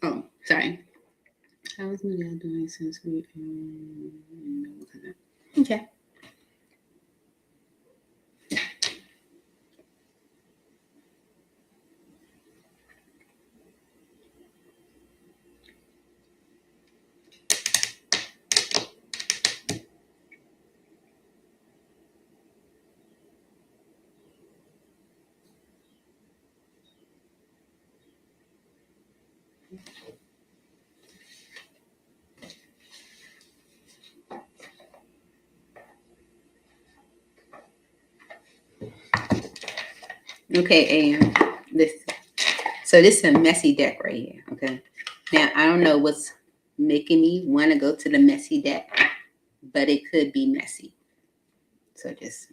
Oh, sorry. How is Miguel doing since we? Okay. Okay, AM. So this is a messy deck right here. Okay. Now I don't know what's making me want to go to the messy deck, but it could be messy. So just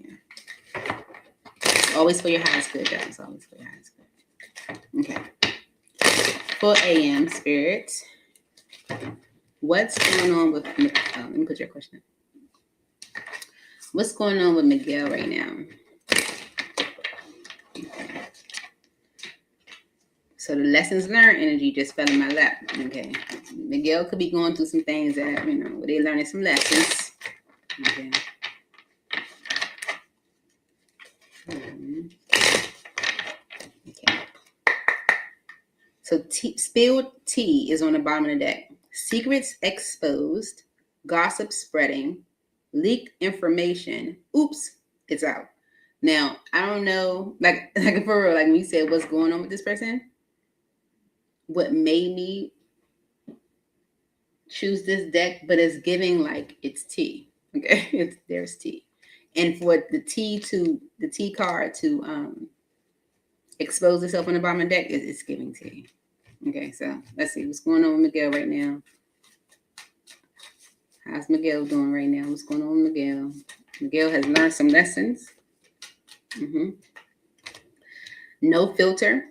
always for your highest good, guys. Always for your highest good. Okay. For AM spirit, what's going on with? Let me put your question. What's going on with Miguel right now? So the lessons learned energy just fell in my lap. Okay. Miguel could be going through some things that, where they're learning some lessons. Okay. Okay. So spilled tea is on the bottom of the deck. Secrets exposed, gossip spreading, leaked information. Oops, it's out. Now, I don't know, like for real, like when you said what's going on with this person, what made me choose this deck, but it's giving like it's tea. Okay, there's tea, and for the tea card to expose itself on the bottom of the deck, it's giving tea. Okay, so let's see what's going on with Miguel right now. How's Miguel doing right now? What's going on with Miguel? Miguel has learned some lessons. No filter.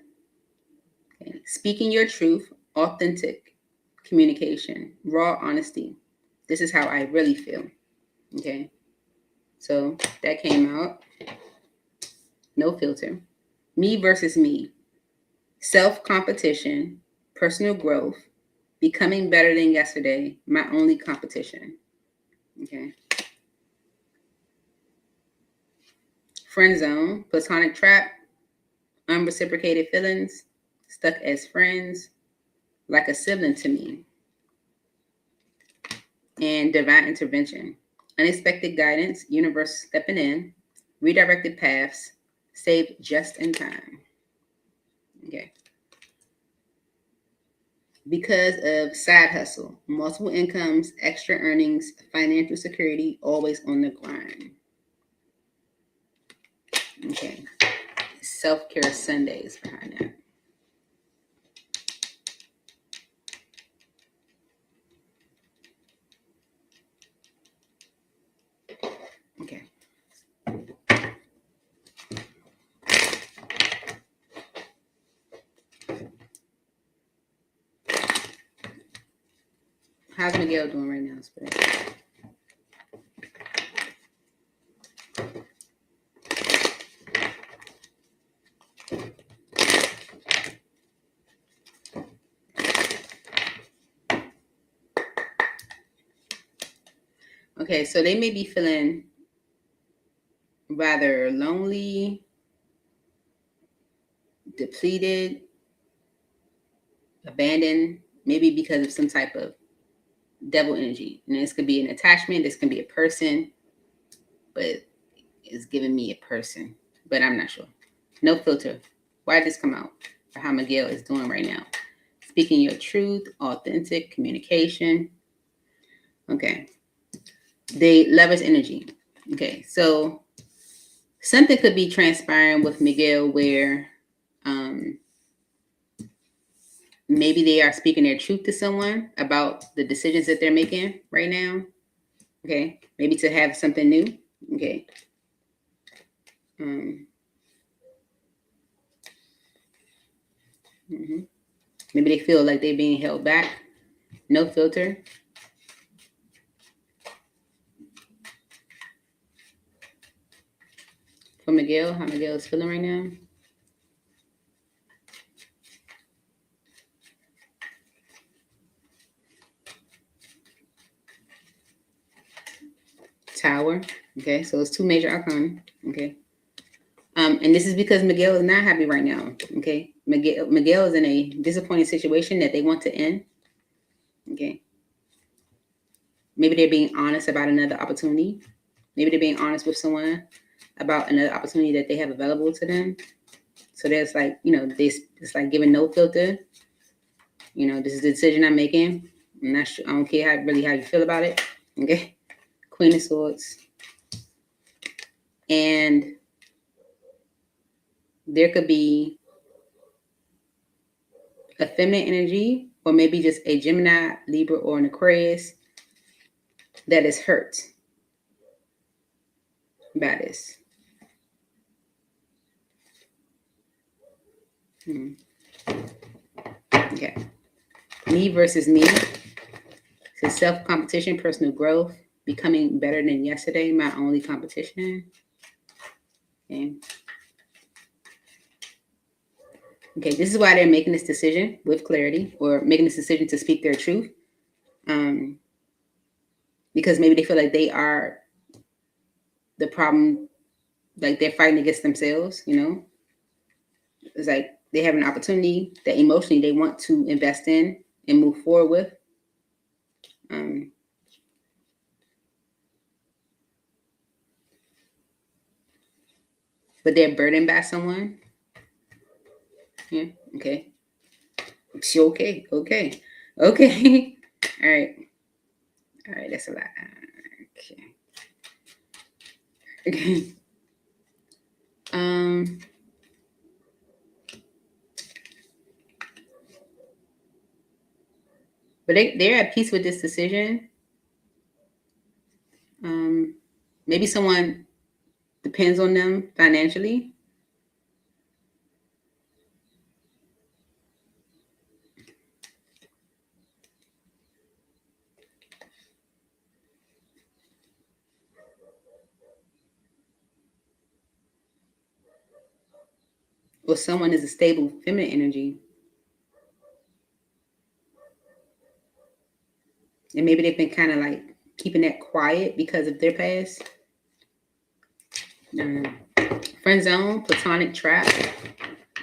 Okay. Speaking your truth, authentic communication, raw honesty. This is how I really feel. Okay. So that came out. No filter. Me versus me. Self-competition, personal growth, becoming better than yesterday, my only competition. Okay. Friend zone, platonic trap, unreciprocated feelings, stuck as friends, like a sibling to me. And divine intervention, unexpected guidance, universe stepping in, redirected paths, saved just in time. Okay. Because of side hustle, multiple incomes, extra earnings, financial security, always on the grind. Okay. Self-care Sundays behind that. Okay. How's Miguel doing right now, Spirit? Okay, so they may be feeling rather lonely, depleted, abandoned, maybe because of some type of devil energy. And this could be an attachment, this can be a person, but it's giving me a person, but I'm not sure. No filter. Why did this come out? For how Miguel is doing right now. Speaking your truth, authentic communication. Okay. The Lover's energy. Okay, so something could be transpiring with Miguel where maybe they are speaking their truth to someone about the decisions that they're making right now. Okay, maybe to have something new. Okay. Maybe they feel like they're being held back. No filter. For Miguel, how Miguel is feeling right now. Tower. Okay, so it's two major arcana. Okay. And this is because Miguel is not happy right now. Okay. Miguel is in a disappointing situation that they want to end. Okay. Maybe they're being honest about another opportunity. Maybe they're being honest with someone about another opportunity that they have available to them. So there's like, it's like giving no filter. This is the decision I'm making. I'm not sure. I don't care how you feel about it. Okay. Queen of Swords. And there could be a feminine energy, or maybe just a Gemini, Libra, or an Aquarius that is hurt by this. Okay. Me versus me. So self-competition, personal growth, becoming better than yesterday, my only competition. Okay. Okay, this is why they're making this decision with clarity, or making this decision to speak their truth. Because maybe they feel like they are the problem, like they're fighting against themselves, It's like they have an opportunity that emotionally they want to invest in and move forward with. But they're burdened by someone. Yeah, okay. Okay. Okay. Okay. All right. All right. That's a lot. Okay. Okay. Um. But they're at peace with this decision. Um. Maybe someone depends on them financially. Or someone is a stable feminine energy. And maybe they've been kind of like keeping that quiet because of their past. Friend zone, platonic trap,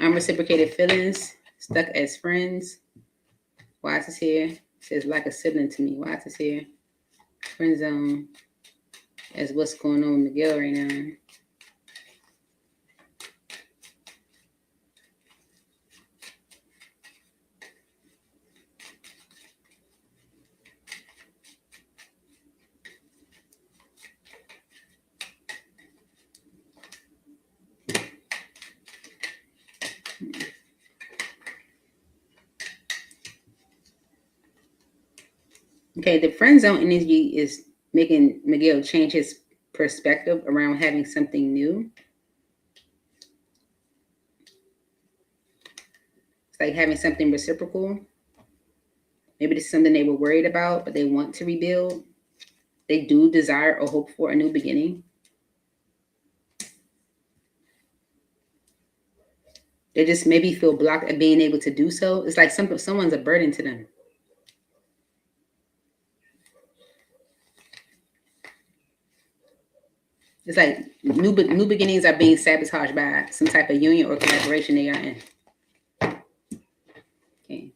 unreciprocated feelings, stuck as friends. Why is this here? It says like a sibling to me. Why is this here? Friend zone, as what's going on with Miguel right now. Okay, the friend zone energy is making Miguel change his perspective around having something new. It's like having something reciprocal. Maybe this is something they were worried about, but they want to rebuild. They do desire or hope for a new beginning. They just maybe feel blocked at being able to do so. It's like someone's a burden to them. It's like new beginnings are being sabotaged by some type of union or collaboration they are in. Okay.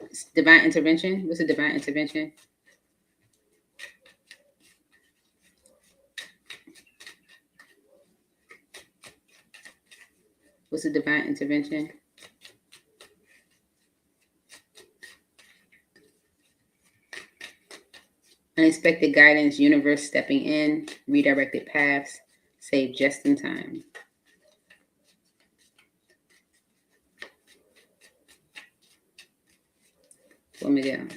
It's divine intervention. What's a divine intervention? What's a divine intervention? Unexpected guidance, universe stepping in, redirected paths, saved just in time. For Miguel.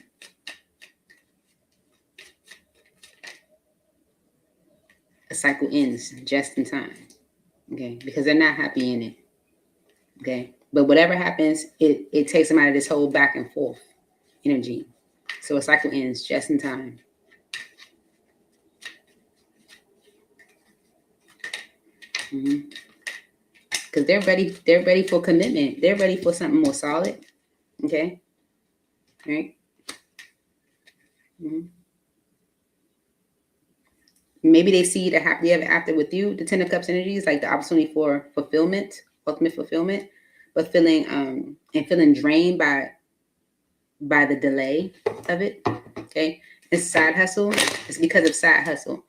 A cycle ends just in time. Okay, because they're not happy in it. Okay, but whatever happens, it takes them out of this whole back and forth energy. So a cycle ends just in time. Because they're ready for commitment. They're ready for something more solid. Okay, right. Mm-hmm. Maybe they see the happily ever after with you. The Ten of Cups energy is like the opportunity for fulfillment, ultimate fulfillment, but feeling drained by the delay of it. Okay, it's side hustle. It's because of side hustle,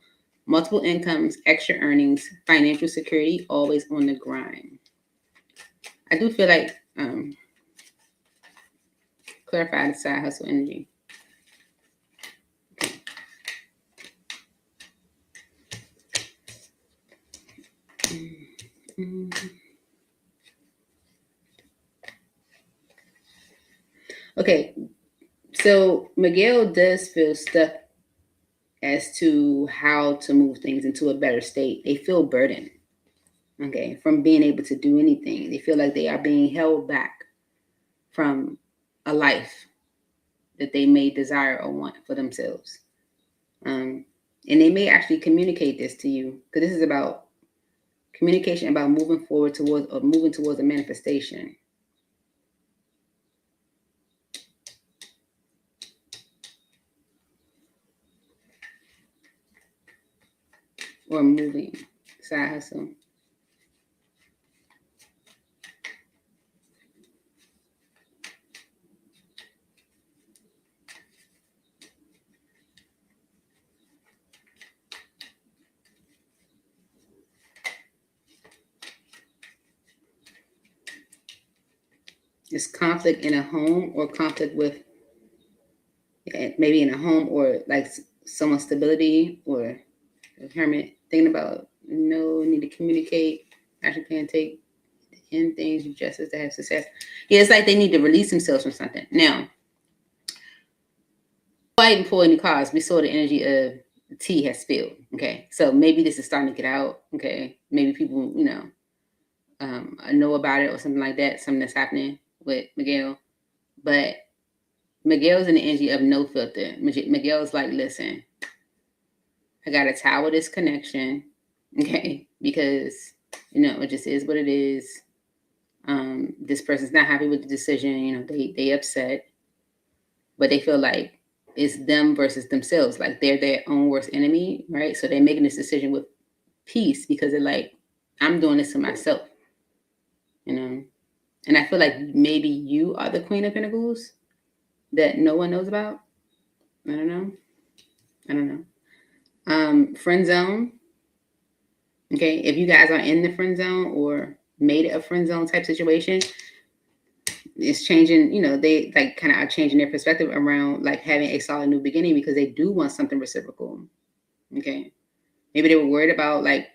multiple incomes, extra earnings, financial security, always on the grind. I do feel like clarify the side hustle energy. Okay, so Miguel does feel stuck as to how to move things into a better state. They feel burdened, okay, from being able to do anything. They feel like they are being held back from a life that they may desire or want for themselves. And they may actually communicate this to you because this is about communication, about moving forward towards or moving towards a manifestation. Or moving side hustle. It's conflict in a home, or conflict with maybe in a home, or like someone's stability, or a hermit thinking about no need to communicate. Actually, can't take in things just as to have success. Yeah, it's like they need to release themselves from something. Now, I didn't pull any cards. We saw the energy of the tea has spilled. Okay, so maybe this is starting to get out. Okay, maybe people, know about it or something like that. Something that's happening with Miguel, but Miguel's in the energy of no filter. Miguel's like, listen, I gotta tower this connection, okay, because it just is what it is. This person's not happy with the decision. They upset, but they feel like it's them versus themselves. Like they're their own worst enemy, right? So they're making this decision with peace because they're like, I'm doing this to myself, And I feel like maybe you are the Queen of Pentacles that no one knows about. I don't know. Friend zone. Okay, if you guys are in the friend zone or made it a friend zone type situation, it's changing. They like kind of are changing their perspective around like having a solid new beginning because they do want something reciprocal. Okay, maybe they were worried about like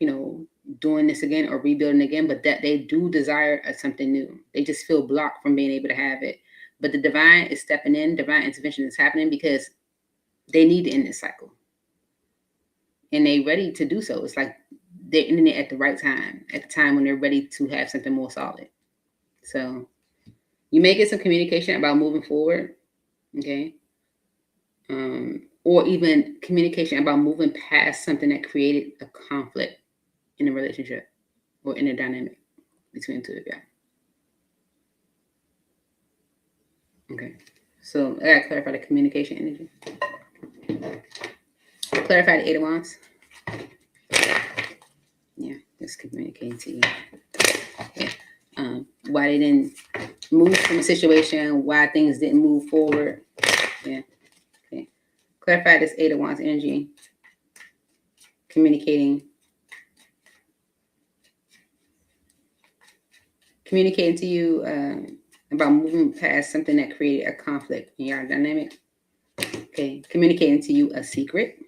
doing this again or rebuilding again, but that they do desire something new. They just feel blocked from being able to have it. But the divine is stepping in. Divine intervention is happening because they need to end this cycle. And they're ready to do so. It's like they're ending it at the right time, at the time when they're ready to have something more solid. So you may get some communication about moving forward, okay? Or even communication about moving past something that created a conflict in a relationship or in a dynamic between the two of you. Okay, so I gotta clarify the communication energy. Clarify the Eight of Wands. Yeah, just communicating to you. Okay. Why they didn't move from a situation, why things didn't move forward. Yeah. Okay. Clarify this Eight of Wands energy. Communicating to you about moving past something that created a conflict in your dynamic. Okay. Communicating to you a secret.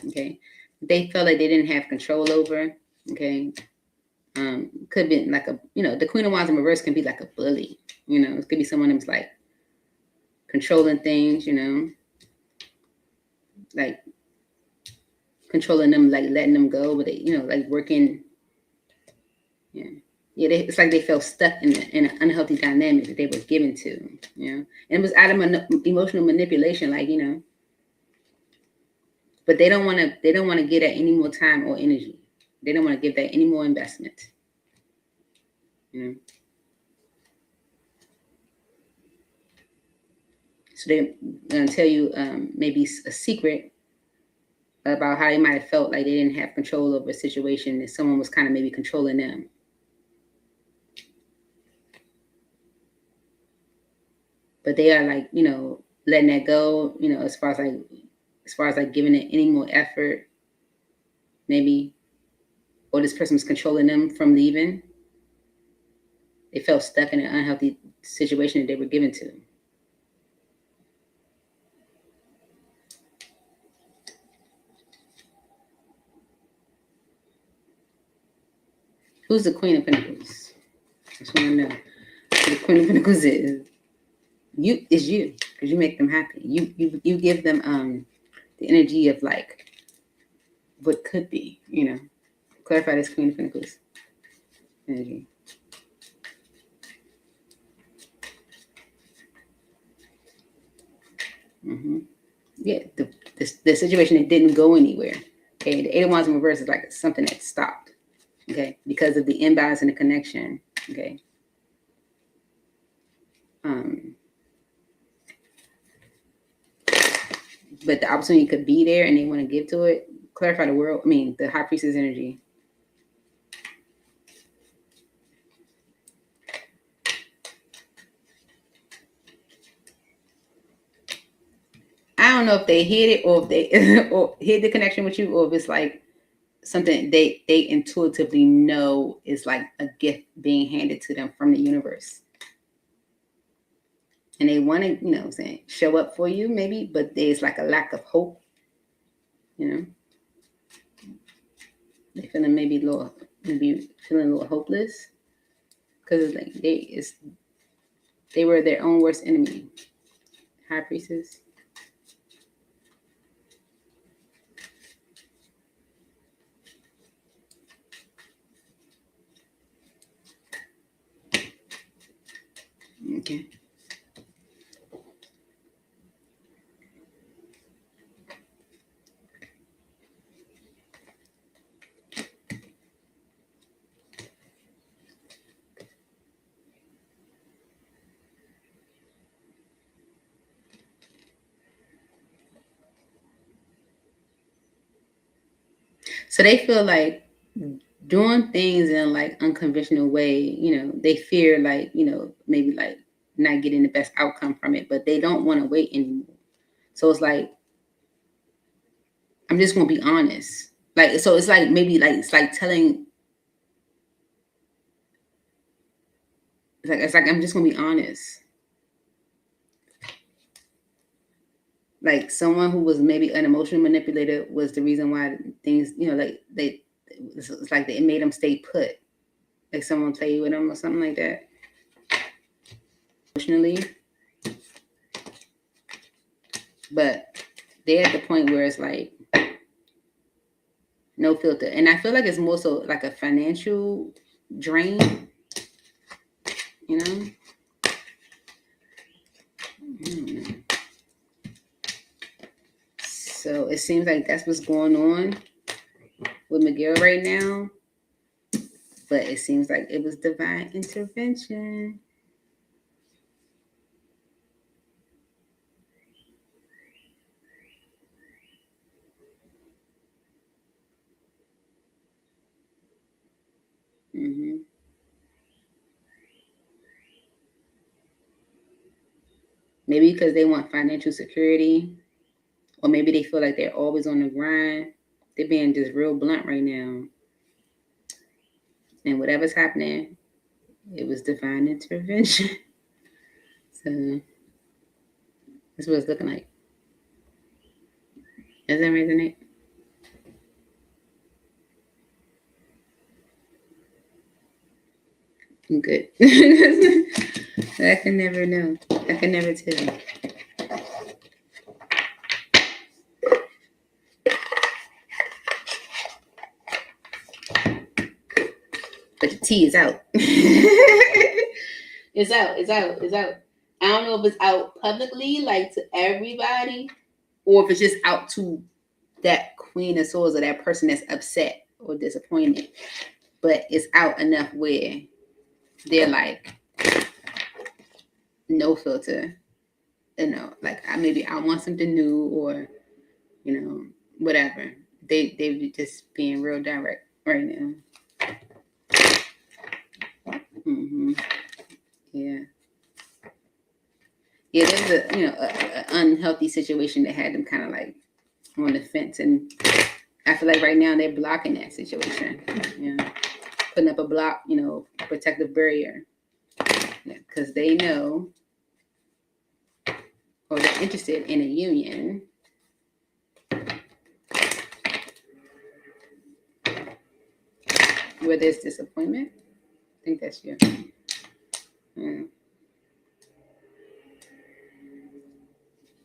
Okay. They felt like they didn't have control over. Okay. Could be like the Queen of Wands in reverse can be like a bully. It could be someone who's like controlling things, like controlling them, like letting them go, but they, like working. Yeah. It's like they felt stuck in an unhealthy dynamic that they were given to, and it was out of emotional manipulation, like but they don't want to give that any more time or energy. They don't want to give that any more investment. So they're going to tell you maybe a secret about how they might have felt like they didn't have control over a situation, that someone was kind of maybe controlling them. But they are like, letting that go, as far as like giving it any more effort, maybe, or this person was controlling them from leaving. They felt stuck in an unhealthy situation that they were given to. Who's the Queen of Pentacles? I just want to know who the Queen of Pentacles is. You is you, because you make them happy. You give them the energy of like what could be. Clarify this Queen of Pentacles energy. Yeah, the situation that didn't go anywhere. Okay, the Eight of Wands in reverse is like something that stopped. Okay, because of the imbalance in the connection. Okay. But the opportunity could be there and they want to give to it. Clarify the world. The High Priestess energy. I don't know if they hid it or if they or hid the connection with you, or if it's like something they intuitively know is like a gift being handed to them from the universe. And they want to, you know what I'm saying, show up for you maybe, but there's like a lack of hope, you know. They feeling maybe feeling a little hopeless because like they were their own worst enemy. High Priestess. Okay. So they feel like doing things in like unconventional way, you know, they fear like, you know, maybe like not getting the best outcome from it, but they don't want to wait anymore. So it's like, I'm just gonna be honest. Like, so it's like maybe like it's like telling, it's like I'm just gonna be honest. Like someone who was maybe an emotional manipulator was the reason why things, you know, like it's like it made them stay put. Like someone played with them or something like that. Emotionally. But they're at the point where it's like no filter. And I feel like it's more so like a financial drain, you know? So it seems like that's what's going on with Miguel right now. But it seems like it was divine intervention. Mm-hmm. Maybe because they want financial security, or maybe they feel like they're always on the grind. They're being just real blunt right now. And whatever's happening, it was divine intervention. So that's what it's looking like. Does that resonate? I'm good. I can never know. I can never tell. But the tea is out. It's out. It's out. It's out. I don't know if it's out publicly, like to everybody, or if it's just out to that Queen of Swords or that person that's upset or disappointed. But it's out enough where they're like, no filter. You know, like I want something new, or you know, whatever. They just being real direct right now. Mm-hmm. Yeah. Yeah, there's a unhealthy situation that had them kind of like on the fence, and I feel like right now they're blocking that situation. You know, putting up a block, you know, protective barrier, because they know, or they're interested in a union. Where there's disappointment. I think that's you. Yeah.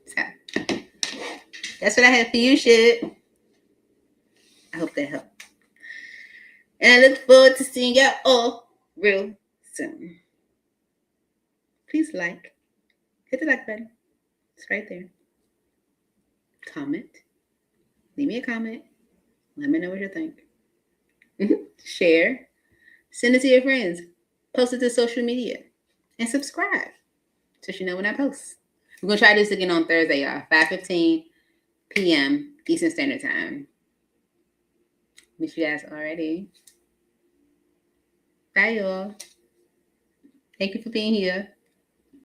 So, that's what I have for you, shit. I hope that helped. And I look forward to seeing y'all all real soon. Please hit the like button. It's right there. Comment. Leave me a comment. Let me know what you think. Share. Send it to your friends. Post it to social media. And subscribe so you know when I post. We're going to try this again on Thursday, y'all. 5:15 p.m. Eastern Standard Time. Miss you guys already. Bye, y'all. Thank you for being here.